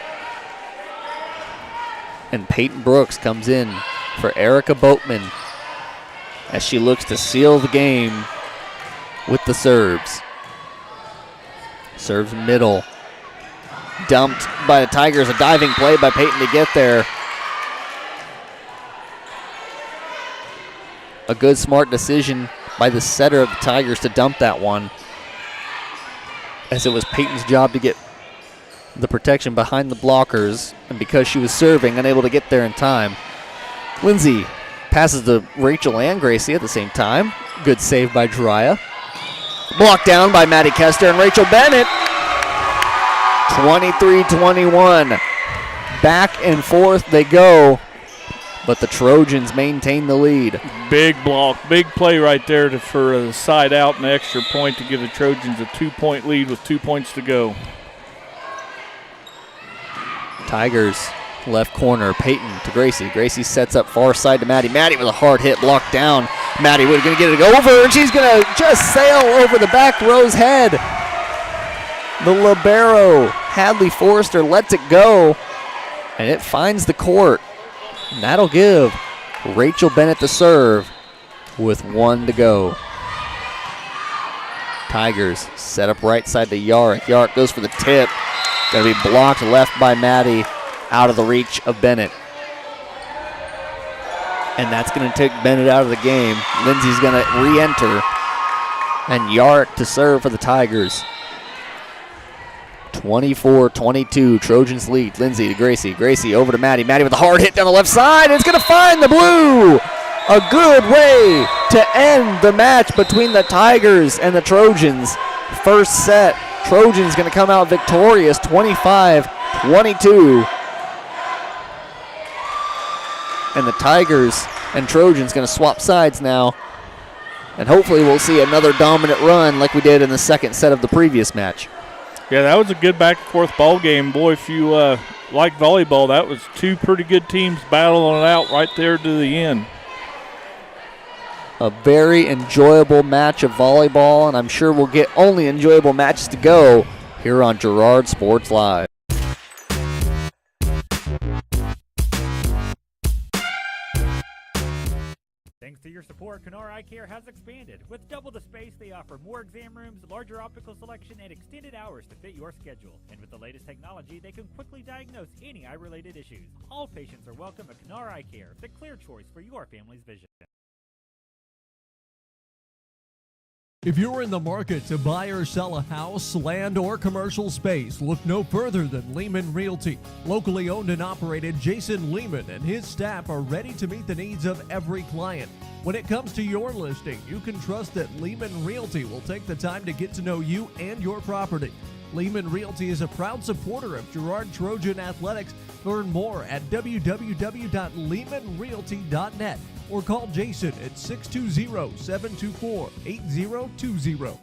And Peyton Brooks comes in for Erica Boatman as she looks to seal the game with the serves. Serves middle. Dumped by the Tigers. A diving play by Peyton to get there. A good, smart decision by the setter of the Tigers to dump that one, as it was Peyton's job to get the protection behind the blockers, and because she was serving, unable to get there in time. Lindsay passes to Rachel and Gracie at the same time. Good save by Jiraiya. Blocked down by Maddie Kester and Rachel Bennett. 23-21. Back and forth they go, but the Trojans maintain the lead. Big block, big play right there for a side out and an extra point to give the Trojans a 2-point lead with 2 points to go. Tigers left corner, Peyton to Gracie. Gracie sets up far side to Maddie. Maddie with a hard hit, blocked down. Maddie going to get it over, and she's going to just sail over the back row's head. The libero, Hadley Forrester, lets it go, and it finds the court. And that'll give Rachel Bennett the serve with 1 to go. Tigers set up right side to Yarrick. Yarrick goes for the tip. Going to be blocked left by Maddie, out of the reach of Bennett. And that's going to take Bennett out of the game. Lindsay's going to re-enter. And Yarrick to serve for the Tigers. 24-22, Trojans lead. Lindsay to Gracie. Gracie over to Maddie. Maddie with a hard hit down the left side. It's going to find the blue. A good way to end the match between the Tigers and the Trojans. First set, Trojans going to come out victorious, 25-22. And the Tigers and Trojans going to swap sides now. And hopefully we'll see another dominant run like we did in the second set of the previous match. Yeah, that was a good back-and-forth ball game. Boy, if you like volleyball, that was two pretty good teams battling it out right there to the end. A very enjoyable match of volleyball, and I'm sure we'll get only enjoyable matches to go here on Girard Sports Live. Thanks to your support, Kenora Eye Care has expanded. With double the space, they offer more exam rooms, larger optical selection, and extended hours to fit your schedule. And with the latest technology, they can quickly diagnose any eye-related issues. All patients are welcome at Kenora Eye Care, the clear choice for your family's vision. If you're in the market to buy or sell a house, land, or commercial space, look no further than Lehman Realty. Locally owned and operated, Jason Lehman and his staff are ready to meet the needs of every client. When it comes to your listing, you can trust that Lehman Realty will take the time to get to know you and your property. Lehman Realty is a proud supporter of Girard Trojan Athletics. Learn more at www.lehmanrealty.net or call Jason at 620-724-8020.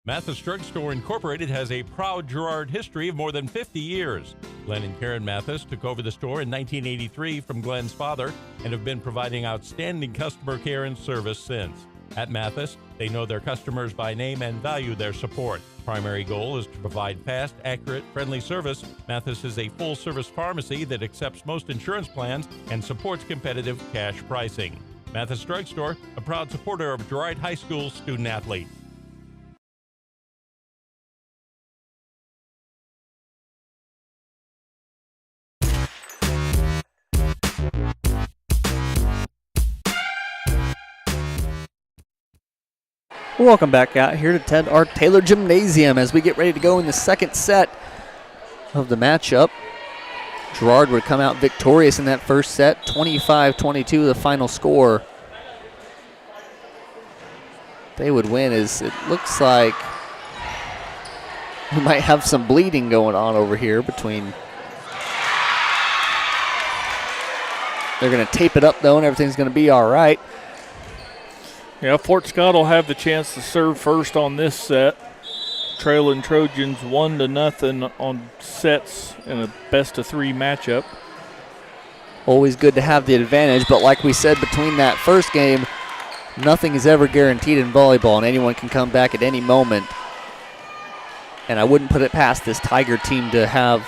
Mathis Drug Store Incorporated has a proud Girard history of more than 50 years. Glenn and Karen Mathis took over the store in 1983 from Glenn's father and have been providing outstanding customer care and service since. At Mathis, they know their customers by name and value their support. Primary goal is to provide fast, accurate, friendly service. Mathis is a full-service pharmacy that accepts most insurance plans and supports competitive cash pricing. Mathis Drug Store, a proud supporter of Girard High School student-athletes. Welcome back out here to Ted R. Taylor Gymnasium as we get ready to go in the second set of the matchup. Girard would come out victorious in that first set, 25-22 the final score. They would win as it looks like we might have some bleeding going on over here between. They're going to tape it up though and everything's going to be all right. Yeah, Fort Scott will have the chance to serve first on this set. Trailing Trojans 1-0 on sets in a best-of-3 matchup. Always good to have the advantage, but like we said between that first game, nothing is ever guaranteed in volleyball, and anyone can come back at any moment. And I wouldn't put it past this Tiger team to have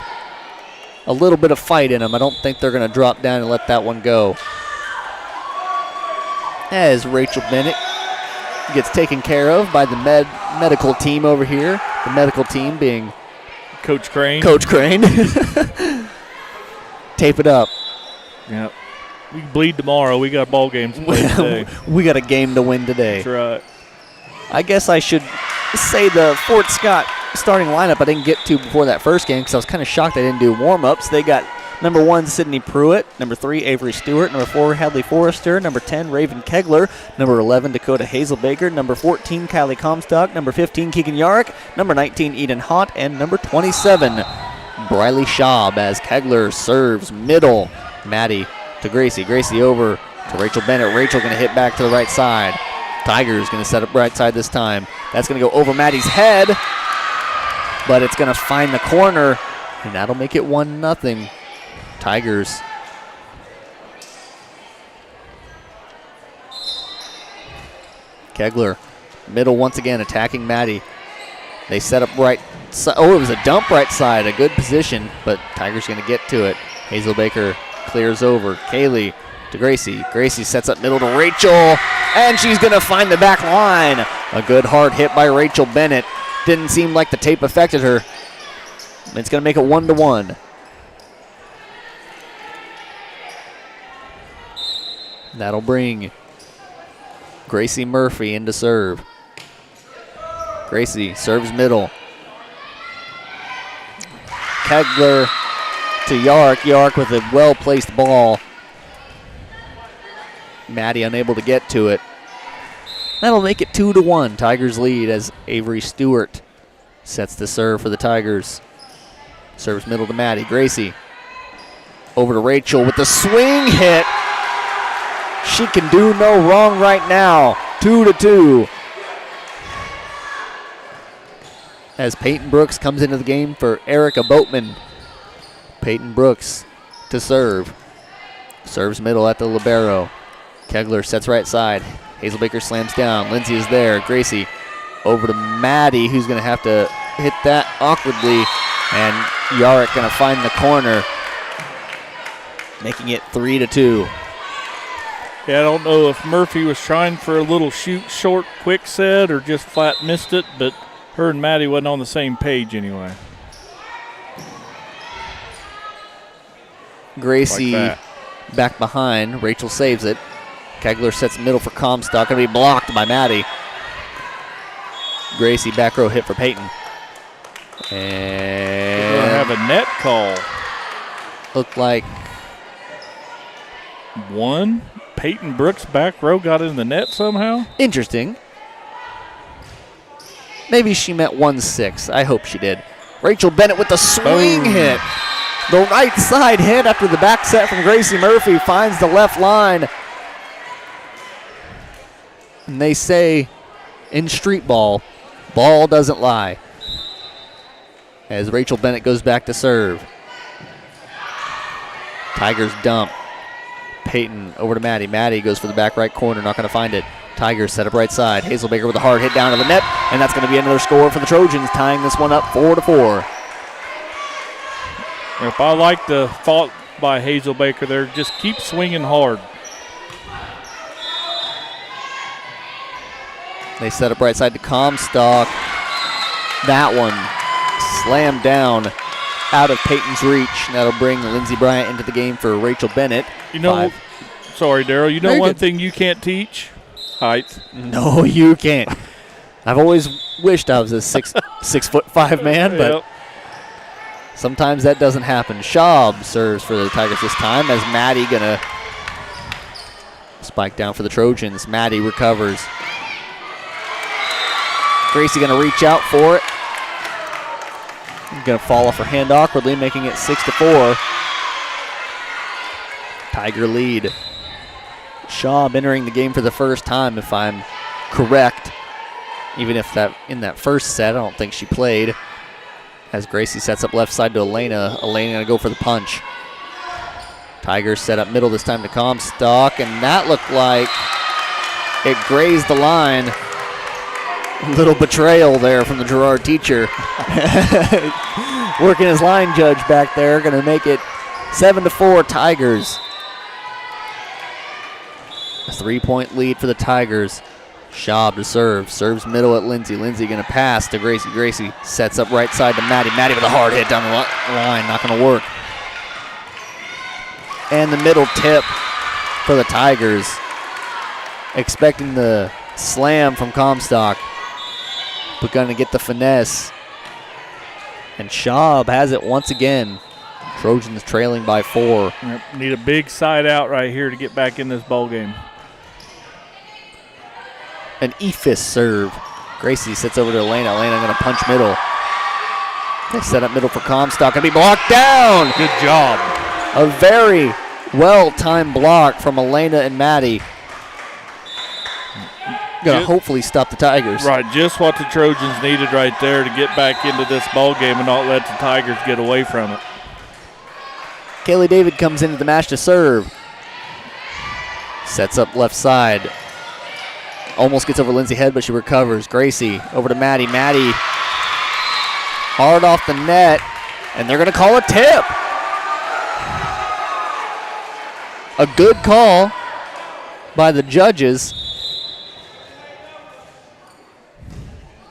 a little bit of fight in them. I don't think they're going to drop down and let that one go. As Rachel Bennett gets taken care of by the medical team over here. The medical team being Coach Crane. Coach Crane. Tape it up. Yep. We can bleed tomorrow. We got ball games to play today. We got a game to win today. That's right. I guess I should say the Fort Scott starting lineup I didn't get to before that first game because I was kind of shocked I didn't do warm-ups. They got number 1, Sydney Pruitt, number 3, Avery Stewart, number 4, Hadley Forrester, number 10, Raven Kegler, number 11, Dakota Hazelbaker, number 14, Kylie Comstock, number 15, Keegan Yarrick, number 19, Eden Hott, and number 27, Briley Schaub as Kegler serves middle. Maddie to Gracie. Gracie over to Rachel Bennett. Rachel going to hit back to the right side. Tiger's going to set up right side this time. That's going to go over Maddie's head, but it's going to find the corner, and that'll make it 1-0. Tigers. Kegler, middle once again, attacking Maddie. They set up right side. Oh, it was a dump right side. A good position, but Tigers going to get to it. Hazelbaker clears over. Kaylee to Gracie. Gracie sets up middle to Rachel, and she's going to find the back line. A good hard hit by Rachel Bennett. Didn't seem like the tape affected her. It's going to make it 1-1. That'll bring Gracie Murphy in to serve. Gracie serves middle. Kegler to Yarrick. Yarrick with a well-placed ball. Maddie unable to get to it. That'll make it 2-1. Tigers lead as Avery Stewart sets the serve for the Tigers. Serves middle to Maddie. Gracie over to Rachel with the swing hit. She can do no wrong right now. 2-2. As Peyton Brooks comes into the game for Erica Boatman. Peyton Brooks to serve. Serves middle at the libero. Kegler sets right side. Hazelbaker slams down. Lindsay is there. Gracie over to Maddie, who's going to have to hit that awkwardly. And Yarrick going to find the corner, making it 3-2. Yeah, I don't know if Murphy was trying for a little shoot short quick set or just flat missed it, but her and Maddie wasn't on the same page anyway. Gracie like back behind. Rachel saves it. Kegler sets middle for Comstock. Going to be blocked by Maddie. Gracie back row hit for Peyton. And we're going to have a net call. Looked like one. Peyton Brooks back row got in the net somehow. Interesting. Maybe she meant 1-6. I hope she did. Rachel Bennett with the swing hit. The right side hit after the back set from Gracie Murphy finds the left line. And they say in street ball doesn't lie. As Rachel Bennett goes back to serve. Tigers dump. Peyton over to Maddie. Maddie goes for the back right corner, not going to find it. Tigers set up right side. Hazelbaker with a hard hit down to the net, and that's going to be another score for the Trojans, tying this one up 4-4. If I like the thought by Hazelbaker there, just keep swinging hard. They set up right side to Comstock. That one slammed down out of Peyton's reach. That'll bring Lindsey Bryant into the game for Rachel Bennett. You know, sorry, Daryl. You know Very one good. thing you can't teach? Height. No, you can't. I've always wished I was a 6'5" man, but sometimes that doesn't happen. Schaub serves for the Tigers this time as Maddie gonna spike down for the Trojans. Maddie recovers. Gracie gonna reach out for it. Gonna fall off her hand awkwardly, making it 6-4. Tiger lead. Schaub entering the game for the first time, if I'm correct. Even if that in that first set, I don't think she played. As Gracie sets up left side to Elena. Elena gonna go for the punch. Tigers set up middle this time to Comstock, and that looked like it grazed the line. Little betrayal there from the Girard teacher. Working his line judge back there, gonna make it 7-4 Tigers. A 3-point lead for the Tigers. Schaub to serve. Serves middle at Lindsay. Lindsay going to pass to Gracie. Gracie sets up right side to Maddie. Maddie with a hard hit down the line. Not going to work. And the middle tip for the Tigers. Expecting the slam from Comstock, but going to get the finesse. And Schaub has it once again. Trojans trailing by 4. Yep, need a big side out right here to get back in this ball game. An E-fist serve. Gracie sits over to Elena. Elena going to punch middle. They set up middle for Comstock. Going to be blocked down. Good job. A very well-timed block from Elena and Maddie. Going to hopefully stop the Tigers. Right, just what the Trojans needed right there to get back into this ball game and not let the Tigers get away from it. Kaylee David comes into the match to serve. Sets up left side. Almost gets over Lindsay Head, but she recovers. Gracie over to Maddie. Maddie hard off the net, and they're going to call a tip. A good call by the judges.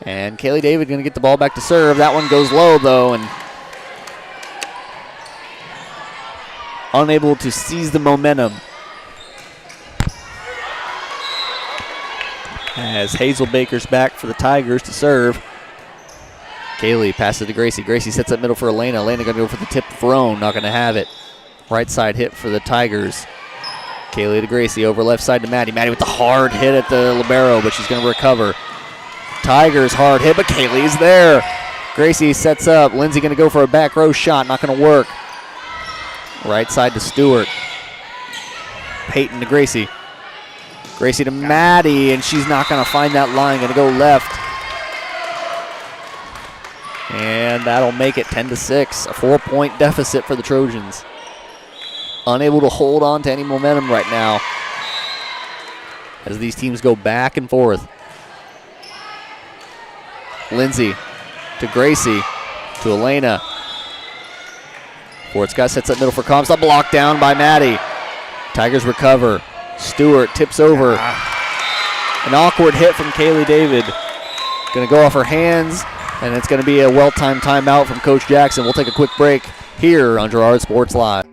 And Kaylee David going to get the ball back to serve. That one goes low, though, and unable to seize the momentum. As Hazel Baker's back for the Tigers to serve. Kaylee passes to Gracie. Gracie sets up middle for Elena. Elena going to go for the tip for Roan. Not going to have it. Right side hit for the Tigers. Kaylee to Gracie. Over left side to Maddie. Maddie with the hard hit at the libero, but she's going to recover. Tigers hard hit, but Kaylee's there. Gracie sets up. Lindsay going to go for a back row shot. Not going to work. Right side to Stewart. Peyton to Gracie. Gracie to Maddie, and she's not going to find that line. Going to go left. And that'll make it 10-6. A 4-point deficit for the Trojans. Unable to hold on to any momentum right now as these teams go back and forth. Lindsay to Gracie to Elena. Fort Scott sets up middle for Comstock. Blocked down by Maddie. Tigers recover. Stewart tips over. An awkward hit from Kaylee David. Going to go off her hands, and it's going to be a well-timed timeout from Coach Jackson. We'll take a quick break here on Girard Sports Live.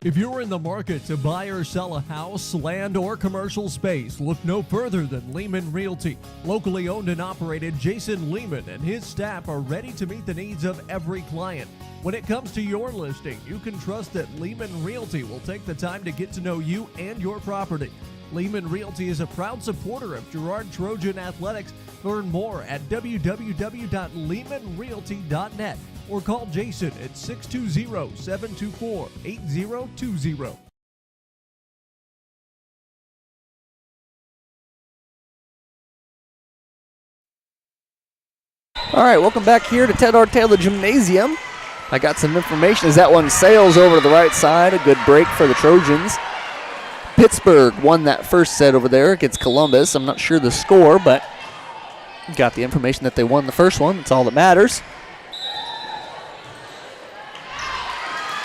If you're in the market to buy or sell a house, land, or commercial space, look no further than Lehman Realty. Locally owned and operated, Jason Lehman and his staff are ready to meet the needs of every client. When it comes to your listing, you can trust that Lehman Realty will take the time to get to know you and your property. Lehman Realty is a proud supporter of Girard Trojan Athletics. Learn more at www.lehmanrealty.net or call Jason at 620-724-8020. All right, welcome back here to Ted R. Taylor Gymnasium. I got some information as that one sails over to the right side. A good break for the Trojans. Pittsburgh won that first set over there against Columbus. I'm not sure the score, but got the information that they won the first one. That's all that matters.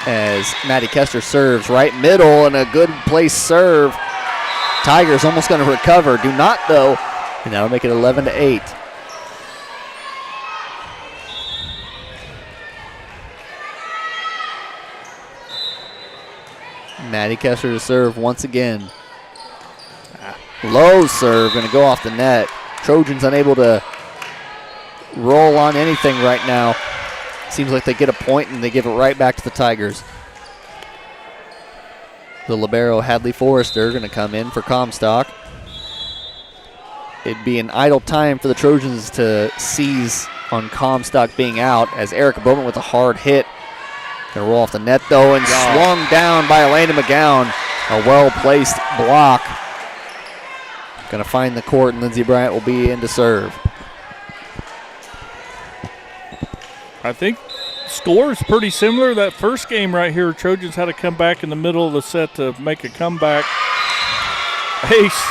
As Maddie Kester serves right middle, and a good place serve. Tigers almost going to recover. Do not, though. And that'll make it 11-8. Maddie Kester to serve once again. Low serve, going to go off the net. Trojans unable to roll on anything right now. Seems like they get a point and they give it right back to the Tigers. The libero Hadley Forrester going to come in for Comstock. It'd be an idle time for the Trojans to seize on Comstock being out, as Erica Bowman with a hard hit. Going to roll off the net, though, and swung down by Elena McGowan. A well-placed block. Going to find the court, and Lindsey Bryant will be in to serve. I think score is pretty similar. That first game right here, Trojans had to come back in the middle of the set to make a comeback. Ace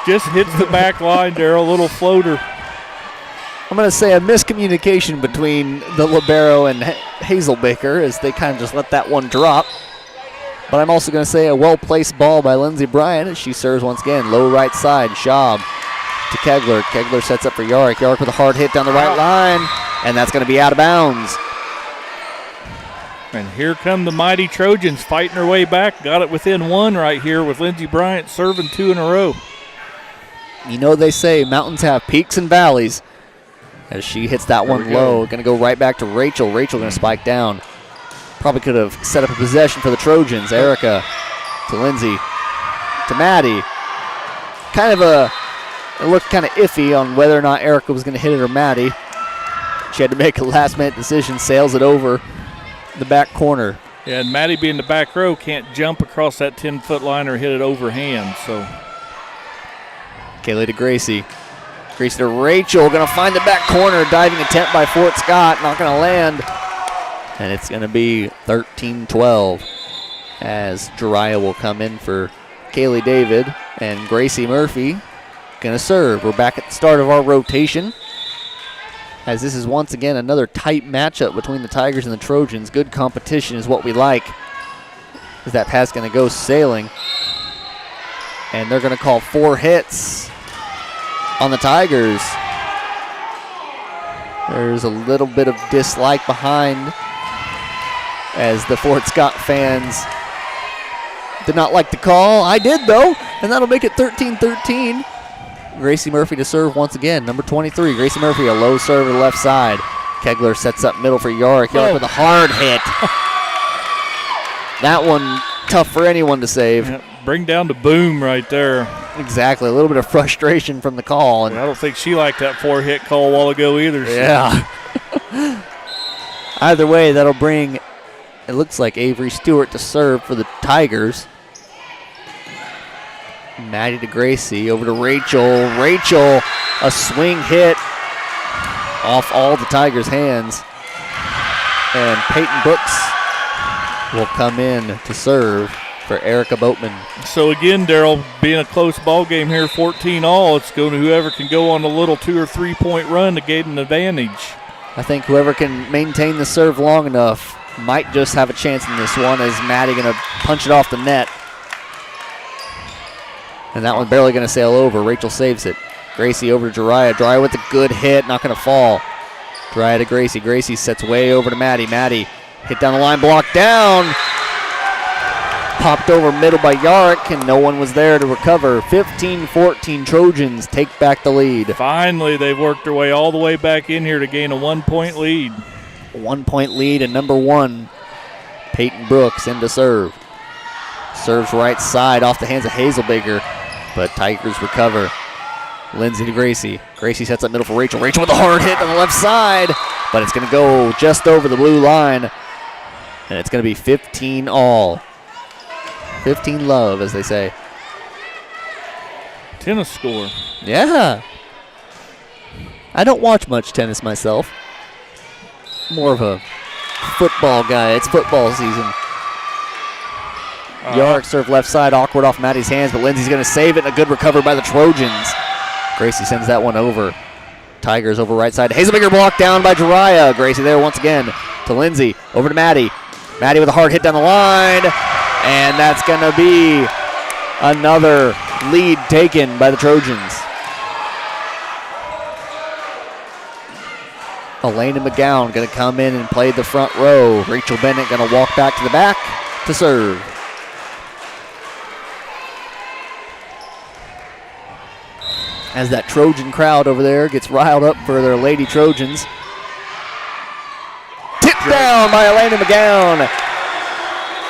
just hits the back line there, a little floater. I'm going to say a miscommunication between the libero and Hazel Baker as they kind of just let that one drop. But I'm also going to say a well-placed ball by Lindsey Bryant as she serves once again. Low right side, Schaub to Kegler. Kegler sets up for Yarrick. Yarrick with a hard hit down the right line, and that's going to be out of bounds. And here come the mighty Trojans fighting their way back. Got it within one right here with Lindsey Bryant serving 2 in a row. You know they say mountains have peaks and valleys. As she hits that one low, going to go right back to Rachel. Rachel going to spike down. Probably could have set up a possession for the Trojans. Erica to Lindsey to Maddie. It looked kind of iffy on whether or not Erica was going to hit it or Maddie. She had to make a last-minute decision, sails it over the back corner. Yeah, and Maddie being the back row can't jump across that 10-foot line or hit it overhand. So Kaylee to Gracie. Gracie to Rachel, going to find the back corner. Diving attempt by Fort Scott, not going to land. And it's going to be 13-12 as Jiraiya will come in for Kaylee David and Gracie Murphy going to serve. We're back at the start of our rotation, as this is once again another tight matchup between the Tigers and the Trojans. Good competition is what we like. As that pass going to go sailing. And they're going to call 4 hits on the Tigers. There's a little bit of dislike behind, as the Fort Scott fans did not like the call. I did, though, and that'll make it 13-13. Gracie Murphy to serve once again. Number 23, Gracie Murphy, a low serve to the left side. Kegler sets up middle for Yarrick. Yarrick with a hard hit. That one tough for anyone to save. Yeah, bring down the boom right there. Exactly. A little bit of frustration from the call. And I don't think she liked that 4-hit call a while ago either. Yeah. Either way, that'll bring, it looks like, Avery Stewart to serve for the Tigers. Maddie to Gracie, over to Rachel. Rachel, a swing hit off all the Tigers' hands. And Peyton Brooks will come in to serve for Erica Boatman. So again, Darryl, being a close ball game here, 14-all, it's going to whoever can go on a little 2 or 3 point run to gain an advantage. I think whoever can maintain the serve long enough might just have a chance in this one, as Maddie going to punch it off the net. And that one barely going to sail over. Rachel saves it. Gracie over to Jiraiya. Jiraiya with a good hit, not going to fall. Jiraiya to Gracie. Gracie sets way over to Maddie. Maddie hit down the line, blocked down. Popped over middle by Yarrick, and no one was there to recover. 15-14, Trojans take back the lead. Finally, they've worked their way all the way back in here to gain a 1-point lead. 1 point lead, and number 1, Peyton Brooks in to serve. Serves right side off the hands of Hazelbaker, but Tigers recover. Lindsay to Gracie. Gracie sets up middle for Rachel. Rachel with a hard hit on the left side, but it's going to go just over the blue line, and it's going to be 15-all. 15 love, as they say. Tennis score. Yeah. I don't watch much tennis myself. More of a football guy. It's football season. Yarrick serve left side, awkward off Maddie's hands, but Lindsay's going to save it, and a good recovery by the Trojans. Gracie sends that one over. Tigers over right side. Hazelbaker blocked down by Jiraiya. Gracie there once again to Lindsay. Over to Maddie. Maddie with a hard hit down the line. And that's going to be another lead taken by the Trojans. Elena McGowan going to come in and play the front row. Rachel Bennett going to walk back to the back to serve. As that Trojan crowd over there gets riled up for their Lady Trojans. Tipped down by Elena McGowan.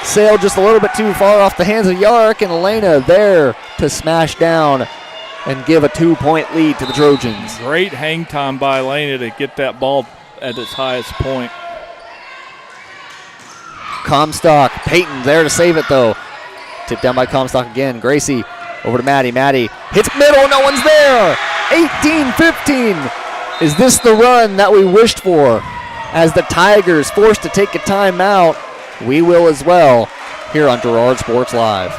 Sailed just a little bit too far off the hands of Yarrick, and Elena there to smash down and give a 2-point lead to the Trojans. Great hang time by Elena to get that ball at its highest point. Comstock, Peyton there to save it though. Tipped down by Comstock again. Gracie over to Maddie. Maddie hits middle, no one's there. 18-15. Is this the run that we wished for? As the Tigers forced to take a timeout, we will as well here on Girard Sports Live.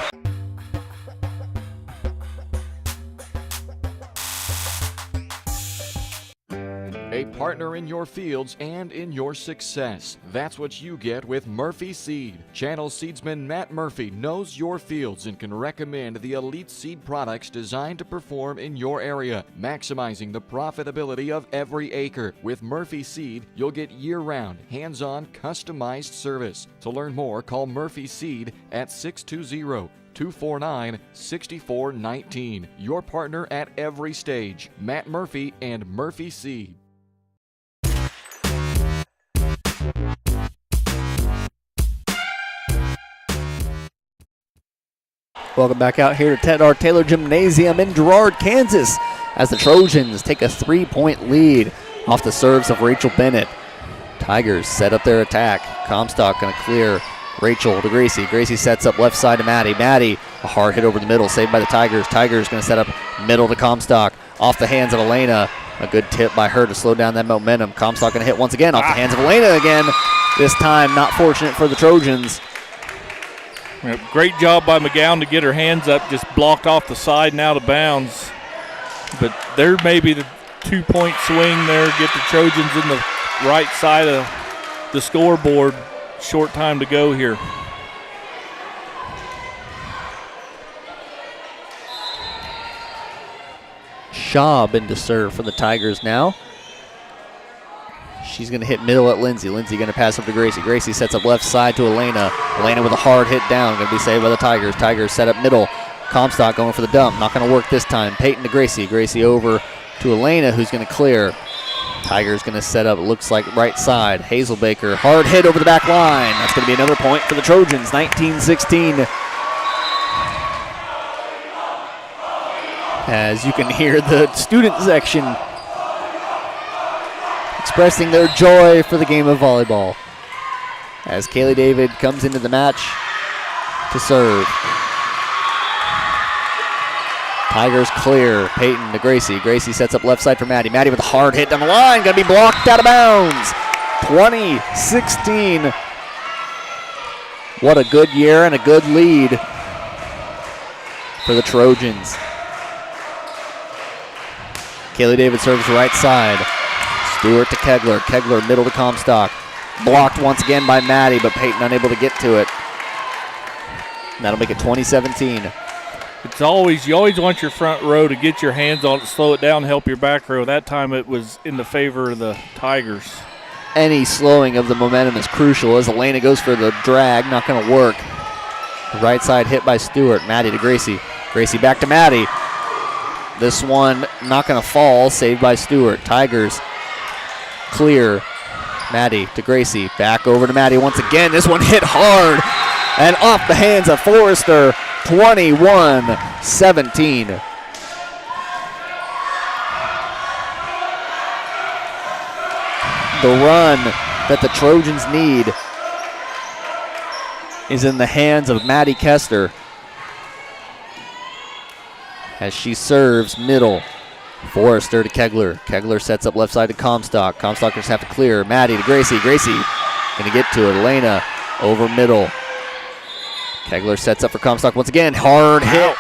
a partner in your fields and in your success. That's what you get with Murphy Seed. Channel seedsman Matt Murphy knows your fields and can recommend the elite seed products designed to perform in your area, maximizing the profitability of every acre. With Murphy Seed, you'll get year-round, hands-on, customized service. To learn more, call Murphy Seed at 620-249-6419. Your partner at every stage. Matt Murphy and Murphy Seed. Welcome back out here to Ted R. Taylor Gymnasium in Girard, Kansas, as the Trojans take a 3-point lead off the serves of Rachel Bennett. Tigers set up their attack. Comstock going to clear. Rachel to Gracie. Gracie sets up left side to Maddie. Maddie, a hard hit over the middle, saved by the Tigers. Tigers going to set up middle to Comstock. Off the hands of Elena. A good tip by her to slow down that momentum. Comstock going to hit once again. Off the hands of Elena again. This time not fortunate for the Trojans. Great job by McGowan to get her hands up, just blocked off the side and out of bounds. But there may be the 2-point swing there, get the Trojans in the right side of the scoreboard. Short time to go here. Shaw been to serve for the Tigers now. She's going to hit middle at Lindsay. Lindsay going to pass up to Gracie. Gracie sets up left side to Elena. Elena with a hard hit down. Going to be saved by the Tigers. Tigers set up middle. Comstock going for the dump. Not going to work this time. Peyton to Gracie. Gracie over to Elena, who's going to clear. Tigers going to set up, looks like right side. Hazelbaker, hard hit over the back line. That's going to be another point for the Trojans, 19-16. As you can hear the student section expressing their joy for the game of volleyball. As Kaylee David comes into the match to serve. Tigers clear. Peyton to Gracie. Gracie sets up left side for Maddie. Maddie with a hard hit down the line. Going to be blocked out of bounds. 20-16. What a good year and a good lead for the Trojans. Kaylee David serves right side. Stewart to Kegler. Kegler middle to Comstock. Blocked once again by Maddie, but Peyton unable to get to it. And that'll make it 20-17. You always want your front row to get your hands on it, slow it down, help your back row. That time it was in the favor of the Tigers. Any slowing of the momentum is crucial as Elena goes for the drag, not going to work. The right side hit by Stewart. Maddie to Gracie. Gracie back to Maddie. This one not going to fall, saved by Stewart. Tigers clear. Maddie to Gracie. Back over to Maddie once again. This one hit hard and off the hands of Forrester. 21-17. The run that the Trojans need is in the hands of Maddie Kester as she serves middle. Forrester to Kegler. Kegler sets up left side to Comstock. Comstock just have to clear. Maddie to Gracie. Gracie going to get to it. Elena over middle. Kegler sets up for Comstock once again. Hard hit.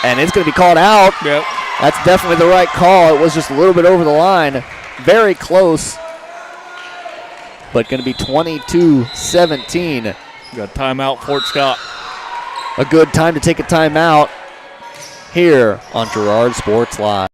And it's going to be called out. Yep. That's definitely the right call. It was just a little bit over the line. Very close. But going to be 22-17. Got a timeout, Fort Scott. A good time to take a timeout here on Girard Sports Live.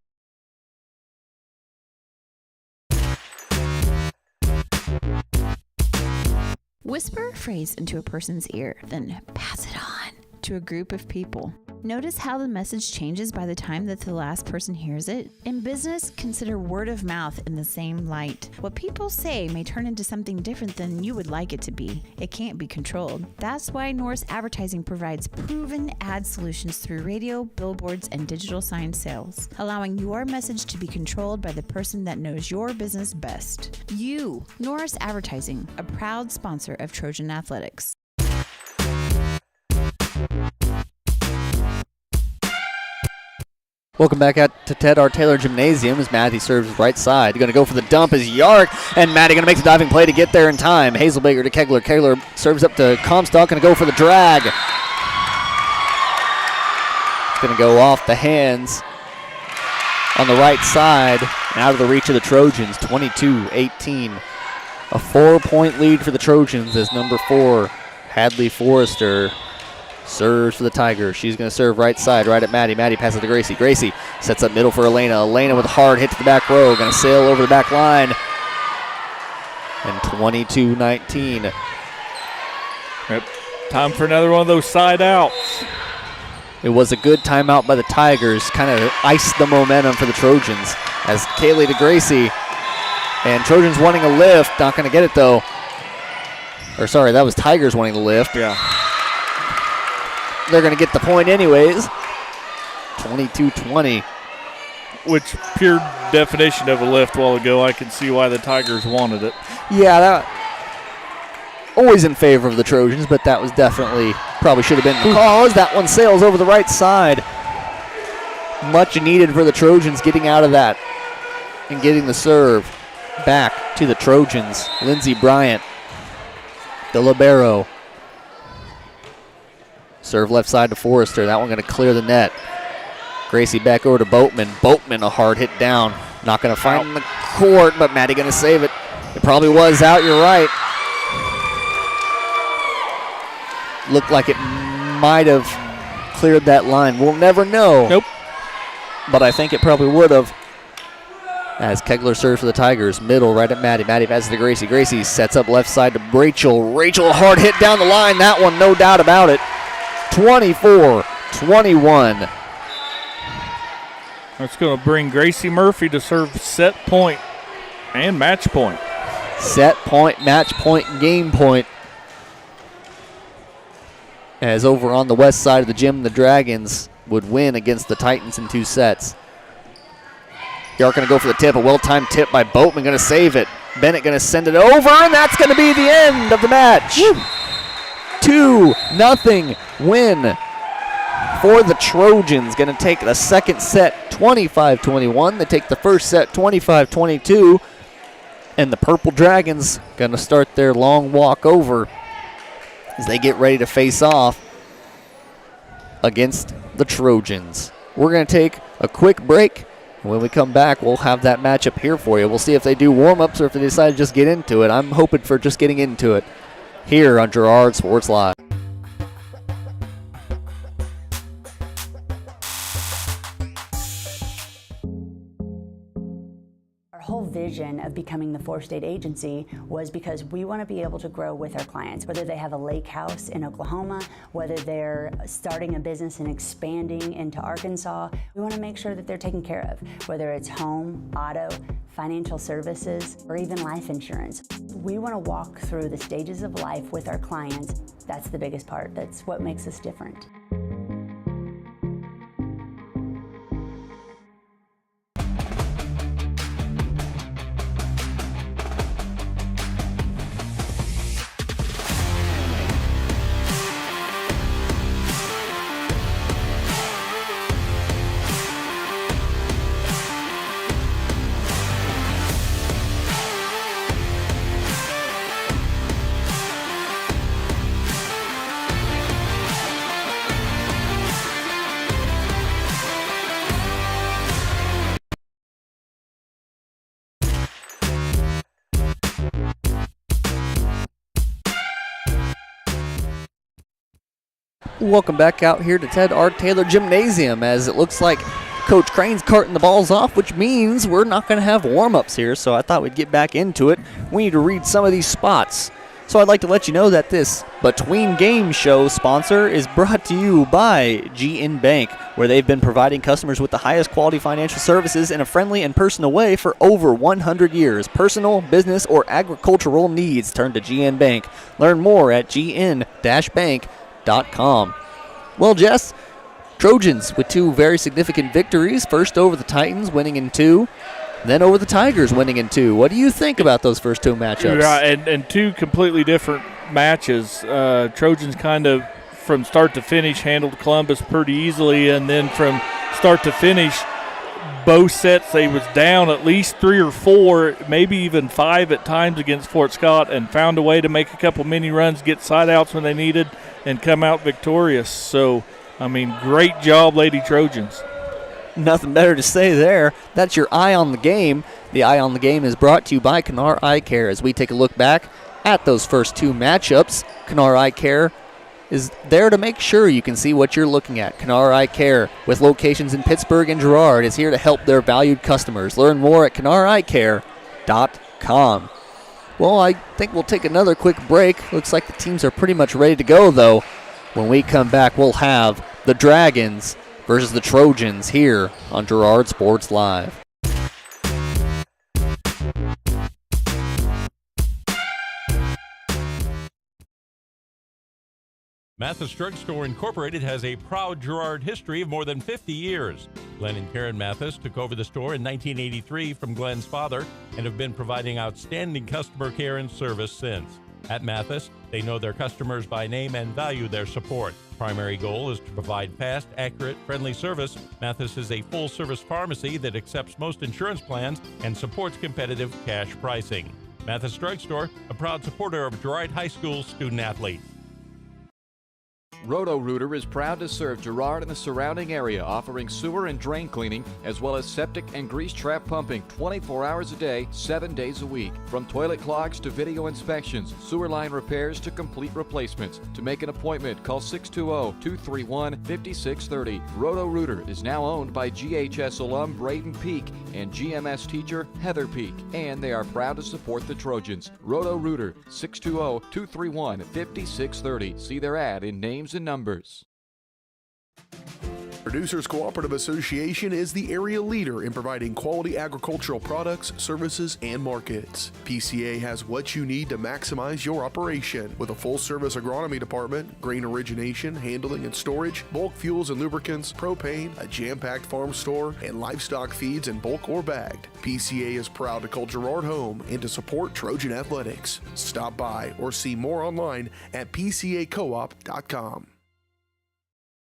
Whisper a phrase into a person's ear, then pass it on to a group of people. Notice how the message changes by the time that the last person hears it? In business, consider word of mouth in the same light. What people say may turn into something different than you would like it to be. It can't be controlled. That's why Norris Advertising provides proven ad solutions through radio, billboards, and digital sign sales, allowing your message to be controlled by the person that knows your business best. You, Norris Advertising, a proud sponsor of Trojan Athletics. Welcome back out to Ted R. Taylor Gymnasium as Maddie serves right side. Going to go for the dump is Yard, and Maddie going to make the diving play to get there in time. Hazelbaker to Kegler. Kegler serves up to Comstock, going to go for the drag. Going to go off the hands on the right side, out of the reach of the Trojans, 22-18. A 4-point lead for the Trojans as number 4, Hadley Forrester, serves for the Tigers. She's going to serve right side, right at Maddie. Maddie passes to Gracie. Gracie sets up middle for Elena. Elena with a hard hit to the back row. Going to sail over the back line. And 22-19. Yep. Time for another one of those side outs. It was a good timeout by the Tigers. Kind of iced the momentum for the Trojans. As Kaylee to Gracie. And Trojans wanting a lift. Not going to get it, though. Or, sorry, that was Tigers wanting the lift. Yeah. They're going to get the point anyways. 22-20. Which, pure definition of a lift a while ago. I can see why the Tigers wanted it. Yeah, that always in favor of the Trojans, but that was definitely, probably should have been the cause. That one sails over the right side. Much needed for the Trojans getting out of that and getting the serve back to the Trojans. Lindsey Bryant, the libero. Serve left side to Forrester. That one going to clear the net. Gracie back over to Boatman. Boatman, a hard hit down. Not going to find the court, but Maddie going to save it. It probably was out, you're right. Looked like it might have cleared that line. We'll never know. Nope. But I think it probably would have. As Kegler serves for the Tigers. Middle right at Maddie. Maddie passes to Gracie. Gracie sets up left side to Rachel. Rachel, a hard hit down the line. That one, no doubt about it. 24-21. That's going to bring Gracie Murphy to serve set point and match point. Set point, match point, game point. As over on the west side of the gym, the Dragons would win against the Titans in 2 sets. Girard going to go for the tip. A well-timed tip by Boatman, going to save it. Bennett going to send it over, and that's going to be the end of the match. 2-0 win for the Trojans. Going to take the second set 25-21. They take the first set 25-22. And the Purple Dragons going to start their long walk over as they get ready to face off against the Trojans. We're going to take a quick break. When we come back, we'll have that matchup here for you. We'll see if they do warm-ups or if they decide to just get into it. I'm hoping for just getting into it here on Girard Sports Live. Our whole vision of becoming the 4-state agency was because we want to be able to grow with our clients, whether they have a lake house in Oklahoma, whether they're starting a business and expanding into Arkansas. We want to make sure that they're taken care of, whether it's home, auto, financial services, or even life insurance. We want to walk through the stages of life with our clients. That's the biggest part. That's what makes us different. Welcome back out here to Ted R. Taylor Gymnasium, as it looks like Coach Crane's carting the balls off, which means we're not going to have warm-ups here, so I thought we'd get back into it. We need to read some of these spots. So I'd like to let you know that this Between Game Show sponsor is brought to you by GN Bank, where they've been providing customers with the highest quality financial services in a friendly and personal way for over 100 years. Personal, business, or agricultural needs, turn to GN Bank. Learn more at gn-bank.com. Well, Jess, Trojans with 2 very significant victories. First over the Titans, winning in 2. Then over the Tigers, winning in 2. What do you think about those first 2 matchups? Yeah, and 2 completely different matches. Trojans kind of, from start to finish, handled Columbus pretty easily. And then from start to finish, both sets, they was down at least 3 or 4, maybe even 5 at times against Fort Scott, and found a way to make a couple mini runs, get side outs when they needed, and come out victorious. So, I mean, great job, Lady Trojans. Nothing better to say there. That's your Eye on the Game. The Eye on the Game is brought to you by Canar Eye Care. As we take a look back at those first two matchups, Canar Eye Care is there to make sure you can see what you're looking at. Canar Eye Care, with locations in Pittsburgh and Girard, is here to help their valued customers. Learn more at canareyecare.com. Well, I think we'll take another quick break. Looks like the teams are pretty much ready to go, though. When we come back, we'll have the Dragons versus the Trojans here on Girard Sports Live. Mathis Drugstore Incorporated has a proud Girard history of more than 50 years. Glenn and Karen Mathis took over the store in 1983 from Glenn's father and have been providing outstanding customer care and service since. At Mathis, they know their customers by name and value their support. Primary goal is to provide fast, accurate, friendly service. Mathis is a full-service pharmacy that accepts most insurance plans and supports competitive cash pricing. Mathis Drugstore, a proud supporter of Girard High School student-athletes. Roto-Rooter is proud to serve Girard and the surrounding area, offering sewer and drain cleaning, as well as septic and grease trap pumping 24 hours a day, 7 days a week. From toilet clogs to video inspections, sewer line repairs to complete replacements. To make an appointment, call 620-231-5630. Roto-Rooter is now owned by GHS alum Braden Peak and GMS teacher Heather Peak, and they are proud to support the Trojans. Roto-Rooter, 620-231-5630. See their ad in names and numbers. Producers Cooperative Association is the area leader in providing quality agricultural products, services, and markets. PCA has what you need to maximize your operation with a full-service agronomy department, grain origination, handling and storage, bulk fuels and lubricants, propane, a jam-packed farm store, and livestock feeds in bulk or bagged. PCA is proud to call Girard home and to support Trojan athletics. Stop by or see more online at pcacoop.com.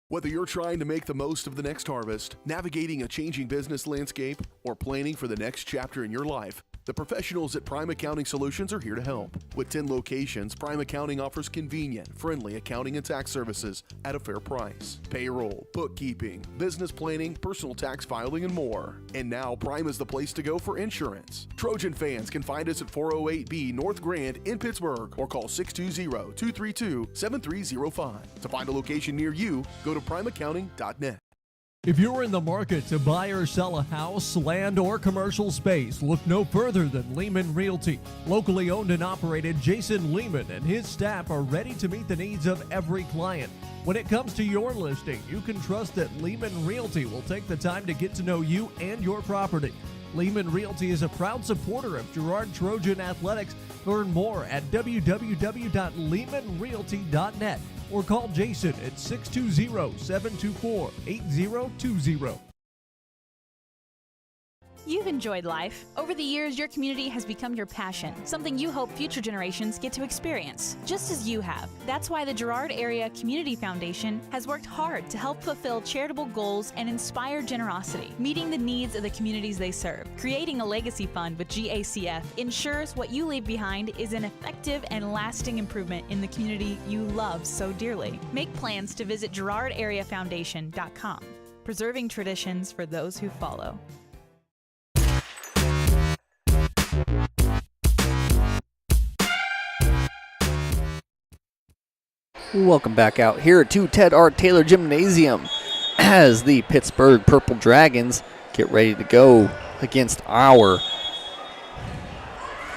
Whether you're trying to make the most of the next harvest, navigating a changing business landscape, or planning for the next chapter in your life, the professionals at Prime Accounting Solutions are here to help. With 10 locations, Prime Accounting offers convenient, friendly accounting and tax services at a fair price. Payroll, bookkeeping, business planning, personal tax filing, and more. And now Prime is the place to go for insurance. Trojan fans can find us at 408B North Grand in Pittsburgh or call 620-232-7305. To find a location near you, go to primeaccounting.net. If you're in the market to buy or sell a house, land, or commercial space, look no further than Lehman Realty. Locally owned and operated, Jason Lehman and his staff are ready to meet the needs of every client. When it comes to your listing, you can trust that Lehman Realty will take the time to get to know you and your property. Lehman Realty is a proud supporter of Girard Trojan Athletics. Learn more at www.lehmanrealty.net. or call Jason at 620-724-8020. You've enjoyed life. Over the years, your community has become your passion, something you hope future generations get to experience, just as you have. That's why the Girard Area Community Foundation has worked hard to help fulfill charitable goals and inspire generosity, meeting the needs of the communities they serve. Creating a legacy fund with GACF ensures what you leave behind is an effective and lasting improvement in the community you love so dearly. Make plans to visit GirardAreaFoundation.com, preserving traditions for those who follow. Welcome back out here to Ted R. Taylor Gymnasium as the Pittsburgh Purple Dragons get ready to go against our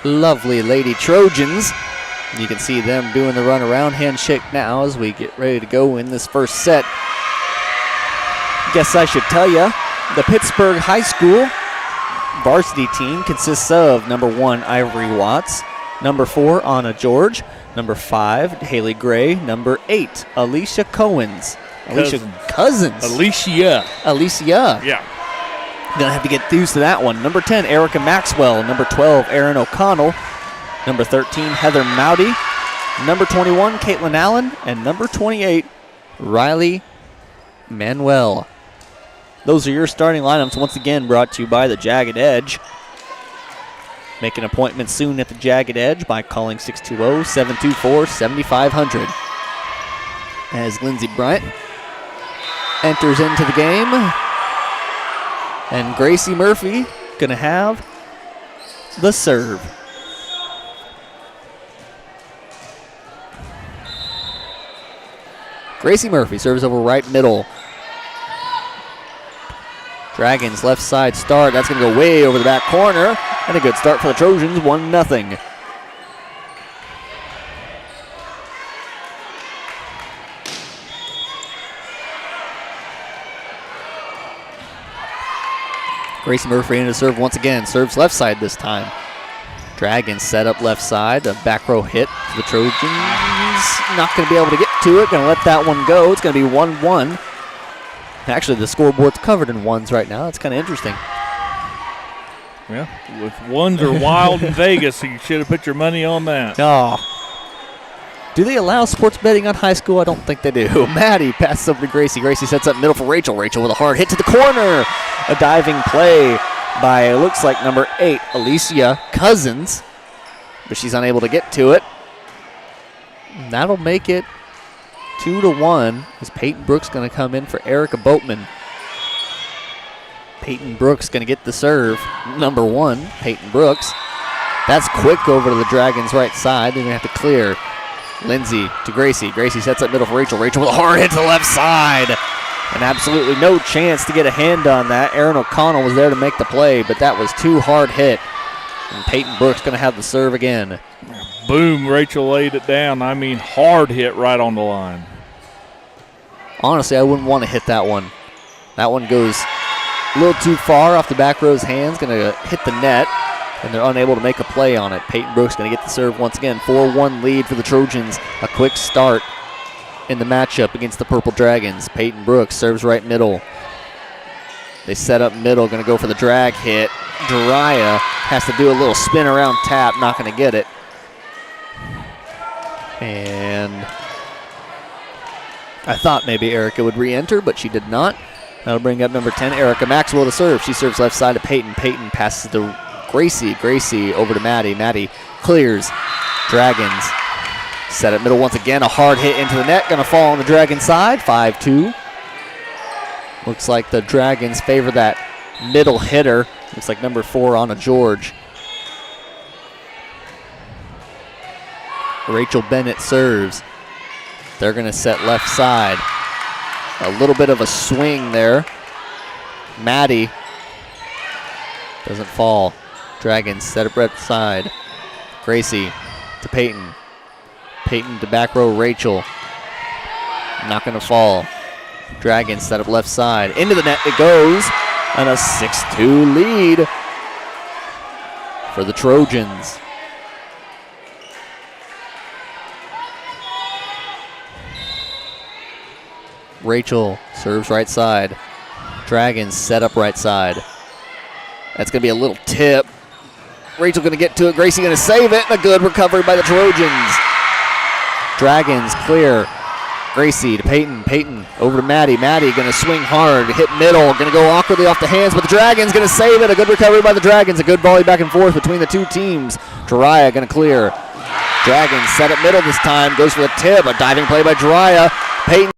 lovely Lady Trojans. You can see them doing the run around handshake now as we get ready to go in this first set. Guess I should tell you, the Pittsburgh High School varsity team consists of number 1, Ivory Watts, number 4, Anna George, number 5, Haley Gray, number 8, Alicia Cousins. Alicia. Yeah. Gonna have to get used to that one. Number 10, Erica Maxwell, number 12, Erin O'Connell, number 13, Heather Mowdy, number 21, Caitlin Allen, and number 28, Riley Manuel. Those are your starting lineups, once again brought to you by the Jagged Edge. Make an appointment soon at the Jagged Edge by calling 620-724-7500. As Lindsey Bryant enters into the game, And Gracie Murphy going to have the serve. Gracie Murphy serves over right middle. Dragons left side start. That's going to go way over the back corner. And a good start for the Trojans, 1-0. Gracie Murphy in to serve once again. Serves left side this time. Dragons set up left side. A back row hit for the Trojans. Not going to be able to get to it. Going to let that one go. It's going to be 1-1. Actually, the scoreboard's covered in ones right now. It's kind of interesting. Yeah, with ones are wild in Vegas, so you should have put your money on that. Oh. Do they allow sports betting on high school? I don't think they do. Maddie passes over to Gracie. Gracie sets up middle for Rachel. Rachel with a hard hit to the corner. A diving play by, looks like, number 8, Alicia Cousins. But she's unable to get to it. And that'll make it 2-1 as Peyton Brooks going to come in for Erica Boatman. Peyton Brooks going to get the serve. Number 1, Peyton Brooks. That's quick over to the Dragons' right side. They're going to have to clear. Lindsay to Gracie. Gracie sets up middle for Rachel. Rachel with a hard hit to the left side. And absolutely no chance to get a hand on that. Aaron O'Connell was there to make the play, but that was too hard hit. And Peyton Brooks going to have the serve again. Boom, Rachel laid it down. I mean, hard hit right on the line. Honestly, I wouldn't want to hit that one. That one goes a little too far off the back row's hands. Going to hit the net, and they're unable to make a play on it. Peyton Brooks going to get the serve once again. 4-1 lead for the Trojans. A quick start in the matchup against the Purple Dragons. Peyton Brooks serves right middle. They set up middle, going to go for the drag hit. Jiraiya has to do a little spin around tap, not going to get it. And I thought maybe Erica would re-enter, but she did not. That'll bring up number 10, Erica Maxwell to serve. She serves left side to Peyton. Peyton passes to Gracie. Gracie over to Maddie. Maddie clears. Dragons set up middle once again. A hard hit into the net. Going to fall on the Dragon side. 5-2. Looks like the Dragons favor that middle hitter. Looks like number 4, Anna George. Rachel Bennett serves. They're going to set left side. A little bit of a swing there. Maddie doesn't fall. Dragons set up right side. Gracie to Peyton. Peyton to back row Rachel. Not going to fall. Dragons set up left side. Into the net it goes. And a 6-2 lead for the Trojans. Rachel serves right side. Dragons set up right side. That's going to be a little tip. Rachel going to get to it. Gracie going to save it. And a good recovery by the Trojans. Dragons clear. Gracie to Peyton. Peyton over to Maddie. Maddie going to swing hard. Hit middle. Going to go awkwardly off the hands, but the Dragons going to save it. A good recovery by the Dragons. A good volley back and forth between the two teams. Jiraiya going to clear. Dragons set up middle this time. Goes for the tip. A diving play by Jiraiya. Peyton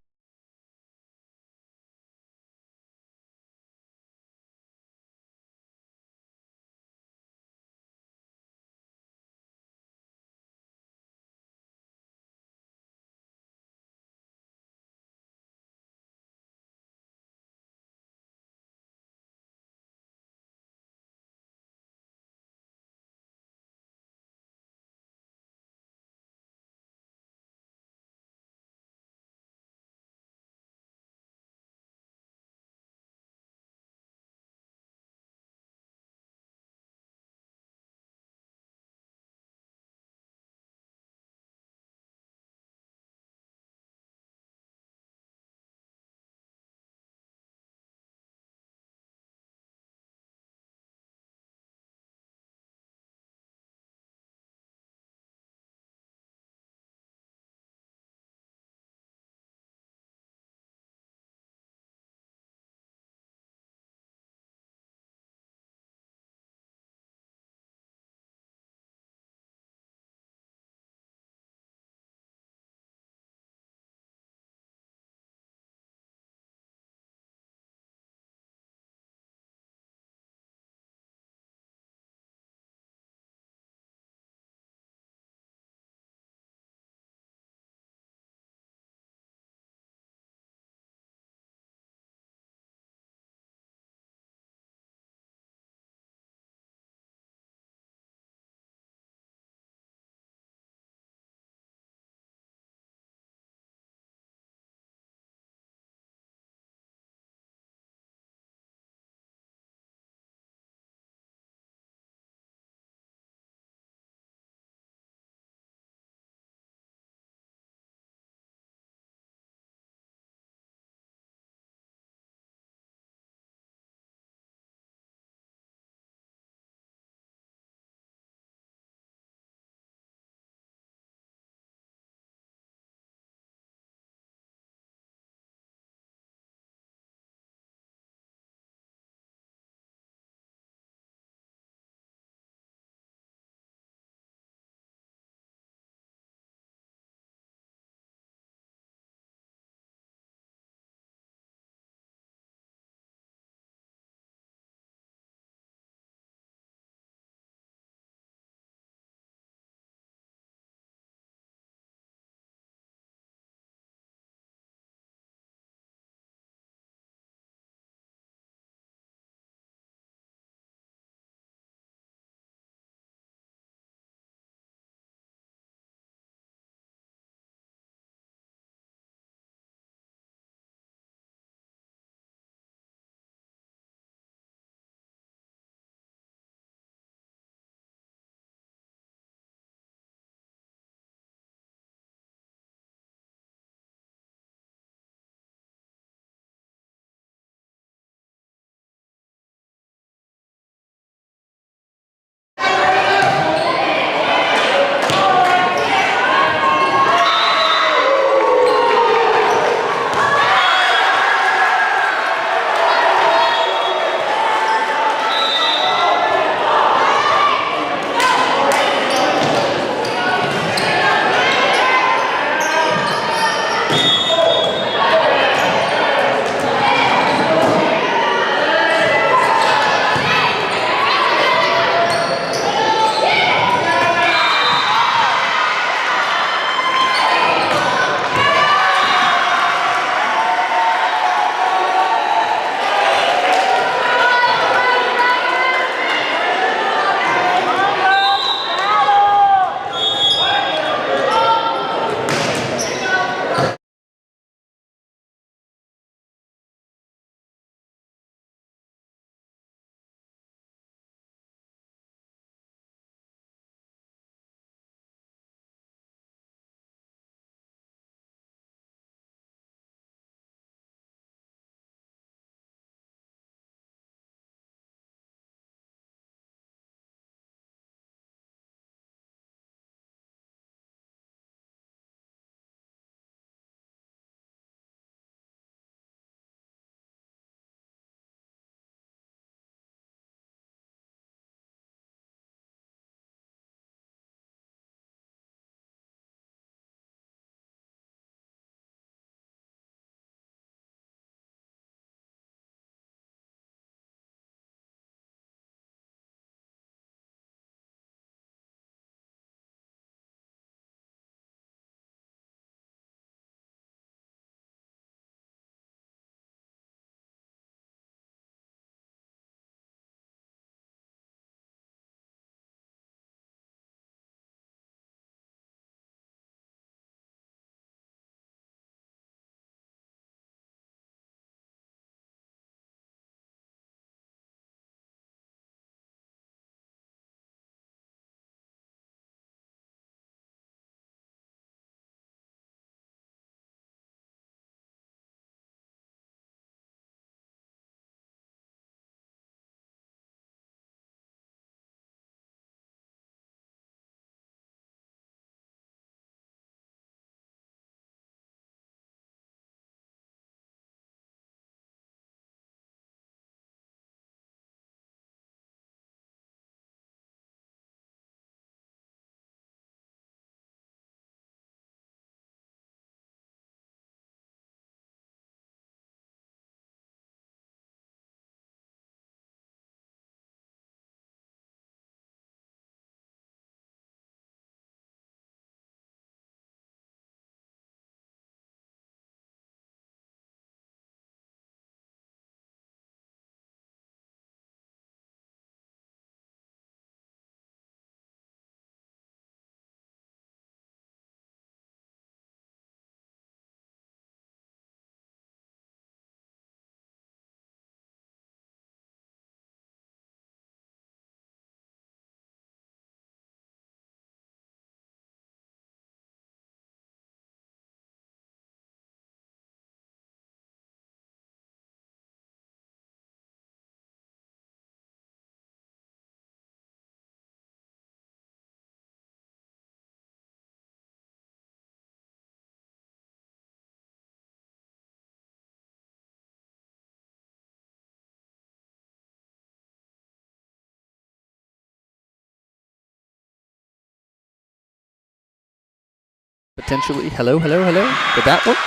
Potentially. Hello. Did that work?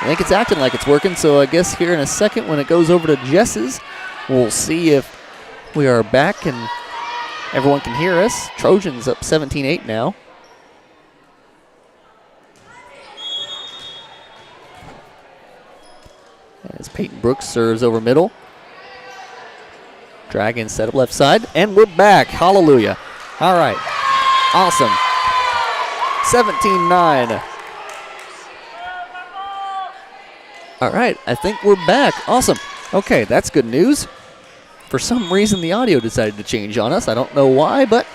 I think it's acting like it's working, so I guess here in a second when it goes over to Jess's, we'll see if we are back and everyone can hear us. Trojans up 17-8 now. As Peyton Brooks serves over middle. Dragons set up left side, and we're back. Hallelujah. All right. Awesome. 17-9. All right, I think we're back. Awesome. Okay, that's good news. For some reason, the audio decided to change on us. I don't know why, but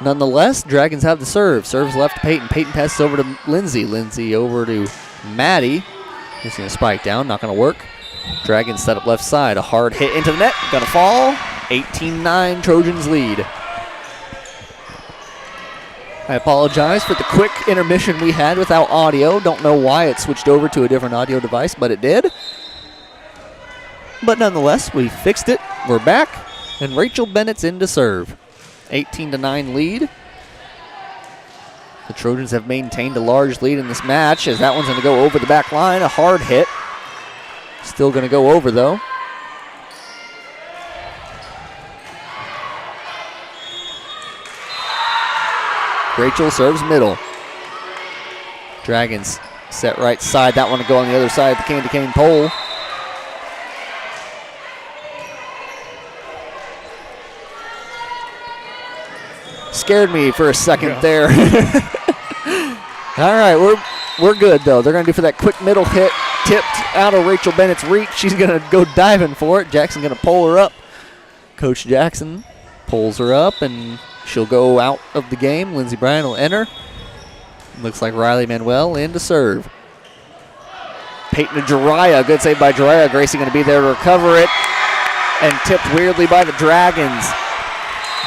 nonetheless, Dragons have the serve. Serves left to Peyton. Peyton passes over to Lindsay. Lindsay over to Maddie. He's going to spike down. Not going to work. Dragons set up left side. A hard hit into the net. Going to fall. 18-9, Trojans lead. I apologize for the quick intermission we had without audio. Don't know why it switched over to a different audio device, but it did. But nonetheless, we fixed it. We're back, and Rachel Bennett's in to serve. 18-9 lead. The Trojans have maintained a large lead in this match as that one's going to go over the back line. A hard hit. Still going to go over, though. Rachel serves middle. Dragons set right side. That one to go on the other side of the candy cane pole. Scared me for a second there. All right, we're good, though. They're going to do for that quick middle hit. Tipped out of Rachel Bennett's reach. She's going to go diving for it. Jackson going to pull her up. Coach Jackson pulls her up, and she'll go out of the game. Lindsey Bryan will enter. Looks like Riley Manuel in to serve. Peyton to Jiraiya. Good save by Jiraiya. Gracie going to be there to recover it. And tipped weirdly by the Dragons.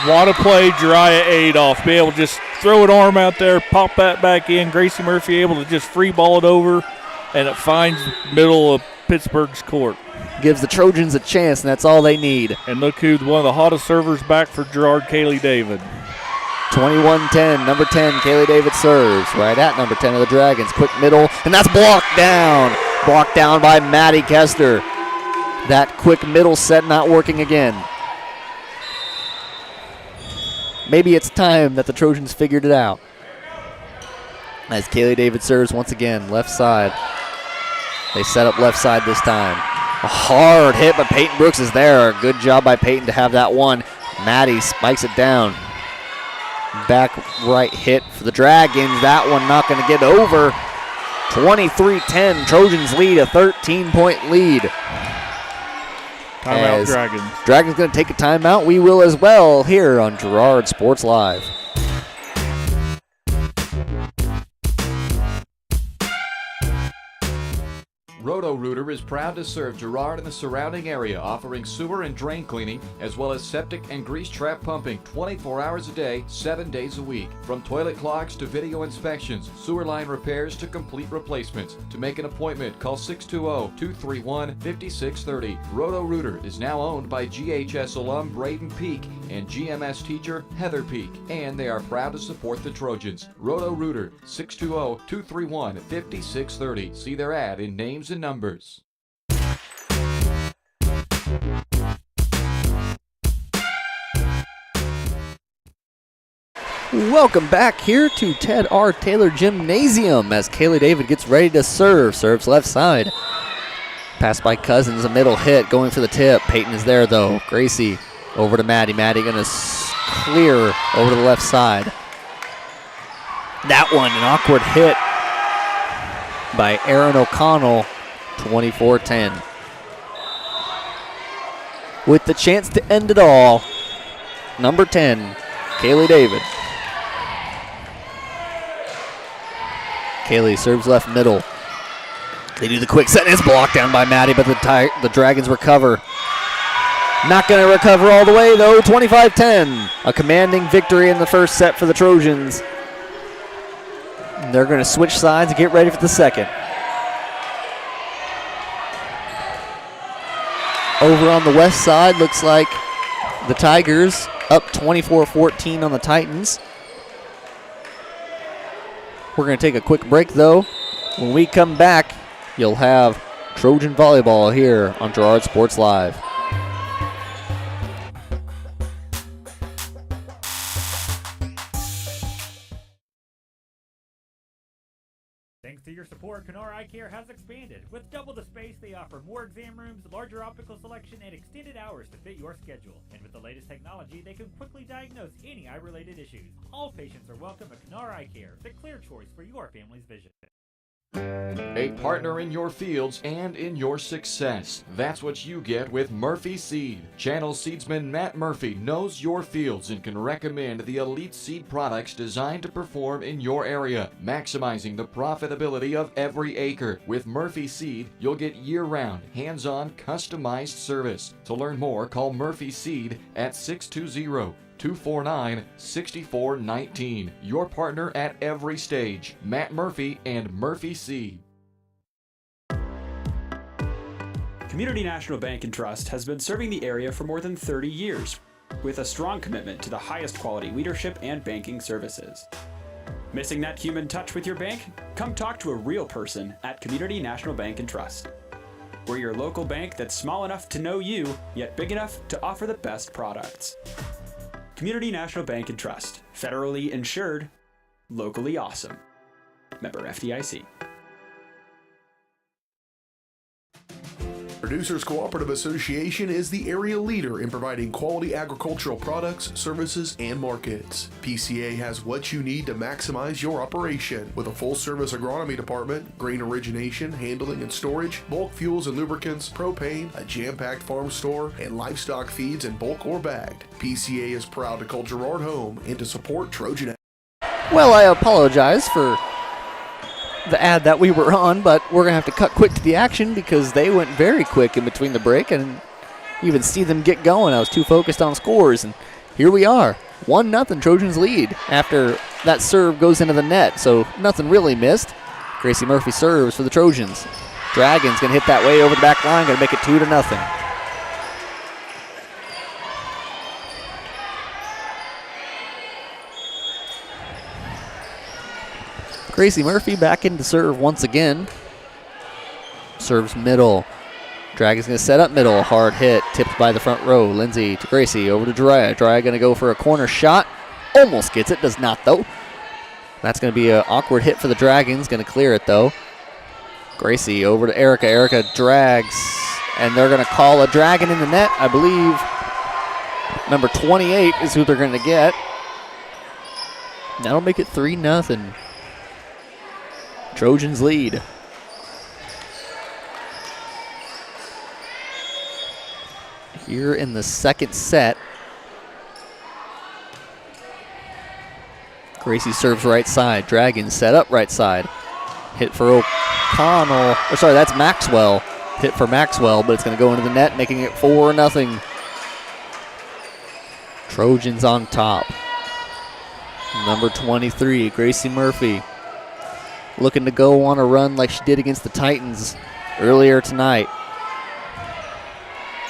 What a play, Jiraiya Adolph. Be able to just throw an arm out there, pop that back in. Gracie Murphy able to just free ball it over, and it finds the middle of Pittsburgh's court. Gives the Trojans a chance, and that's all they need. And look who's one of the hottest servers back for Girard, Kaylee David. 21-10, number 10, Kaylee David serves. Right at number 10 of the Dragons. Quick middle, and that's blocked down. Blocked down by Maddie Kester. That quick middle set not working again. Maybe it's time that the Trojans figured it out. As Kaylee David serves once again, left side. They set up left side this time. A hard hit, but Peyton Brooks is there. Good job by Peyton to have that one. Maddie spikes it down. Back right hit for the Dragons. That one not going to get over. 23-10, Trojans lead, a 13-point lead. Timeout, Dragons. Dragons going to take a timeout. We will as well here on Girard Sports Live. Roto-Rooter is proud to serve Girard and the surrounding area, offering sewer and drain cleaning, as well as septic and grease trap pumping 24 hours a day, 7 days a week. From toilet clogs to video inspections, sewer line repairs to complete replacements. To make an appointment, call 620-231-5630. Roto-Rooter is now owned by GHS alum Braden Peak and GMS teacher Heather Peak, and they are proud to support the Trojans. Roto-Rooter, 620-231-5630. See their ad in names and numbers. Welcome back here to Ted R. Taylor Gymnasium as Kaylee David gets ready to serve. Serves left side. Pass by Cousins, a middle hit, going for the tip. Peyton is there though. Gracie over to Maddie. Maddie going to clear over to the left side. That one, an awkward hit by Aaron O'Connell. 24-10. With the chance to end it all, number 10, Kaylee David. Kaylee serves left middle. They do the quick set, and it's blocked down by Maddie, but the Dragons recover. Not going to recover all the way, though. 25-10. A commanding victory in the first set for the Trojans. And they're going to switch sides and get ready for the second. Over on the west side, looks like the Tigers up 24-14 on the Titans. We're going to take a quick break, though. When we come back, you'll have Trojan Volleyball here on Girard Sports Live. Thanks to your support, Kenora Eye Care has expanded. With double the space, they offer more exam rooms, larger optical selection, and extended hours to fit your schedule. And with the latest technology, they can quickly diagnose any eye-related issues. All patients are welcome at Kenora Eye Care, the clear choice for your family's vision. A partner in your fields and in your success. That's what you get with Murphy Seed. Channel seedsman Matt Murphy knows your fields and can recommend the elite seed products designed to perform in your area, maximizing the profitability of every acre. With Murphy Seed, you'll get year-round, hands-on, customized service. To learn more, call Murphy Seed at 620-249-6419. Your partner at every stage. Matt Murphy and Murphy Seed. Community National Bank and Trust has been serving the area for more than 30 years, with a strong commitment to the highest quality leadership and banking services. Missing that human touch with your bank? Come talk to a real person at Community National Bank and Trust. We're your local bank that's small enough to know you, yet big enough to offer the best products. Community National Bank and Trust. Federally insured. Locally awesome. Member FDIC. Producers Cooperative Association is the area leader in providing quality agricultural products, services, and markets. PCA has what you need to maximize your operation with a full-service agronomy department, grain origination, handling and storage, bulk fuels and lubricants, propane, a jam-packed farm store, and livestock feeds in bulk or bagged. PCA is proud to call Girard home and to support Trojan. Well, I apologize for the ad that we were on, but we're going to have to cut quick to the action because they went very quick in between the break, and you even see them get going. I was too focused on scores, and here we are. 1-0 Trojans lead after that serve goes into the net, so nothing really missed. Gracie Murphy serves for the Trojans. Dragons going to hit that way over the back line, going to make it 2-0. Gracie Murphy back in to serve once again. Serves middle. Dragons going to set up middle. Hard hit. Tipped by the front row. Lindsay to Gracie. Over to Girard. Girard going to go for a corner shot. Almost gets it. Does not, though. That's going to be an awkward hit for the Dragons. Going to clear it, though. Gracie over to Erica. Erica drags. And they're going to call a Dragon in the net. I believe number 28 is who they're going to get. That'll make it 3-0. Trojans lead. Here in the second set. Gracie serves right side. Dragons set up right side. Hit for O'Connell. Or sorry, that's Maxwell. Hit for Maxwell, but it's going to go into the net, making it 4-0. Trojans on top. Number 23, Gracie Murphy. Looking to go on a run like she did against the Titans earlier tonight.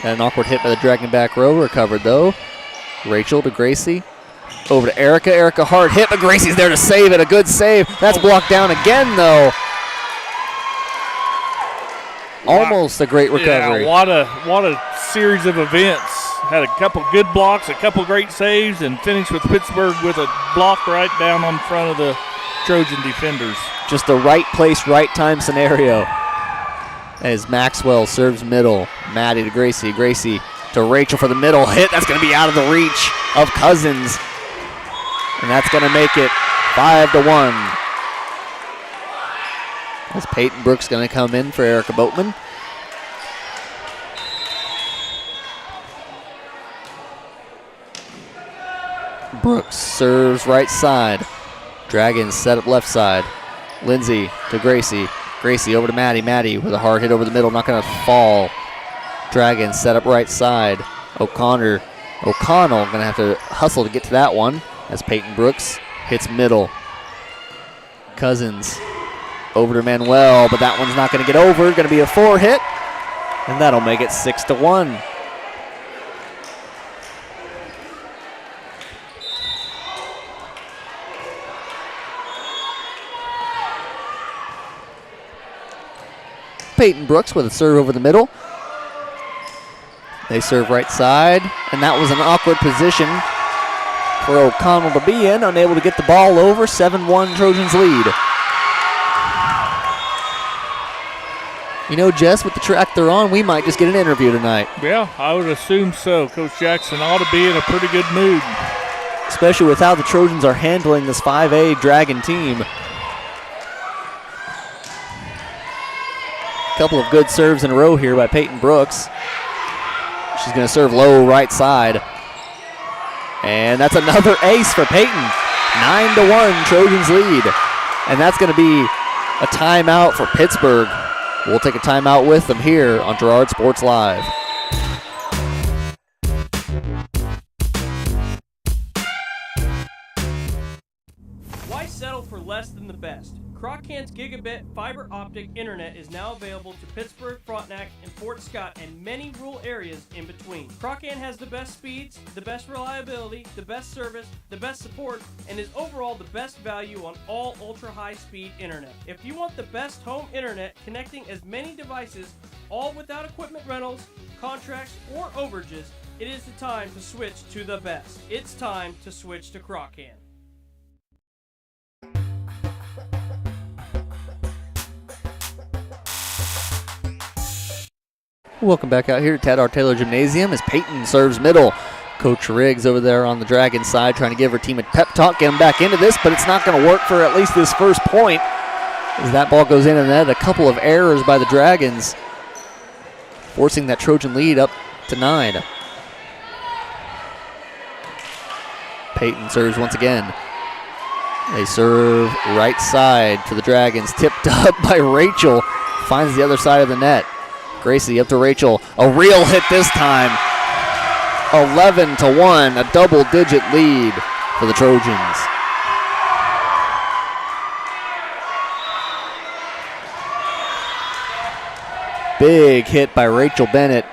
Got an awkward hit by the Dragon back row. Recovered, though. Rachel to Gracie. Over to Erica. Erica hard hit, but Gracie's there to save it. A good save. That's blocked down again, though. Almost a great recovery. Yeah, what a series of events. Had a couple good blocks, a couple great saves, and finished with Pittsburgh with a block right down on front of the Trojan defenders. Just a right place, right time scenario. As Maxwell serves middle. Maddie to Gracie. Gracie to Rachel for the middle hit. That's going to be out of the reach of Cousins. And that's going to make it 5-1. As Peyton Brooks going to come in for Erica Boatman. Brooks serves right side. Dragons set up left side. Lindsay to Gracie. Gracie over to Maddie. Maddie with a hard hit over the middle. Not going to fall. Dragons set up right side. O'Connell going to have to hustle to get to that one as Peyton Brooks hits middle. Cousins over to Manuel, but that one's not going to get over. Going to be a 4 hit, and that'll make it 6-1. Peyton Brooks with a serve over the middle. They serve right side, and that was an awkward position for O'Connell to be in, unable to get the ball over. 7-1 Trojans lead. You know, Jess, with the track they're on, we might just get an interview tonight. Yeah, I would assume so. Coach Jackson ought to be in a pretty good mood. Especially with how the Trojans are handling this 5A Dragon team. Couple of good serves in a row here by Peyton Brooks. She's going to serve low right side. And that's another ace for Peyton. 9-1 Trojans lead. And that's going to be a timeout for Pittsburgh. We'll take a timeout with them here on Girard Sports Live. Why settle for less than the best? Croc-Can's gigabit fiber optic internet is now available to Pittsburgh, Frontenac, and Fort Scott, and many rural areas in between. Croc-Can has the best speeds, the best reliability, the best service, the best support, and is overall the best value on all ultra-high-speed internet. If you want the best home internet connecting as many devices, all without equipment rentals, contracts, or overages, it is the time to switch to the best. It's time to switch to Croc-Can. Welcome back out here to Ted R. Taylor Gymnasium as Peyton serves middle. Coach Riggs over there on the Dragon side trying to give her team a pep talk, get them back into this, but it's not going to work for at least this first point as that ball goes in and net. A couple of errors by the Dragons, forcing that Trojan lead up to 9. Peyton serves once again. They serve right side for the Dragons, tipped up by Rachel, finds the other side of the net. Gracie up to Rachel. A real hit this time. 11-1, a double-digit lead for the Trojans. Big hit by Rachel Bennett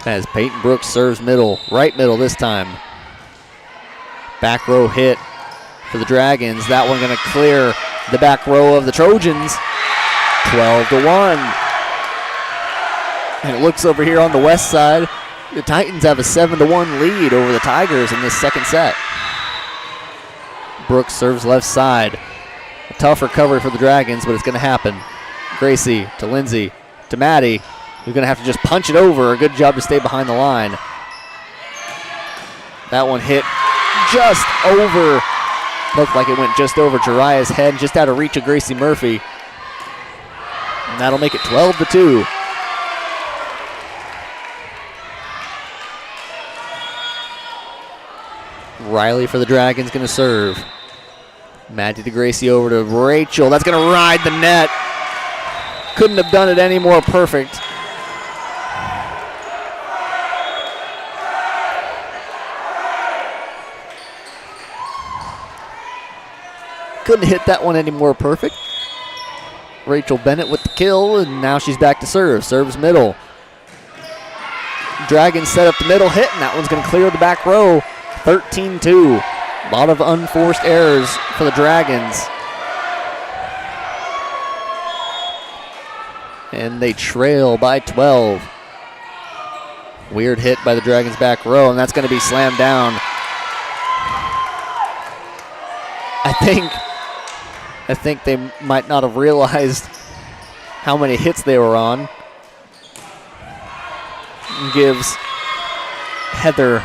as Peyton Brooks serves middle, right middle this time. Back row hit for the Dragons. That one going to clear the back row of the Trojans. 12-1. And it looks over here on the west side. The Titans have a 7-1 lead over the Tigers in this second set. Brooks serves left side. A tough recovery for the Dragons, but it's going to happen. Gracie to Lindsay to Maddie, who's going to have to just punch it over. A good job to stay behind the line. That one hit just over. Looked like it went just over Jariah's head, just out of reach of Gracie Murphy. And that'll make it 12-2. Riley for the Dragons going to serve. Maddie to Gracie over to Rachel. That's going to ride the net. Couldn't have done it any more perfect. Couldn't hit that one any more perfect. Rachel Bennett with the kill, and now she's back to serve. Serves middle. Dragons set up the middle hit, and that one's going to clear the back row. 13-2. A lot of unforced errors for the Dragons. And they trail by 12. Weird hit by the Dragons back row, and that's going to be slammed down. I think they might not have realized how many hits they were on. Gives Heather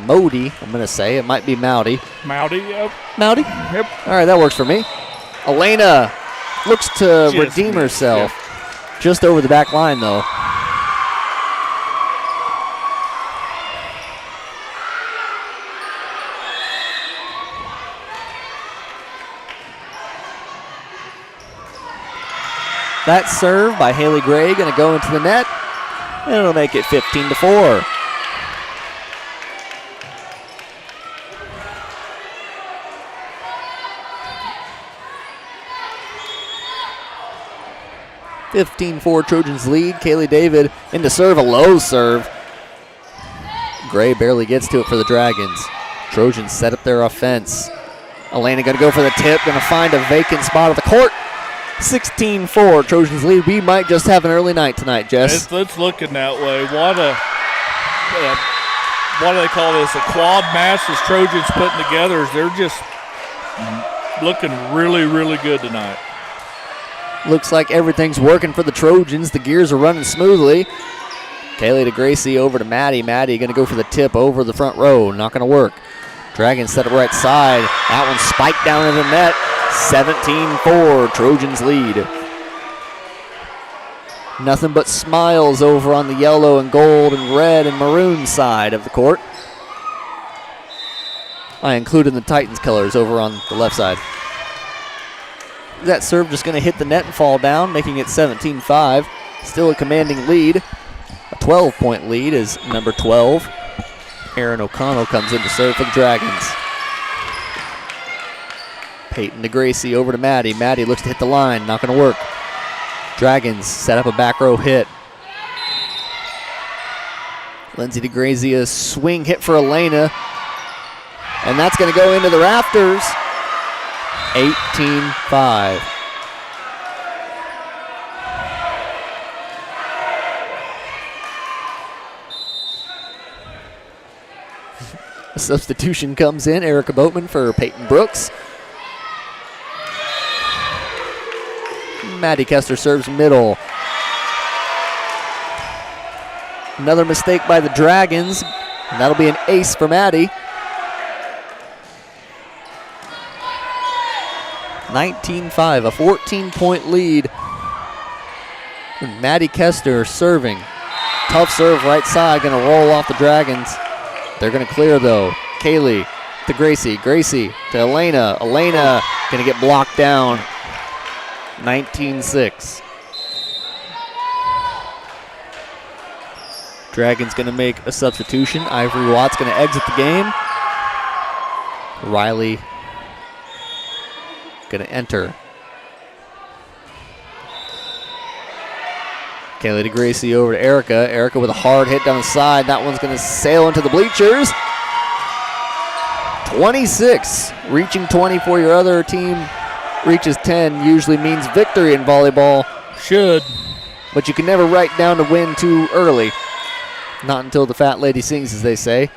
Modi, I'm going to say. It might be Mowdy. Mowdy, yep. Mowdy? Yep. All right, that works for me. Elena looks to redeem herself. Yep. Just over the back line, though. That serve by Haley Gray going to go into the net, and it'll make it 15-4. Trojans lead. Kaylee David into serve, a low serve. Gray barely gets to it for the Dragons. Trojans set up their offense. Elena going to go for the tip, going to find a vacant spot of the court. 16-4, Trojans lead. We might just have an early night tonight, Jess. It's looking that way. What do they call this? A quad match as Trojans putting together. They're just looking really, really good tonight. Looks like everything's working for the Trojans. The gears are running smoothly. Kaylee to Gracie over to Maddie. Maddie going to go for the tip over the front row. Not going to work. Dragons set up right side. That one spiked down in the net. 17-4, Trojans lead. Nothing but smiles over on the yellow and gold and red and maroon side of the court. I included the Titans colors over on the left side. That serve just going to hit the net and fall down, making it 17-5. Still a commanding lead. A 12-point lead is number 12. Aaron O'Connell comes in to serve for the Dragons. Peyton to Gracie over to Maddie. Maddie looks to hit the line, not going to work. Dragons set up a back row hit. Lindsay to Gracie, a swing hit for Elena. And that's going to go into the rafters. 18-5. A substitution comes in. Erica Boatman for Peyton Brooks. Maddie Kester serves middle. Another mistake by the Dragons. And that'll be an ace for Maddie. 19-5, a 14-point lead. And Maddie Kester serving. Tough serve right side, going to roll off the Dragons. They're going to clear though. Kaylee to Gracie. Gracie to Elena. Elena going to get blocked down. 19-6. Dragons going to make a substitution. Ivory Watts going to exit the game. Riley going to enter. Kaylee to Gracie over to Erica. Erica with a hard hit down the side. That one's going to sail into the bleachers. 26. Reaching 20 for your other team reaches 10 usually means victory in volleyball. Should. But you can never write down to win too early. Not until the fat lady sings, as they say.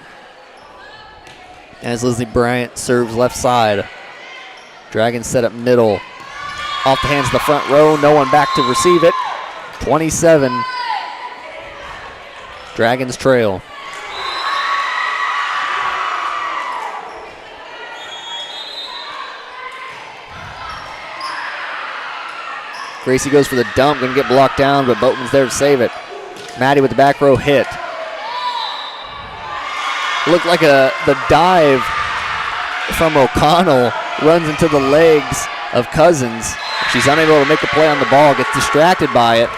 As Lizzie Bryant serves left side. Dragons set up middle. Off the hands of the front row. No one back to receive it. 27. Dragons trail. Gracie goes for the dump, going to get blocked down, but Boatman's there to save it. Maddie with the back row hit. Looked like the dive from O'Connell runs into the legs of Cousins. She's unable to make the play on the ball, gets distracted by it.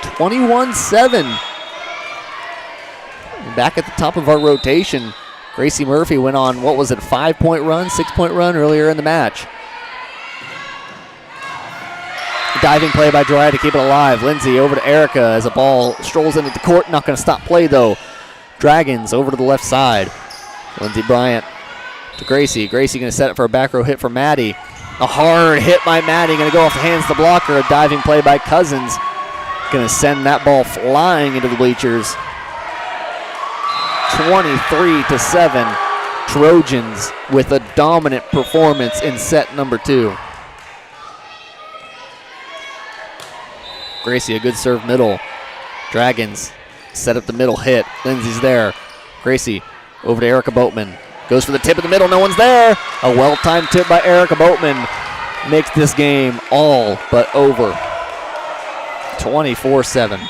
21-7. Back at the top of our rotation, Gracie Murphy went on, what was it, a 5-point run, 6-point run earlier in the match. Diving play by Girard to keep it alive. Lindsay over to Erica as a ball strolls into the court. Not going to stop play though. Dragons over to the left side. Lindsay Bryant to Gracie. Gracie going to set it for a back row hit for Maddie. A hard hit by Maddie. Going to go off the hands of the blocker. A diving play by Cousins. Going to send that ball flying into the bleachers. 23-7. Trojans with a dominant performance in set number 2. Gracie, a good serve middle. Dragons set up the middle hit. Lindsay's there. Gracie over to Erica Boatman. Goes for the tip in the middle. No one's there. A well-timed tip by Erica Boatman makes this game all but over. 24-7.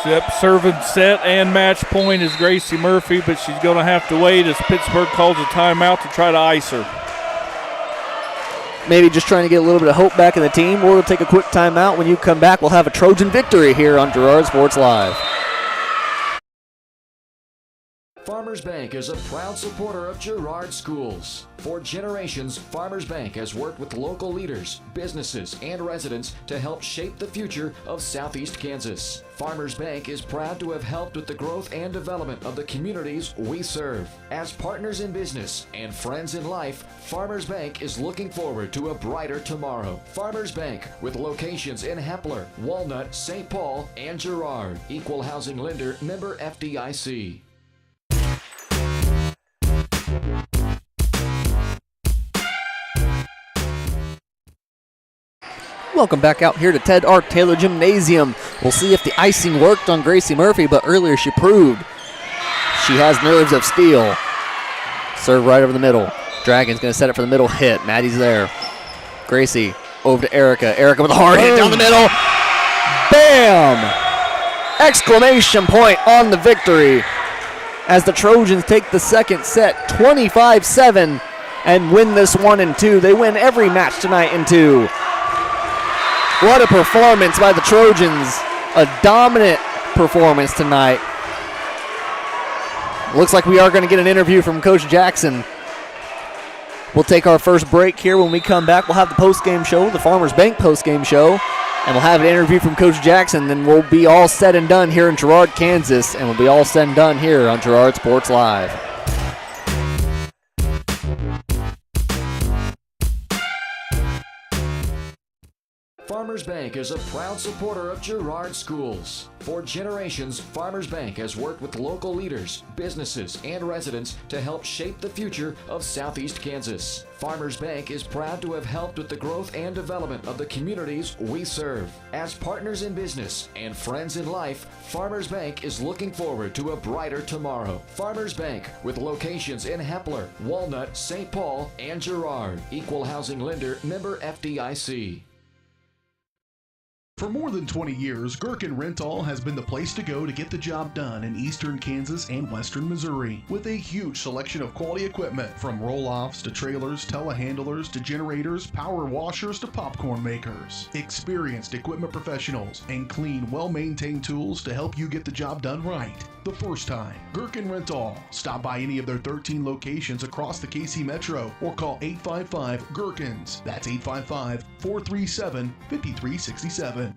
Yep, serving set and match point is Gracie Murphy, but she's going to have to wait as Pittsburgh calls a timeout to try to ice her. Maybe just trying to get a little bit of hope back in the team. We'll take a quick timeout. When you come back, we'll have a Trojan victory here on Girard Sports Live. Farmers Bank is a proud supporter of Girard Schools. For generations, Farmers Bank has worked with local leaders, businesses, and residents to help shape the future of Southeast Kansas. Farmers Bank is proud to have helped with the growth and development of the communities we serve. As partners in business and friends in life, Farmers Bank is looking forward to a brighter tomorrow. Farmers Bank, with locations in Hepler, Walnut, St. Paul, and Girard. Equal housing lender, member FDIC. Welcome back out here to Ted R. Taylor Gymnasium. We'll see if the icing worked on Gracie Murphy, but earlier she proved she has nerves of steel. Serve right over the middle. Dragon's going to set it for the middle hit. Maddie's there. Gracie over to Erica. Erica with a hard hit down the middle. Bam! Exclamation point on the victory as the Trojans take the second set 25-7 and win this 1 and 2. They win every match tonight in 2. What a performance by the Trojans. A dominant performance tonight. Looks like we are going to get an interview from Coach Jackson. We'll take our first break here. When we come back, we'll have the post-game show, the Farmers Bank post-game show, and we'll have an interview from Coach Jackson. Then we'll be all said and done here in Girard, Kansas, and we'll be all said and done here on Girard Sports Live. Farmers Bank is a proud supporter of Girard Schools. For generations, Farmers Bank has worked with local leaders, businesses, and residents to help shape the future of Southeast Kansas. Farmers Bank is proud to have helped with the growth and development of the communities we serve. As partners in business and friends in life, Farmers Bank is looking forward to a brighter tomorrow. Farmers Bank, with locations in Hepler, Walnut, St. Paul, and Girard. Equal housing lender, member FDIC. For more than 20 years, Gherkin Rental has been the place to go to get the job done in eastern Kansas and western Missouri. With a huge selection of quality equipment, from roll-offs to trailers, telehandlers to generators, power washers to popcorn makers. Experienced equipment professionals and clean, well-maintained tools to help you get the job done right. The first time, Gherkin Rental. Stop by any of their 13 locations across the KC Metro or call 855-GHERKINS. That's 855-437-5367.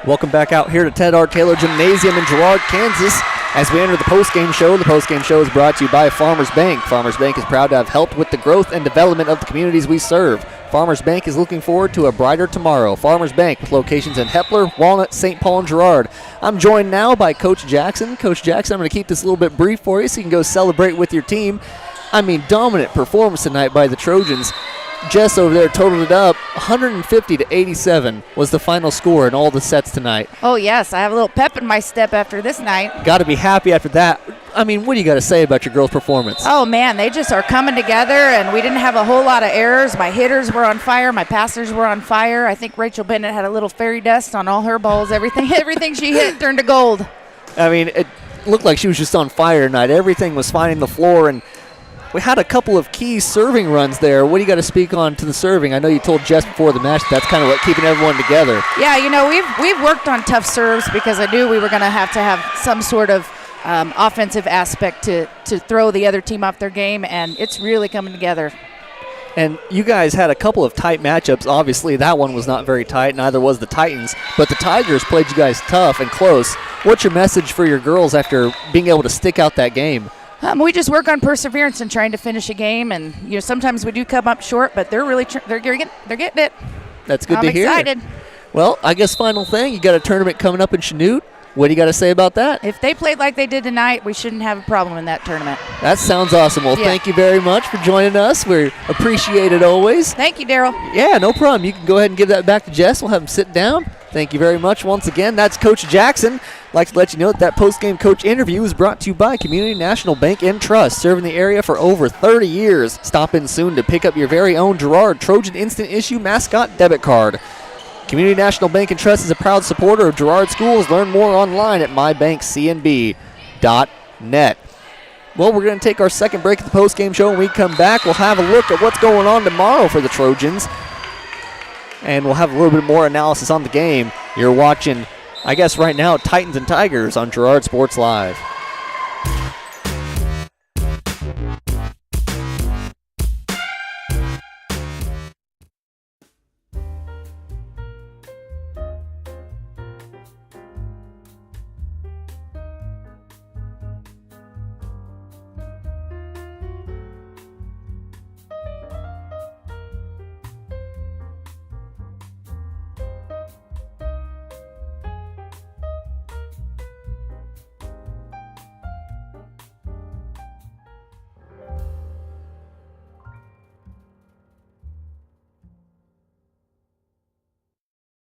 Welcome back out here to Ted R. Taylor Gymnasium in Girard, Kansas. As we enter the postgame show is brought to you by Farmers Bank. Farmers Bank is proud to have helped with the growth and development of the communities we serve. Farmers Bank is looking forward to a brighter tomorrow. Farmers Bank, with locations in Hepler, Walnut, St. Paul, and Girard. I'm joined now by Coach Jackson. Coach Jackson, I'm going to keep this a little bit brief for you so you can go celebrate with your team. I mean, dominant performance tonight by the Trojans. Jess over there totaled it up. 150-87 was the final score in all the sets tonight. Oh, yes. I have a little pep in my step after this night. Got to be happy after that. I mean, what do you got to say about your girls' performance? Oh, man, they just are coming together, and we didn't have a whole lot of errors. My hitters were on fire. My passers were on fire. I think Rachel Bennett had a little fairy dust on all her balls. Everything she hit turned to gold. I mean, it looked like she was just on fire tonight. Everything was finding the floor, and we had a couple of key serving runs there. What do you got to speak on to the serving? I know you told Jess before the match that's kind of what keeping everyone together. Yeah, you know, we've worked on tough serves because I knew we were going to have some sort of offensive aspect to throw the other team off their game, and it's really coming together. And you guys had a couple of tight matchups. Obviously, that one was not very tight, neither was the Titans, but the Tigers played you guys tough and close. What's your message for your girls after being able to stick out that game? We just work on perseverance and trying to finish a game, and you know sometimes we do come up short, but they're really they're getting it. That's good to hear. I'm excited. Well, I guess final thing, you got a tournament coming up in Chanute. What do you got to say about that? If they played like they did tonight, we shouldn't have a problem in that tournament. That sounds awesome. Well, Thank you very much for joining us. We appreciate it always. Thank you, Daryl. Yeah, no problem. You can go ahead and give that back to Jess. We'll have him sit down. Thank you very much once again. That's Coach Jackson. I'd like to let you know that post-game coach interview is brought to you by Community National Bank and Trust, serving the area for over 30 years. Stop in soon to pick up your very own Girard Trojan Instant Issue Mascot Debit Card. Community National Bank and Trust is a proud supporter of Girard Schools. Learn more online at mybankcnb.net. Well, we're going to take our second break at the post-game show. When we come back, we'll have a look at what's going on tomorrow for the Trojans. and we'll have a little bit more analysis on the game. You're watching, I guess right now, Titans and Tigers on Girard Sports Live.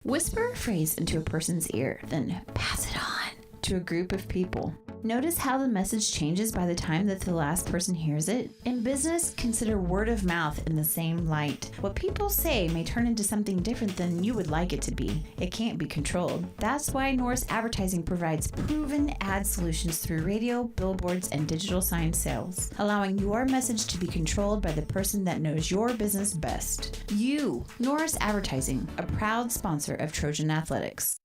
Whisper a phrase into a person's ear, then pass it on to a group of people. Notice how the message changes by the time that the last person hears it? In business, consider word of mouth in the same light. What people say may turn into something different than you would like it to be. It can't be controlled. That's why Norris Advertising provides proven ad solutions through radio, billboards, and digital sign sales, allowing your message to be controlled by the person that knows your business best. You, Norris Advertising, a proud sponsor of Trojan Athletics.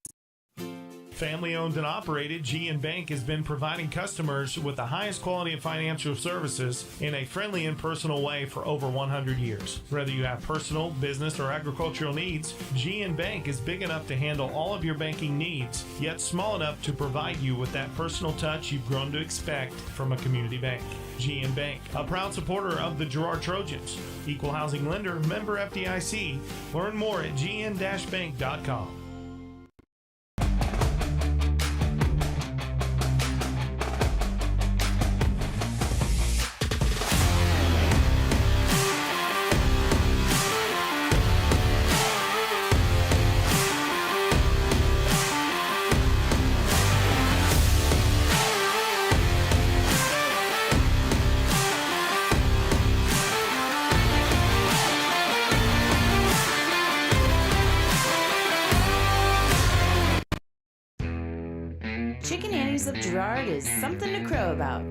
Family owned and operated, G&N Bank has been providing customers with the highest quality of financial services in a friendly and personal way for over 100 years. Whether you have personal, business, or agricultural needs, G&N Bank is big enough to handle all of your banking needs, yet small enough to provide you with that personal touch you've grown to expect from a community bank. G&N Bank, a proud supporter of the Girard Trojans. Equal housing lender, member FDIC. Learn more at gn-bank.com. Chicken Annie's of Girard is something to crow about.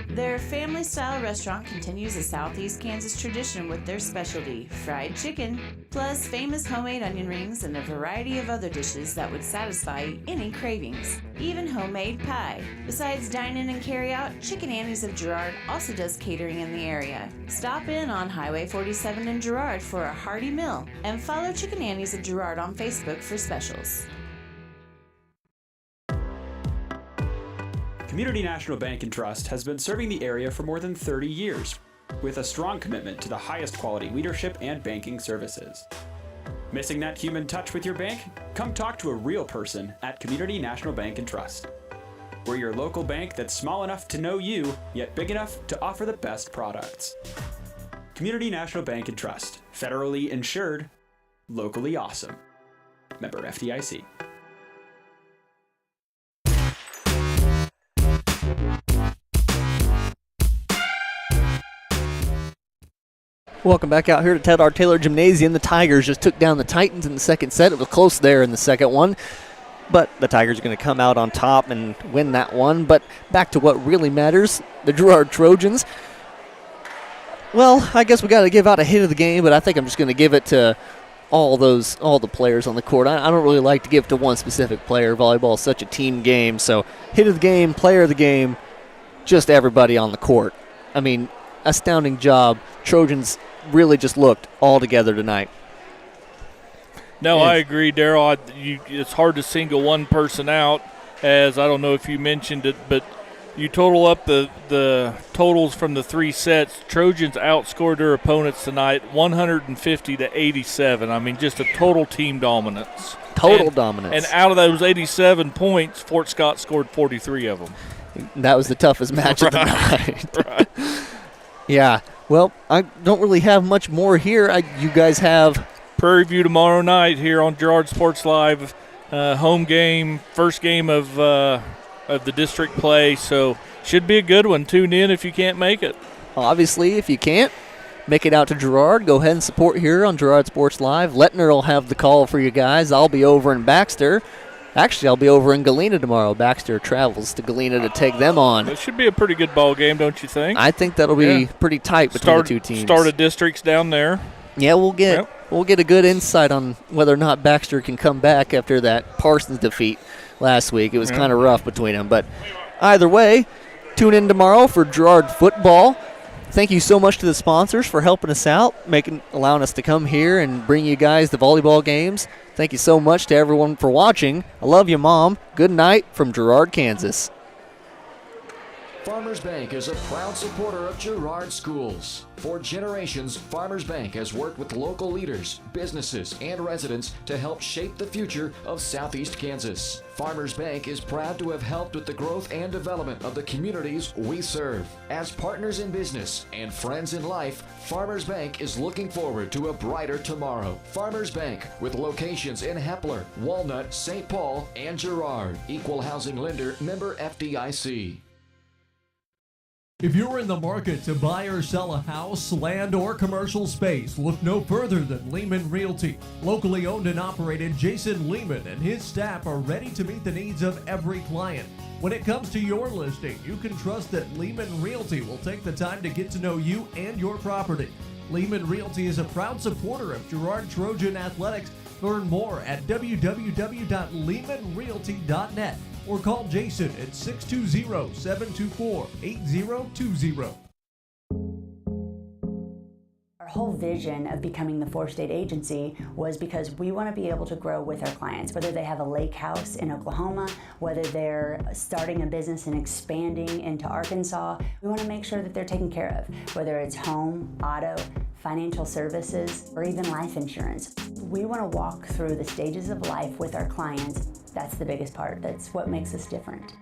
Their family-style restaurant continues a Southeast Kansas tradition with their specialty, fried chicken, plus famous homemade onion rings and a variety of other dishes that would satisfy any cravings, even homemade pie. Besides dine-in and carry-out, Chicken Annie's of Girard also does catering in the area. Stop in on Highway 47 in Girard for a hearty meal, and follow Chicken Annie's of Girard on Facebook for specials. Community National Bank and Trust has been serving the area for more than 30 years, with a strong commitment to the highest quality leadership and banking services. Missing that human touch with your bank? Come talk to a real person at Community National Bank and Trust. We're your local bank that's small enough to know you, yet big enough to offer the best products. Community National Bank and Trust, federally insured, locally awesome. Member FDIC. Welcome back out here to Ted R. Taylor Gymnasium. The Tigers just took down the Titans in the second set. It was close there in the second one, but the Tigers are going to come out on top and win that one. But back to what really matters, the Girard Trojans. Well, I guess we got to give out a hit of the game, but I think I'm just going to give it to all the players on the court. I don't really like to give it to one specific player. Volleyball is such a team game, so hit of the game, player of the game, just everybody on the court. I mean, astounding job. Trojans really just looked all together tonight. No, I agree, Daryl. It's hard to single one person out, as I don't know if you mentioned it, but you total up the totals from the three sets. Trojans outscored their opponents tonight 150-87. I mean, just a total team dominance. Dominance. And out of those 87 points, Fort Scott scored 43 of them. That was the toughest match of the night. Right. Yeah. Well, I don't really have much more here. You guys have Prairie View tomorrow night here on Girard Sports Live. Home game, first game of the district play, so should be a good one. Tune in if you can't make it. Obviously, if you can't, make it out to Girard. Go ahead and support here on Girard Sports Live. Lettner will have the call for you guys. I'll be over in Baxter. Actually, I'll be over in Galena tomorrow. Baxter travels to Galena to take them on. It should be a pretty good ball game, don't you think? I think that'll be pretty tight between the two teams. Start of districts down there. Yeah, we'll get a good insight on whether or not Baxter can come back after that Parsons defeat last week. It was kind of rough between them. But either way, tune in tomorrow for Girard football. Thank you so much to the sponsors for helping us out, allowing us to come here and bring you guys the volleyball games. Thank you so much to everyone for watching. I love you, Mom. Good night from Girard, Kansas. Farmers Bank is a proud supporter of Girard schools. For generations, Farmers Bank has worked with local leaders, businesses, and residents to help shape the future of Southeast Kansas. Farmers Bank is proud to have helped with the growth and development of the communities we serve. As partners in business and friends in life, Farmers Bank is looking forward to a brighter tomorrow. Farmers Bank, with locations in Hepler, Walnut, St. Paul, and Girard. Equal housing lender, member FDIC. If you're in the market to buy or sell a house, land, or commercial space, look no further than Lehman Realty. Locally owned and operated, Jason Lehman and his staff are ready to meet the needs of every client. When it comes to your listing, you can trust that Lehman Realty will take the time to get to know you and your property. Lehman Realty is a proud supporter of Girard Trojan Athletics. Learn more at www.lehmanrealty.net. or call Jason at 620-724-8020. Our whole vision of becoming the four-state agency was because we want to be able to grow with our clients, whether they have a lake house in Oklahoma, whether they're starting a business and expanding into Arkansas. We want to make sure that they're taken care of, whether it's home, auto, financial services, or even life insurance. We want to walk through the stages of life with our clients. That's the biggest part. That's what makes us different.